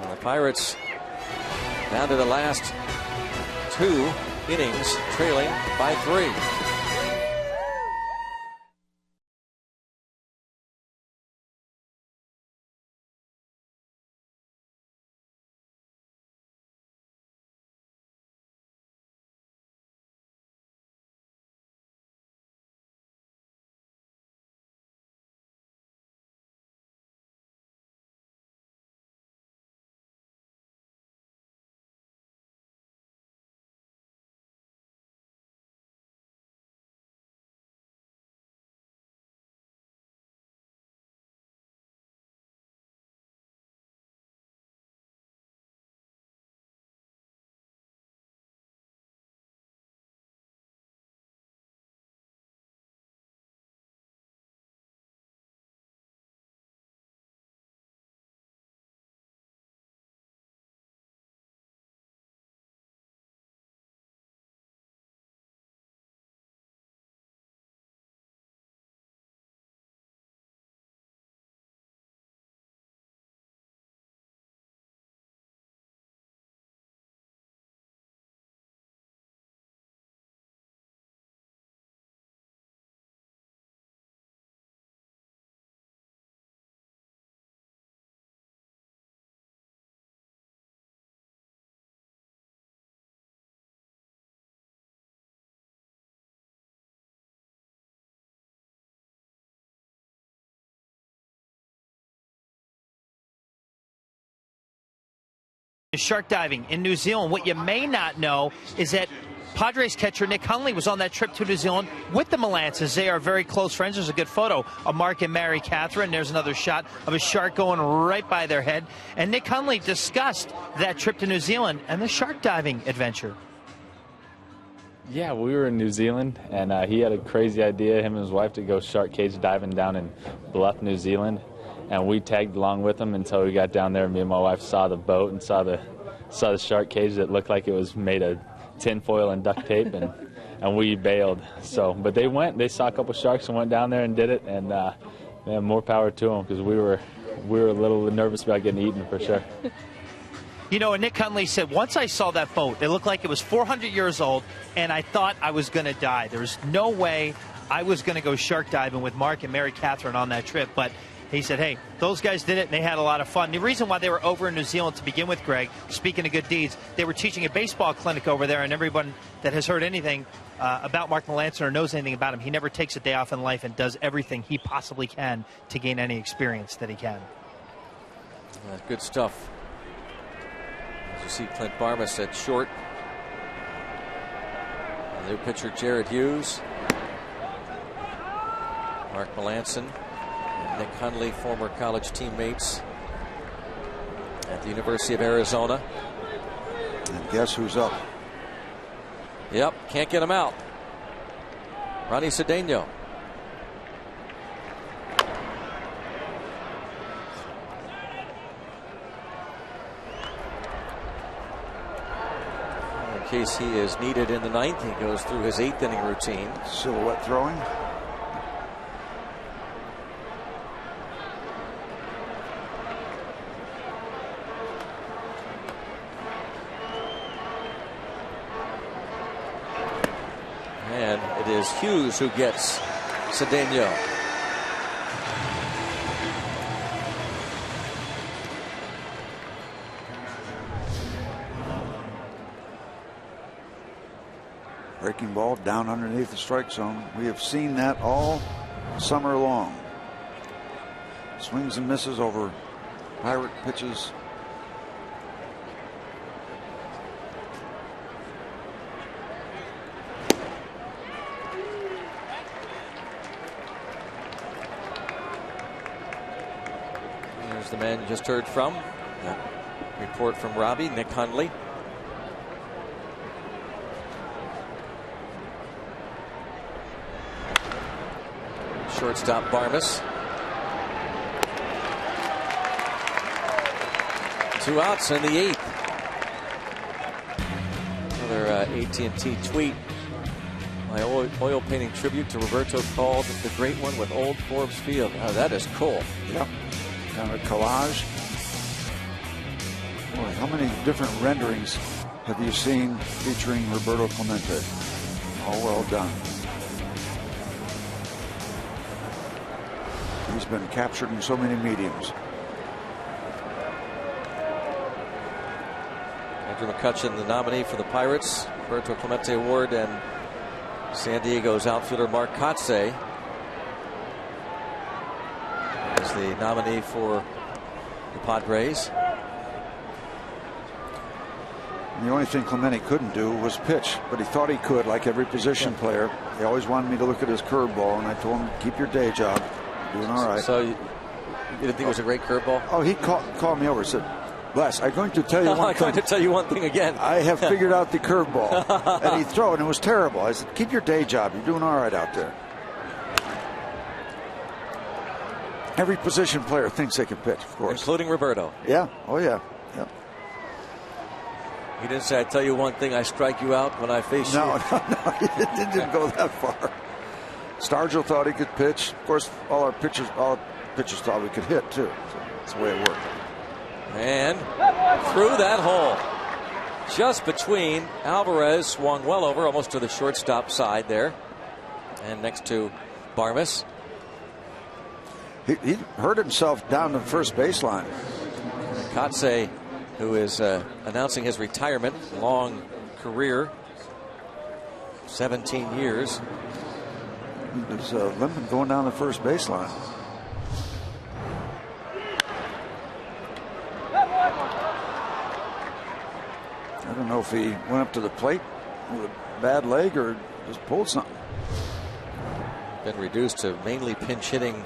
And the Pirates down to the last 2 innings, trailing by 3. Shark diving in New Zealand. What you may not know is that Padres catcher Nick Hundley was on that trip to New Zealand with the Melances. They are very close friends. There's a good photo of Mark and Mary Catherine. There's another shot of a shark going right by their head. And Nick Hundley discussed that trip to New Zealand and the shark diving adventure. Yeah, we were in New Zealand, and he had a crazy idea, him and his wife, to go shark cage diving down in Bluff, New Zealand. And we tagged along with him until we got down there. Me and my wife saw the boat and saw the shark cage that looked like it was made of tinfoil and duct tape, and we bailed. So, but they saw a couple sharks and went down there and did it, and man, more power to them, because we were a little nervous about getting eaten for sure. You know, and Nick Hundley said, once I saw that boat, it looked like it was 400 years old, and I thought I was going to die. There was no way I was going to go shark diving with Mark and Mary Catherine on that trip, but he said, hey, those guys did it, and they had a lot of fun. The reason why they were over in New Zealand to begin with, Greg, speaking of good deeds, they were teaching a baseball clinic over there, and everyone that has heard anything about Mark Melanson or knows anything about him, he never takes a day off in life and does everything he possibly can to gain any experience that he can. Good stuff. As you see Clint Barmas at short. The new pitcher, Jared Hughes. Mark Melanson. Nick Hundley, former college teammates at the University of Arizona. And guess who's up? Yep, can't get him out. Ronnie Cedeno. In case he is needed in the ninth, he goes through his 8th inning routine. Silhouette throwing. And it is Hughes who gets Cedeno. Breaking ball down underneath the strike zone. We have seen that all summer long. Swings and misses over Pirate pitches. Here's the man you just heard from. That report from Robbie, Nick Hundley. Shortstop Barmas. 2 outs in the 8th. Another AT&T tweet. My oil painting tribute to Roberto called the great one with Old Forbes Field. Oh, that is cool. Yep. Kind of a collage. Boy, how many different renderings have you seen featuring Roberto Clemente? All well done. He's been captured in so many mediums. Andrew McCutchen, the nominee for the Pirates, Roberto Clemente Award, and San Diego's outfielder Mark Kotsay is the nominee for the Padres. And the only thing Clemente couldn't do was pitch, but he thought he could, like every position player. He always wanted me to look at his curveball, and I told him, keep your day job. Doing all right. So you didn't think it was a great curveball? Oh, he called me over and said, Les, I'm going to tell you one thing. I'm going to tell you one thing again. I have figured out the curveball. And he'd throw it, and it was terrible. I said, keep your day job. You're doing all right out there. Every position player thinks they can pitch, of course. Including Roberto. Yeah. Oh, yeah. Yeah. He didn't say, I tell you one thing, I strike you out when I face you. No, he didn't go that far. Stargell thought he could pitch. Of course, all our pitchers thought we could hit, too. So that's the way it worked. And through that hole. Just between. Alvarez swung well over, almost to the shortstop side there. And next to Barmas. He hurt himself down the first baseline. Kotsay, who is announcing his retirement, long career, 17 years. There's limping going down the first baseline. know if he went up to the plate with a bad leg or just pulled something. Been reduced to mainly pinch hitting.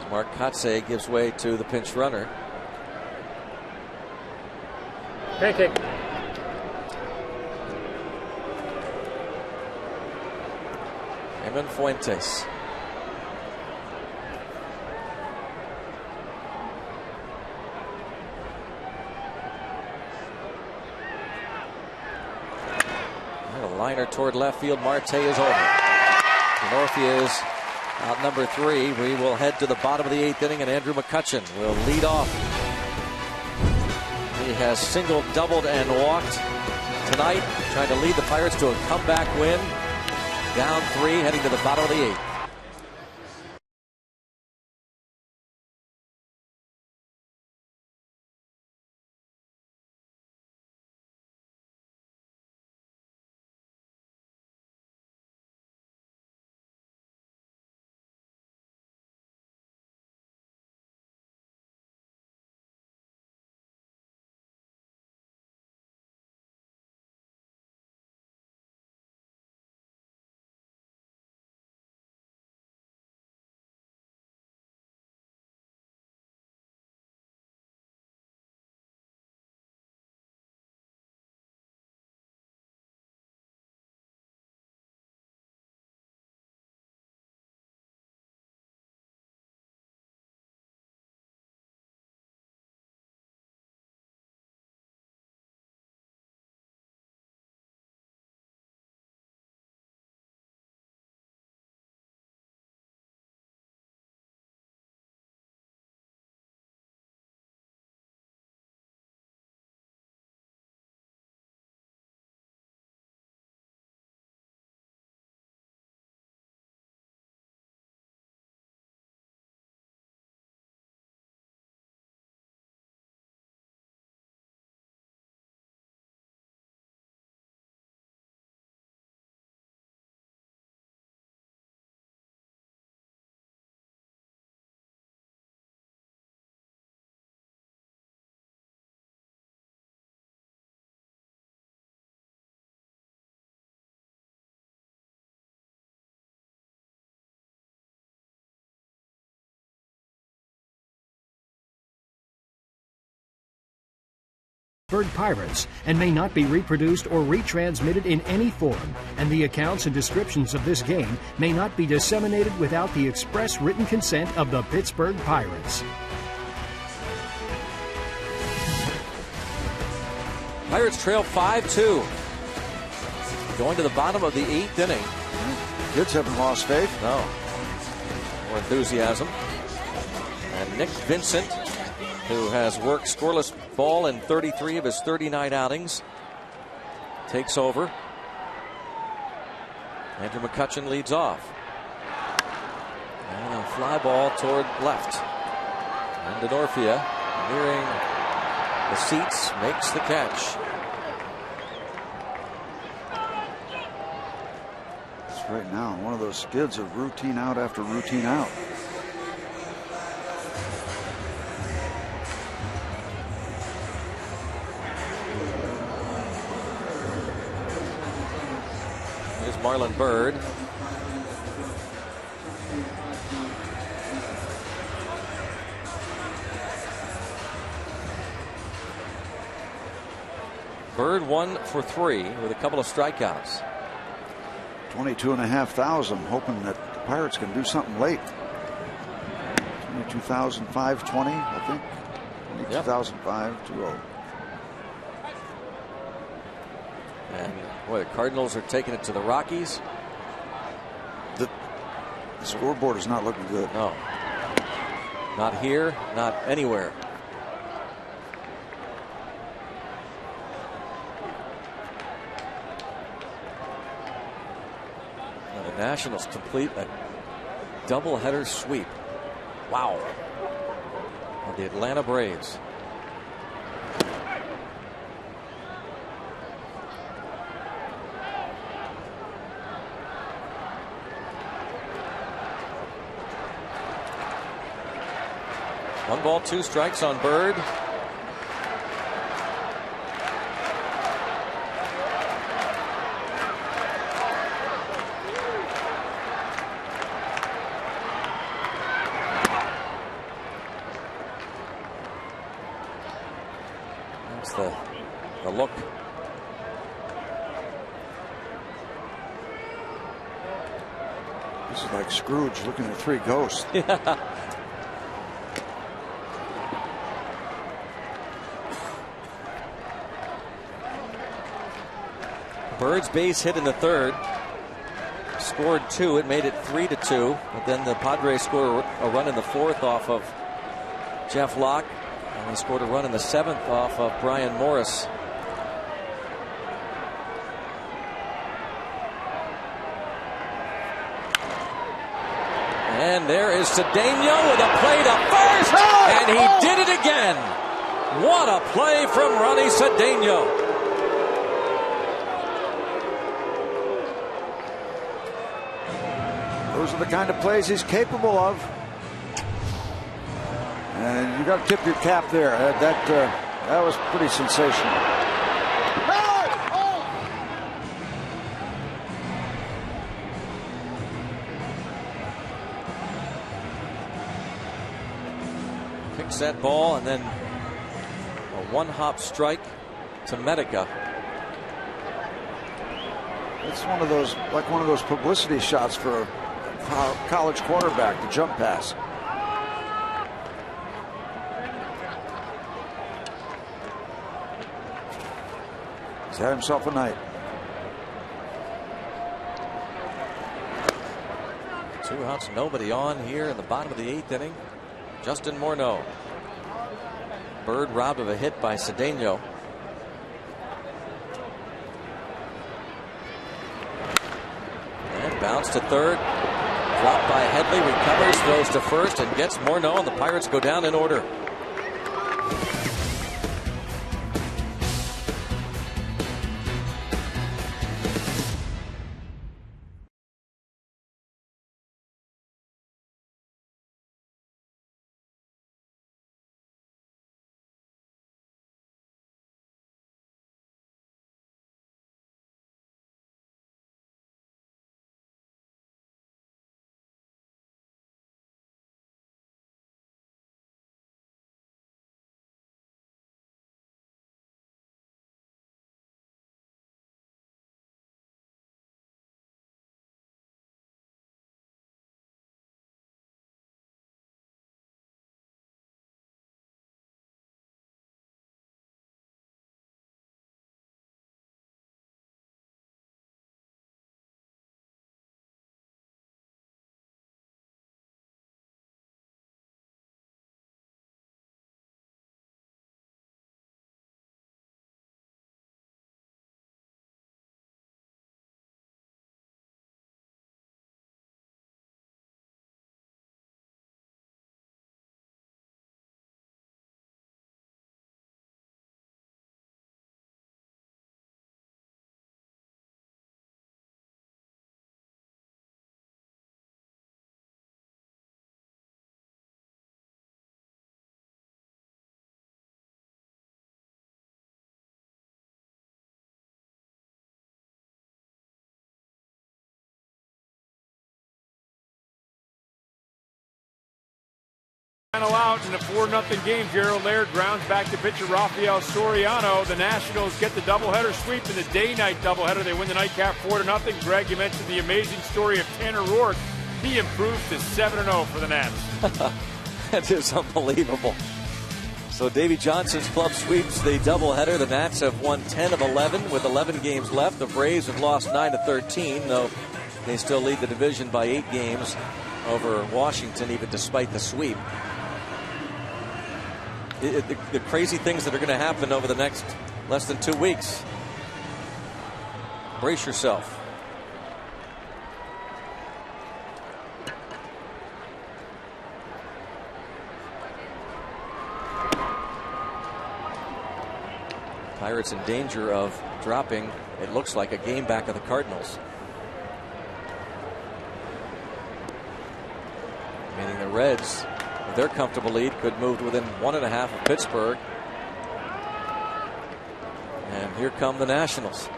As Mark Kotze gives way to the pinch runner. Pancake. Eamon Fuentes. A liner toward left field. Marte is over. Denorfia is out number 3. We will head to the bottom of the 8th inning, and Andrew McCutchen will lead off. He has singled, doubled, and walked tonight, trying to lead the Pirates to a comeback win. Down 3, heading to the bottom of the 8th. Pittsburgh Pirates and may not be reproduced or retransmitted in any form, and the accounts and descriptions of this game may not be disseminated without the express written consent of the Pittsburgh Pirates. Pirates trail 5-2. Going to the bottom of the 8th inning. Kids haven't lost faith. No. More enthusiasm. And Nick Vincent, who has worked scoreless ball in 33 of his 39 outings, takes over. Andrew McCutchen leads off. And a fly ball toward left. And Denorfia, nearing the seats, makes the catch. It's right now one of those skids of routine out after routine out. Marlon Byrd. Byrd 1 for 3 with a couple of strikeouts. 22,500, hoping that the Pirates can do something late. 22,520, I think. 22,520. And boy, the Cardinals are taking it to the Rockies. The scoreboard is not looking good. No. Not here, not anywhere. Now the Nationals complete a doubleheader sweep. Wow. Of the Atlanta Braves. 1 ball, 2 strikes on Bird. That's the look. This is like Scrooge looking at 3 ghosts. Bird's base hit in the 3rd. Scored 2. It made it 3-2. But then the Padres scored a run in the 4th off of Jeff Locke. And they scored a run in the 7th off of Brian Morris. And there is Cedeno with a play to first, and he did it again. What a play from Ronnie Cedeno. Those are the kind of plays he's capable of. And you got to tip your cap there. That was pretty sensational. Picks that ball, and then a 1-hop strike to Medica. It's one of those publicity shots for a college quarterback, the jump pass. He's had himself a night. 2 outs, nobody on here in the bottom of the 8th inning. Justin Morneau. Bird robbed of a hit by Cedeno. And bounce to 3rd. Dropped by Headley, recovers, throws to 1st, and gets Morneau, and the Pirates go down in order. Final out in a 4-0 game. Gerald Laird grounds back to pitcher Rafael Soriano. The Nationals get the doubleheader sweep in the day-night doubleheader. They win the nightcap 4-0. Greg, you mentioned the amazing story of Tanner Roark. He improves to 7-0 for the Nats. That is unbelievable. So Davey Johnson's club sweeps the doubleheader. The Nats have won 10 of 11 with 11 games left. The Braves have lost 9 of 13, though they still lead the division by 8 games over Washington, even despite the sweep. The crazy things that are going to happen over the next less than 2 weeks. Brace yourself. Pirates in danger of dropping, it looks like, a game back of the Cardinals. Meaning the Reds their comfortable lead could move to within 1.5 of Pittsburgh. And here come the Nationals.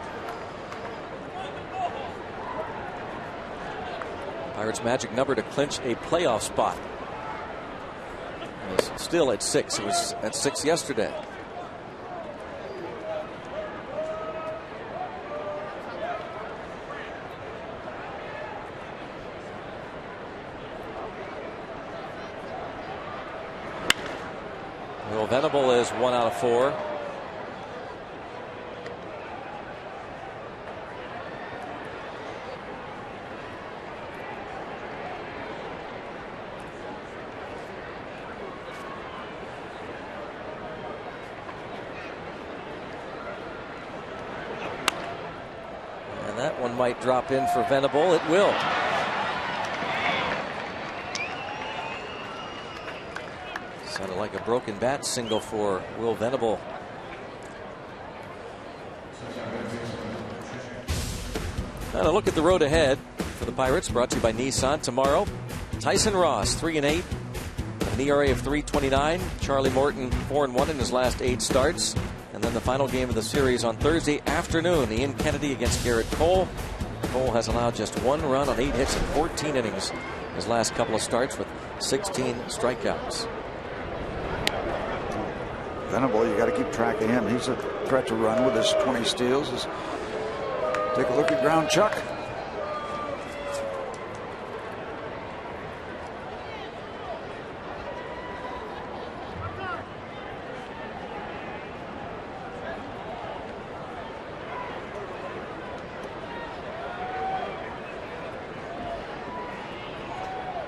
Pirates' magic number to clinch a playoff spot is still at 6. It was at 6 yesterday. Will Venable is 1 out of 4. And that one might drop in for Venable. It will. Sounded like a broken bat single for Will Venable. And a look at the road ahead for the Pirates, brought to you by Nissan. Tomorrow, Tyson Ross, 3-8, an ERA of 3.29. Charlie Morton, 4-1 in his last 8 starts. And then the final game of the series on Thursday afternoon, Ian Kennedy against Garrett Cole. Cole has allowed just 1 run on 8 hits in 14 innings his last couple of starts with 16 strikeouts. Venable, you got to keep track of him. He's a threat to run with his 20 steals. Take a look at ground Chuck.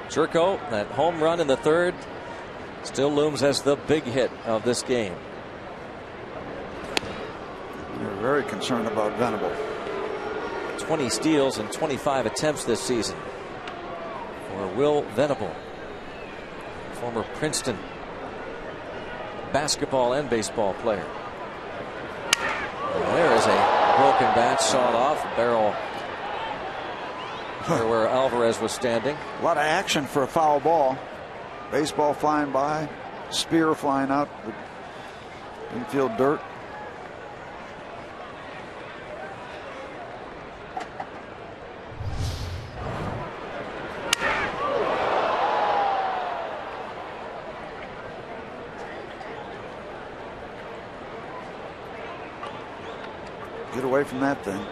Jerko, that home run in the 3rd, still looms as the big hit of this game. You're very concerned about Venable. 20 steals and 25 attempts this season for Will Venable, former Princeton basketball and baseball player. And there is a broken bat sawed off, barrel where Alvarez was standing. A lot of action for a foul ball. Baseball flying by, spear flying out, infield dirt. Get away from that thing.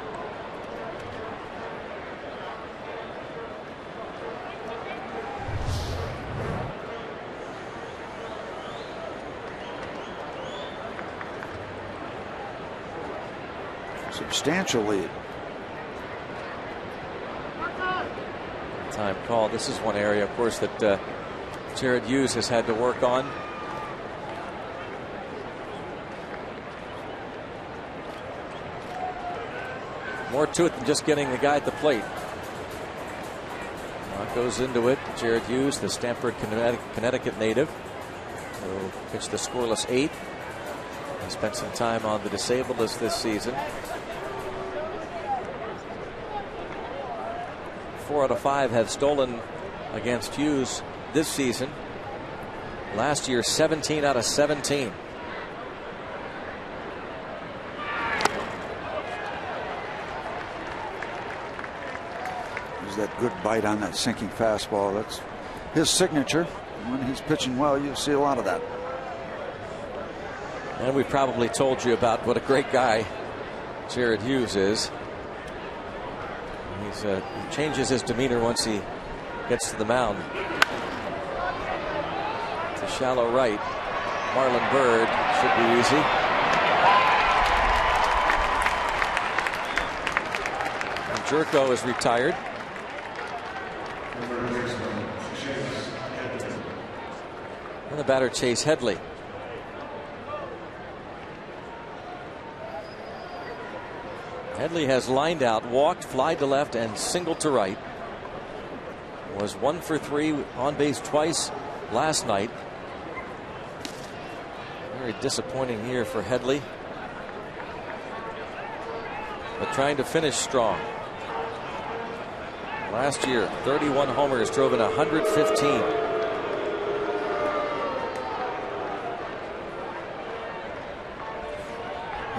Substantial lead. Time call. This is one area, of course, that Jared Hughes has had to work on. More to it than just getting the guy at the plate. What goes into it? Jared Hughes, the Stamford, Connecticut native, who pitched the scoreless 8. He spent some time on the disabled list this season. 4 out of 5 have stolen against Hughes this season. Last year, 17 out of 17. There's that good bite on that sinking fastball. That's his signature. When he's pitching well, you'll see a lot of that. And we probably told you about what a great guy Jared Hughes is. He changes his demeanor once he gets to the mound. To shallow right. Marlon Byrd should be easy. And Jerko is retired. And the batter, Chase Headley. Headley has lined out, walked, flied to left, and singled to right. Was 1 for 3 on base twice last night. Very disappointing year for Headley, but trying to finish strong. Last year, 31 homers, drove in 115.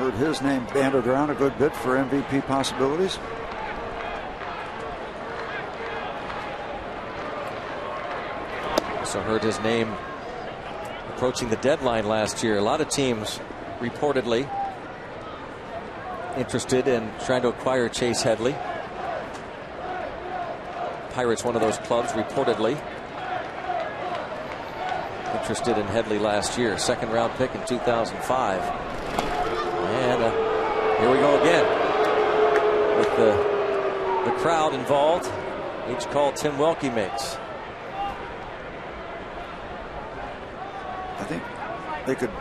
Heard his name bandied around a good bit for MVP possibilities. Also heard his name approaching the deadline last year. A lot of teams reportedly interested in trying to acquire Chase Headley. Pirates, one of those clubs, reportedly interested in Headley last year. Second round pick in 2005. And here we go again with the crowd involved. Each call Tim Welke makes. I think they could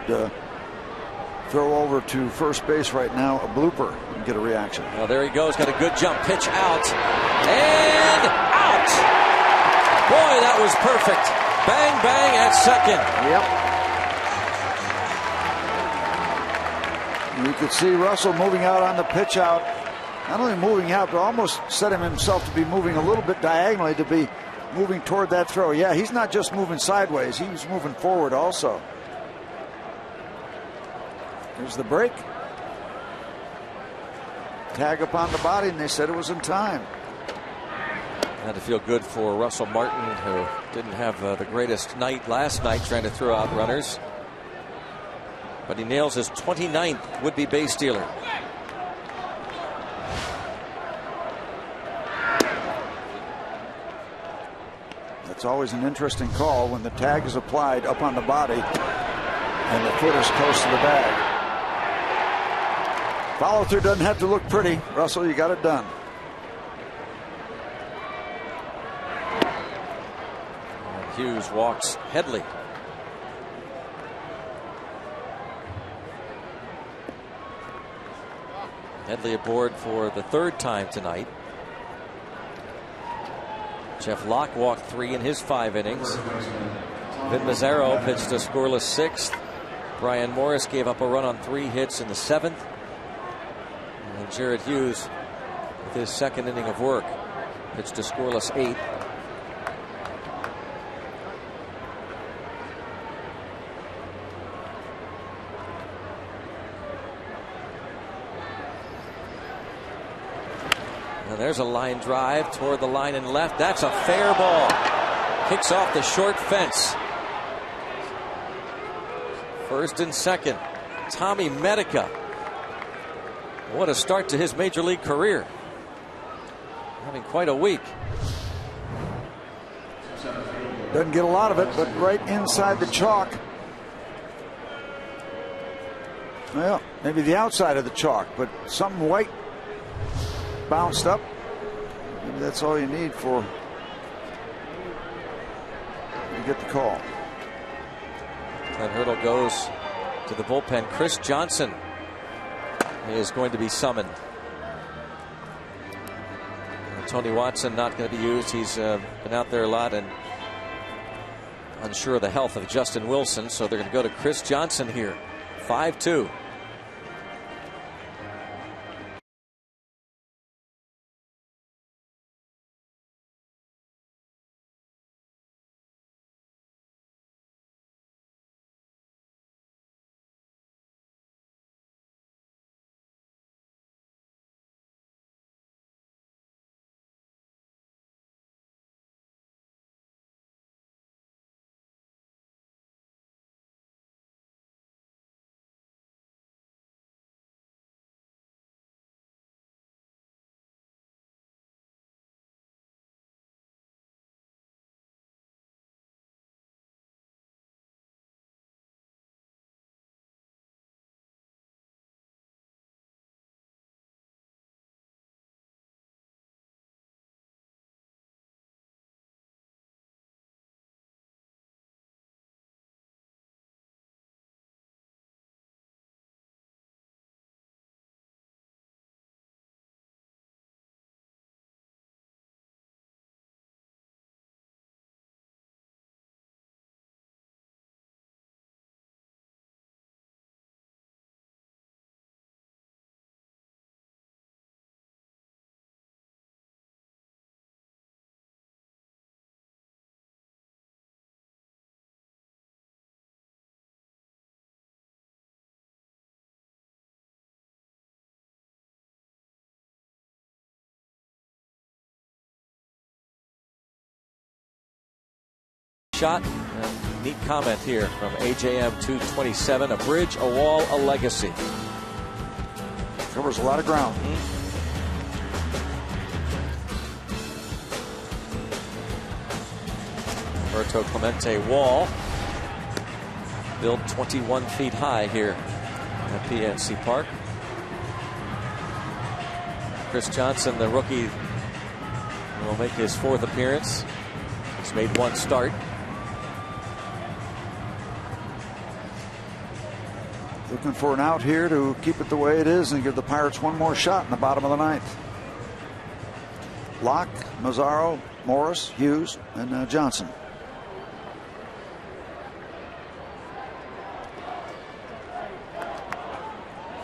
throw over to first base right now, a blooper, and get a reaction. Well, there he goes. Got a good jump pitch out. And out! Boy, that was perfect. Bang, bang at second. Yep. You could see Russell moving out on the pitch out. Not only moving out, but almost setting himself to be moving a little bit diagonally to be moving toward that throw. Yeah, he's not just moving sideways. He was moving forward also. Here's the break. Tag up on the body, and they said it was in time. Had to feel good for Russell Martin, who didn't have the greatest night last night trying to throw out runners. But he nails his 29th would-be base stealer. That's always an interesting call when the tag is applied up on the body and the foot is close to the bag. Follow through doesn't have to look pretty. Russell, you got it done. Hughes walks Headley. Headley aboard for the third time tonight. Jeff Locke walked 3 in his 5 innings. Vin Mazzaro pitched a scoreless 6th. Brian Morris gave up a run on 3 hits in the 7th. And Jared Hughes, with his second inning of work, pitched a scoreless 8th. And there's a line drive toward the line and left. That's a fair ball. Kicks off the short fence. First and second. Tommy Medica. What a start to his major league career. Having quite a week. Doesn't get a lot of it, but right inside the chalk. Well, maybe the outside of the chalk, but something white bounced up. Maybe that's all you need for to get the call. That hurdle goes to the bullpen. Chris Johnson is going to be summoned. Tony Watson not going to be used. He's been out there a lot and unsure of the health of Justin Wilson, so they're going to go to Chris Johnson here. 5-2. shot. Neat comment here from AJM 227. A bridge, a wall, a legacy. Covers a lot of ground. Roberto Clemente wall. Built 21 feet high here at PNC Park. Chris Johnson, the rookie, will make his 4th appearance. He's made 1 start. Looking for an out here to keep it the way it is and give the Pirates one more shot in the bottom of the 9th. Locke, Mazzaro, Morris, Hughes, and Johnson.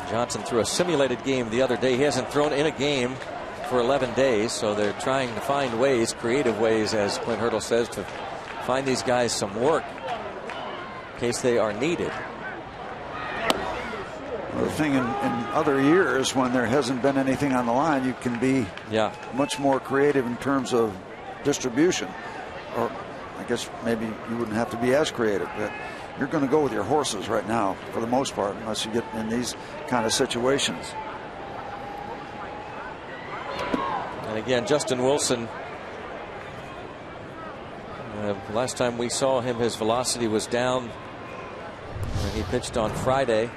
Johnson threw a simulated game the other day. He hasn't thrown in a game for 11 days, so they're trying to find ways, creative ways, as Clint Hurdle says, to find these guys some work in case they are needed. Well, the thing in other years when there hasn't been anything on the line, you can be much more creative in terms of distribution. Or I guess maybe you wouldn't have to be as creative, but you're going to go with your horses right now for the most part, unless you get in these kind of situations. And again, Justin Wilson, last time we saw him, his velocity was down when he pitched on Friday.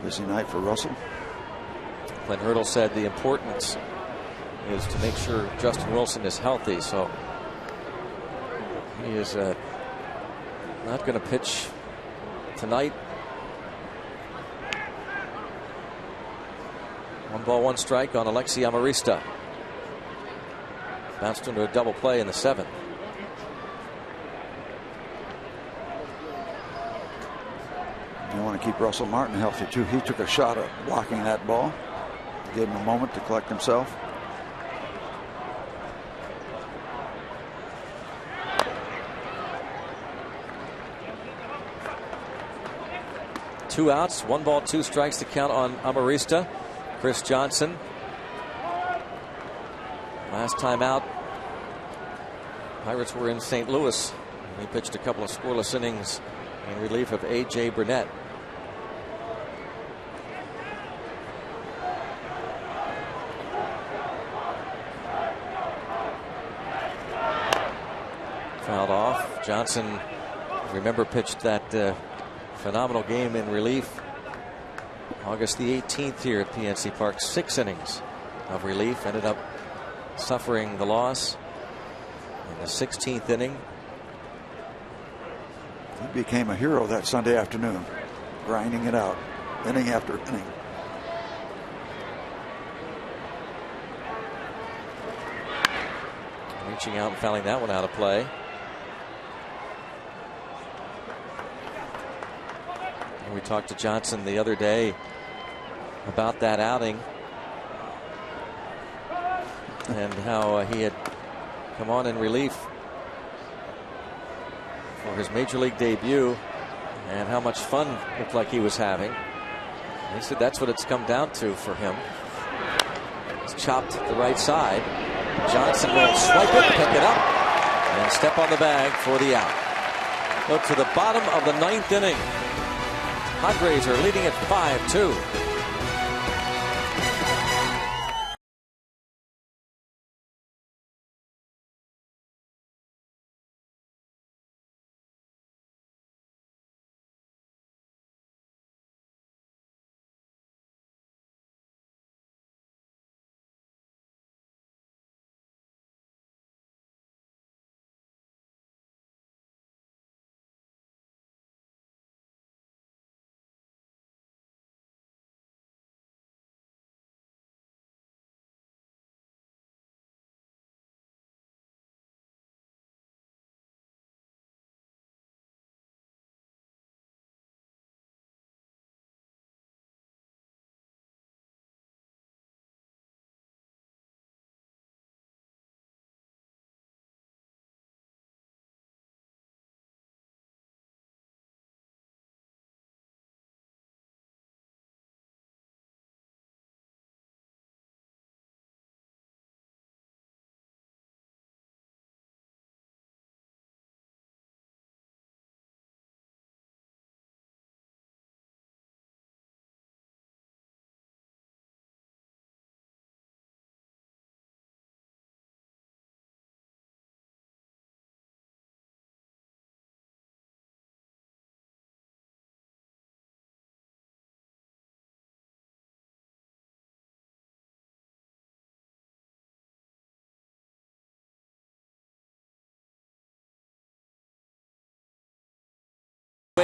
Busy night for Russell. Clint Hurdle said the importance is to make sure Justin Wilson is healthy, so he is not going to pitch tonight. 1 ball, 1 strike on Alexi Amarista. Bounced into a double play in the 7th. You want to keep Russell Martin healthy too. He took a shot at blocking that ball. Gave him a moment to collect himself. Two outs, 1 ball, 2 strikes to count on Amarista. Chris Johnson. Last time out, Pirates were in St. Louis. He pitched a couple of scoreless innings in relief of A.J. Burnett. Fouled off. Johnson, remember, pitched that phenomenal game in relief August the 18th here at PNC Park. 6 innings of relief. Ended up suffering the loss in the 16th inning. He became a hero that Sunday afternoon, grinding it out inning after inning. Reaching out and fouling that one out of play. And we talked to Johnson the other day about that outing and how he had come on in relief for his major league debut and how much fun it looked like he was having. He said that's what it's come down to for him. He's chopped the right side. Johnson will swipe it, pick it up, and step on the bag for the out. Go to the bottom of the 9th inning. Padres are leading at 5-2.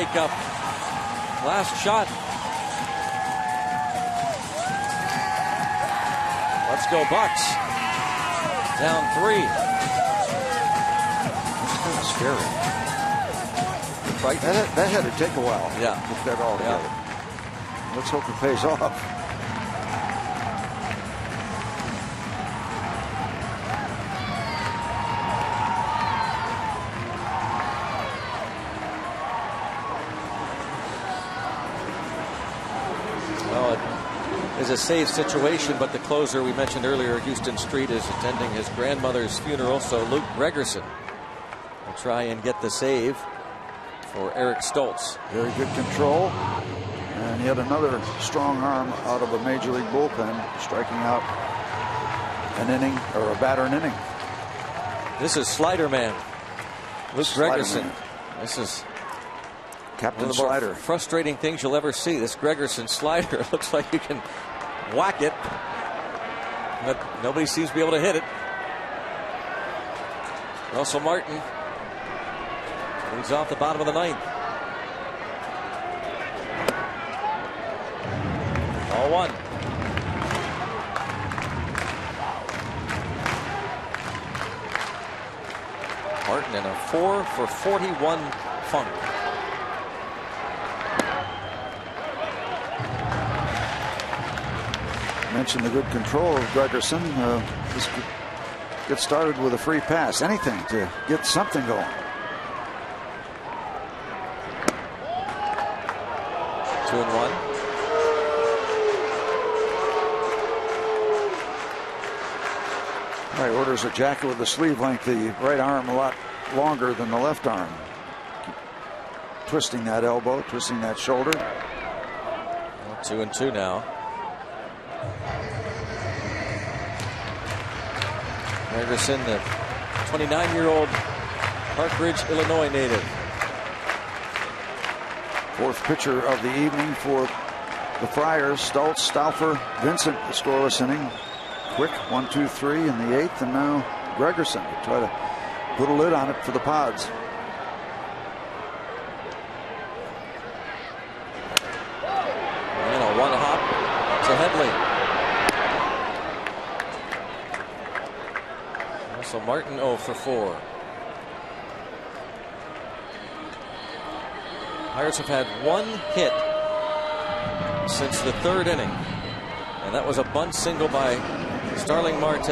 wake up. Last shot. Let's go Bucks. Down 3. That's kind of scary. Right? That had to take a while. Yeah. To get that all together. Let's hope it pays off. Is a safe situation, but the closer we mentioned earlier, Houston Street, is attending his grandmother's funeral, so Luke Gregerson will try and get the save for Eric Stoltz. Very good control, and yet another strong arm out of a major league bullpen, striking out an inning, or a batter an inning. This is Slider Man, Luke Gregerson. Man. This is Captain one of the more Slider. frustrating things you'll ever see. This Gregerson slider, it looks like you can whack it, but nobody seems to be able to hit it. Russell Martin leads off the bottom of the 9th. All 1. Martin in a 4 for 41 funk. Mentioned the good control of Gregerson. Just get started with a free pass. Anything to get something going. Two and 1. All right, orders a jacket with the sleeve length, the right arm a lot longer than the left arm. Keep twisting that elbow, twisting that shoulder. 2 and 2 now. Gregerson, the 29-year-old Park Ridge, Illinois native. 4th pitcher of the evening for the Friars. Stoltz, Stauffer, Vincent, the scoreless inning. Quick 1, 2, 3 in the 8th, and now Gregerson to try to put a lid on it for the Pods. And a 1 hop to Headley. So Martin 0 for 4. Pirates have had 1 hit since the 3rd inning, and that was a bunt single by Starling Marte.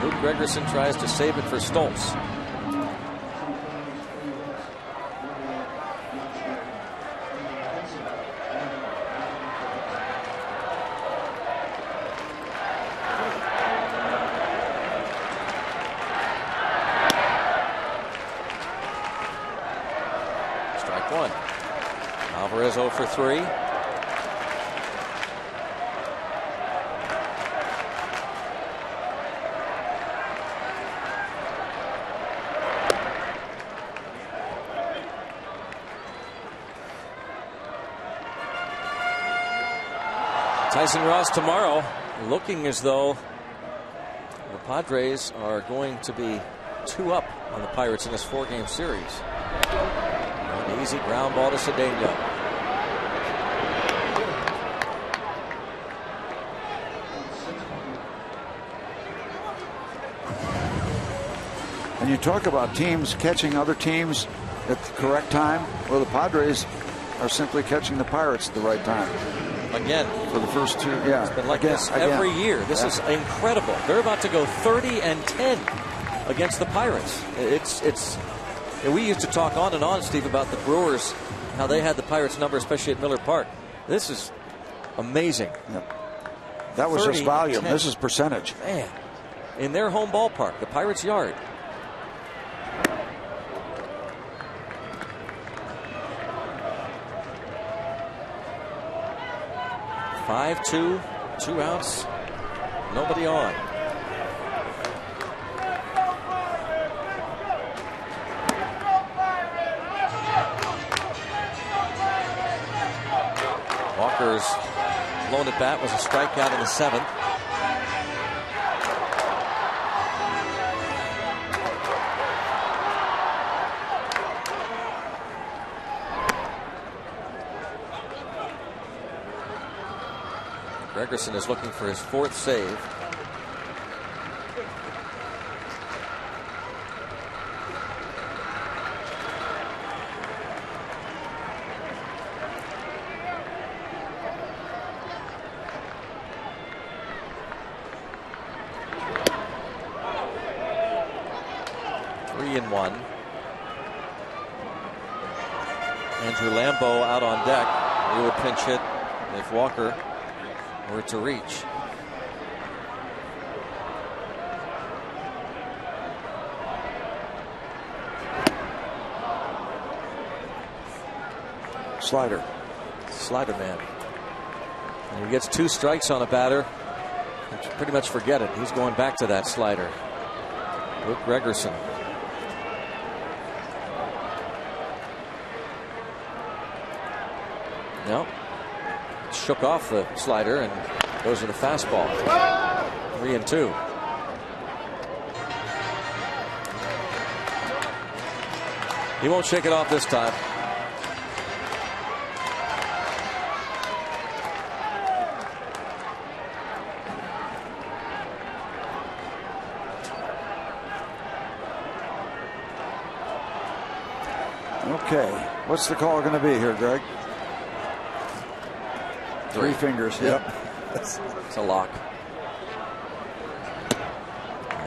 Luke Gregerson tries to save it for Stoltz. Strike 1. Alvarez 0 for 3. Tyson Ross tomorrow, looking as though the Padres are going to be 2 up on the Pirates in this 4-game series. An easy ground ball to Cedeno. And you talk about teams catching other teams at the correct time. Well, the Padres are simply catching the Pirates at the right time. Again. For the first 2, yeah. It's been like this every year. This is incredible. They're about to go 30-10 against the Pirates. We used to talk on and on, Steve, about the Brewers, how they had the Pirates number, especially at Miller Park. This is amazing. Yep. That was just volume. This is percentage. Man, in their home ballpark, the Pirates' yard. Five-2, 2 outs, nobody on. Walker's blown at bat was a strikeout in the 7th. Gregerson is looking for his 4th save. Andrew Lambeau out on deck. He would pinch hit if Walker were to reach. Slider man. And he gets 2 strikes on a batter. Pretty much forget it. He's going back to that slider. Luke Gregerson. No. Shook off the slider and goes to the fastball. 3-2. He won't shake it off this time. Okay, what's the call going to be here, Greg? 3 fingers. Yep. It's a lock.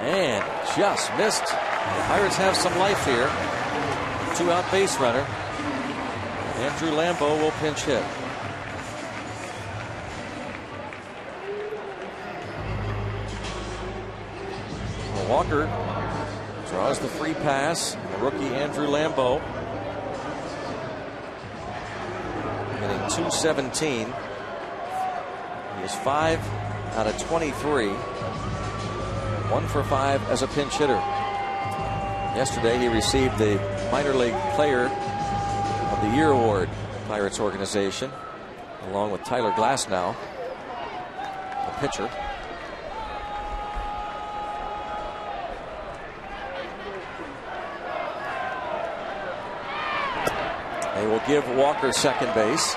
And just missed. The Pirates have some life here. 2-out base runner. Andrew Lambeau will pinch hit. Walker draws the free pass. The rookie Andrew Lambeau hitting .217. He is 5 out of 23. 1 for 5 as a pinch hitter. Yesterday he received the Minor League Player of the Year award, Pirates organization, along with Tyler Glasnow, a pitcher. They will give Walker second base.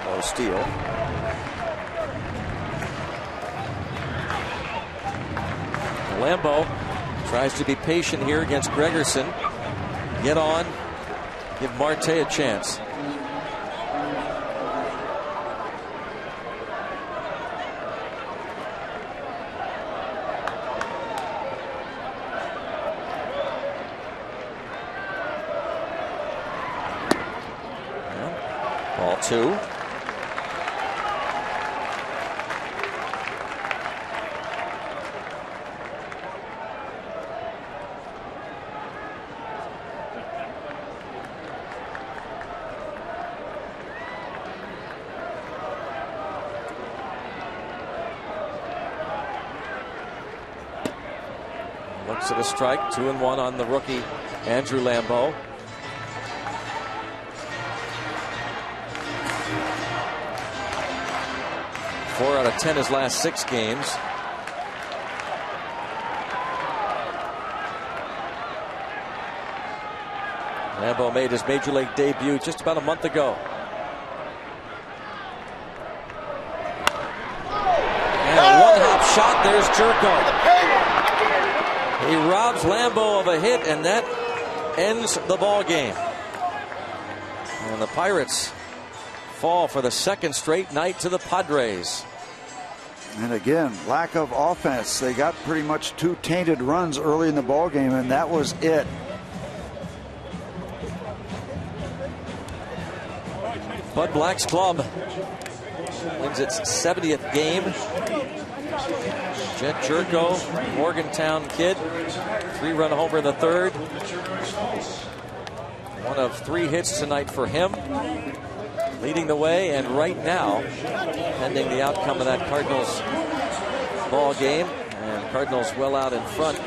No steal. Lambeau tries to be patient here against Gregerson. Get on, give Marte a chance. Ball 2. Looks at a strike. 2-1 on the rookie Andrew Lambeau. Four out of 10 his last 6 games. Lambeau made his major league debut just about a month ago. And a one-hop shot. There's Jerko. He robs Lambeau of a hit, and that ends the ball game. And the Pirates fall for the second straight night to the Padres. And again, lack of offense. They got pretty much 2 tainted runs early in the ball game, and that was it. Bud Black's club wins its 70th game. Jet Jerko, Morgantown kid, 3-run homer in the 3rd. One of 3 hits tonight for him, leading the way, and right now, pending the outcome of that Cardinals ball game, and Cardinals well out in front of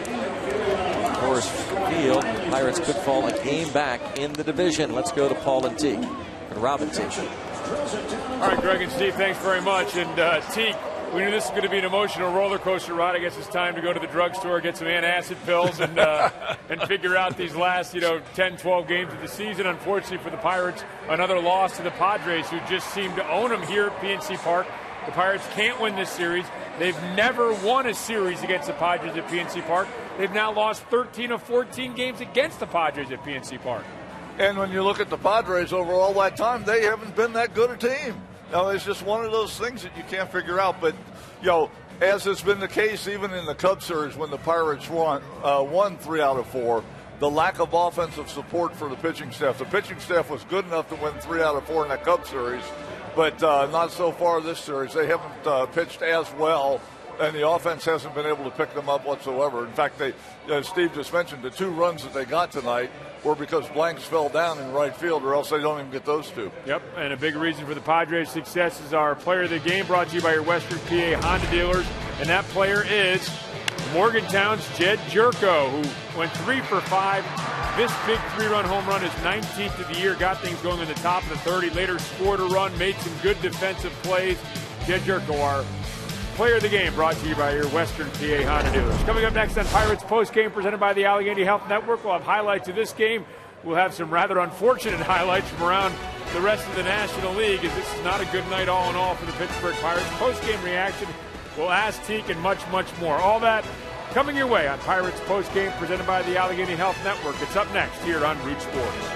Coors Field. Pirates could fall a game back in the division. Let's go to Paul and Teague and Robin Teague. All right, Greg and Steve, thanks very much. And Teague, We knew this was going to be an emotional roller coaster ride. I guess it's time to go to the drugstore, get some antacid pills, and figure out these last 10, 12 games of the season. Unfortunately for the Pirates, another loss to the Padres, who just seem to own them here at PNC Park. The Pirates can't win this series. They've never won a series against the Padres at PNC Park. They've now lost 13 of 14 games against the Padres at PNC Park. And when you look at the Padres over all that time, they haven't been that good a team. Now, it's just one of those things that you can't figure out. But, as has been the case even in the Cubs series when the Pirates won 3 out of 4, the lack of offensive support for the pitching staff. The pitching staff was good enough to win 3 out of 4 in that Cubs series, but not so far this series. They haven't pitched as well, and the offense hasn't been able to pick them up whatsoever. In fact, as Steve just mentioned, the 2 runs that they got tonight were because blanks fell down in right field, or else they don't even get those 2. Yep, and a big reason for the Padres' success is our player of the game, brought to you by your Western PA Honda dealers, and that player is Morgantown's Jed Jerko, who went 3 for 5. This big 3-run home run, his 19th of the year, got things going in the top of the 30, later scored a run, made some good defensive plays. Jed Jerko, our player of the game, brought to you by your Western PA Honda dealers. Coming up next on Pirates Postgame, presented by the Allegheny Health Network, we'll have highlights of this game. We'll have some rather unfortunate highlights from around the rest of the National League, as this is not a good night all in all for the Pittsburgh Pirates. Postgame reaction, we'll ask Teak and much, much more. All that coming your way on Pirates Postgame, presented by the Allegheny Health Network. It's up next here on Root Sports.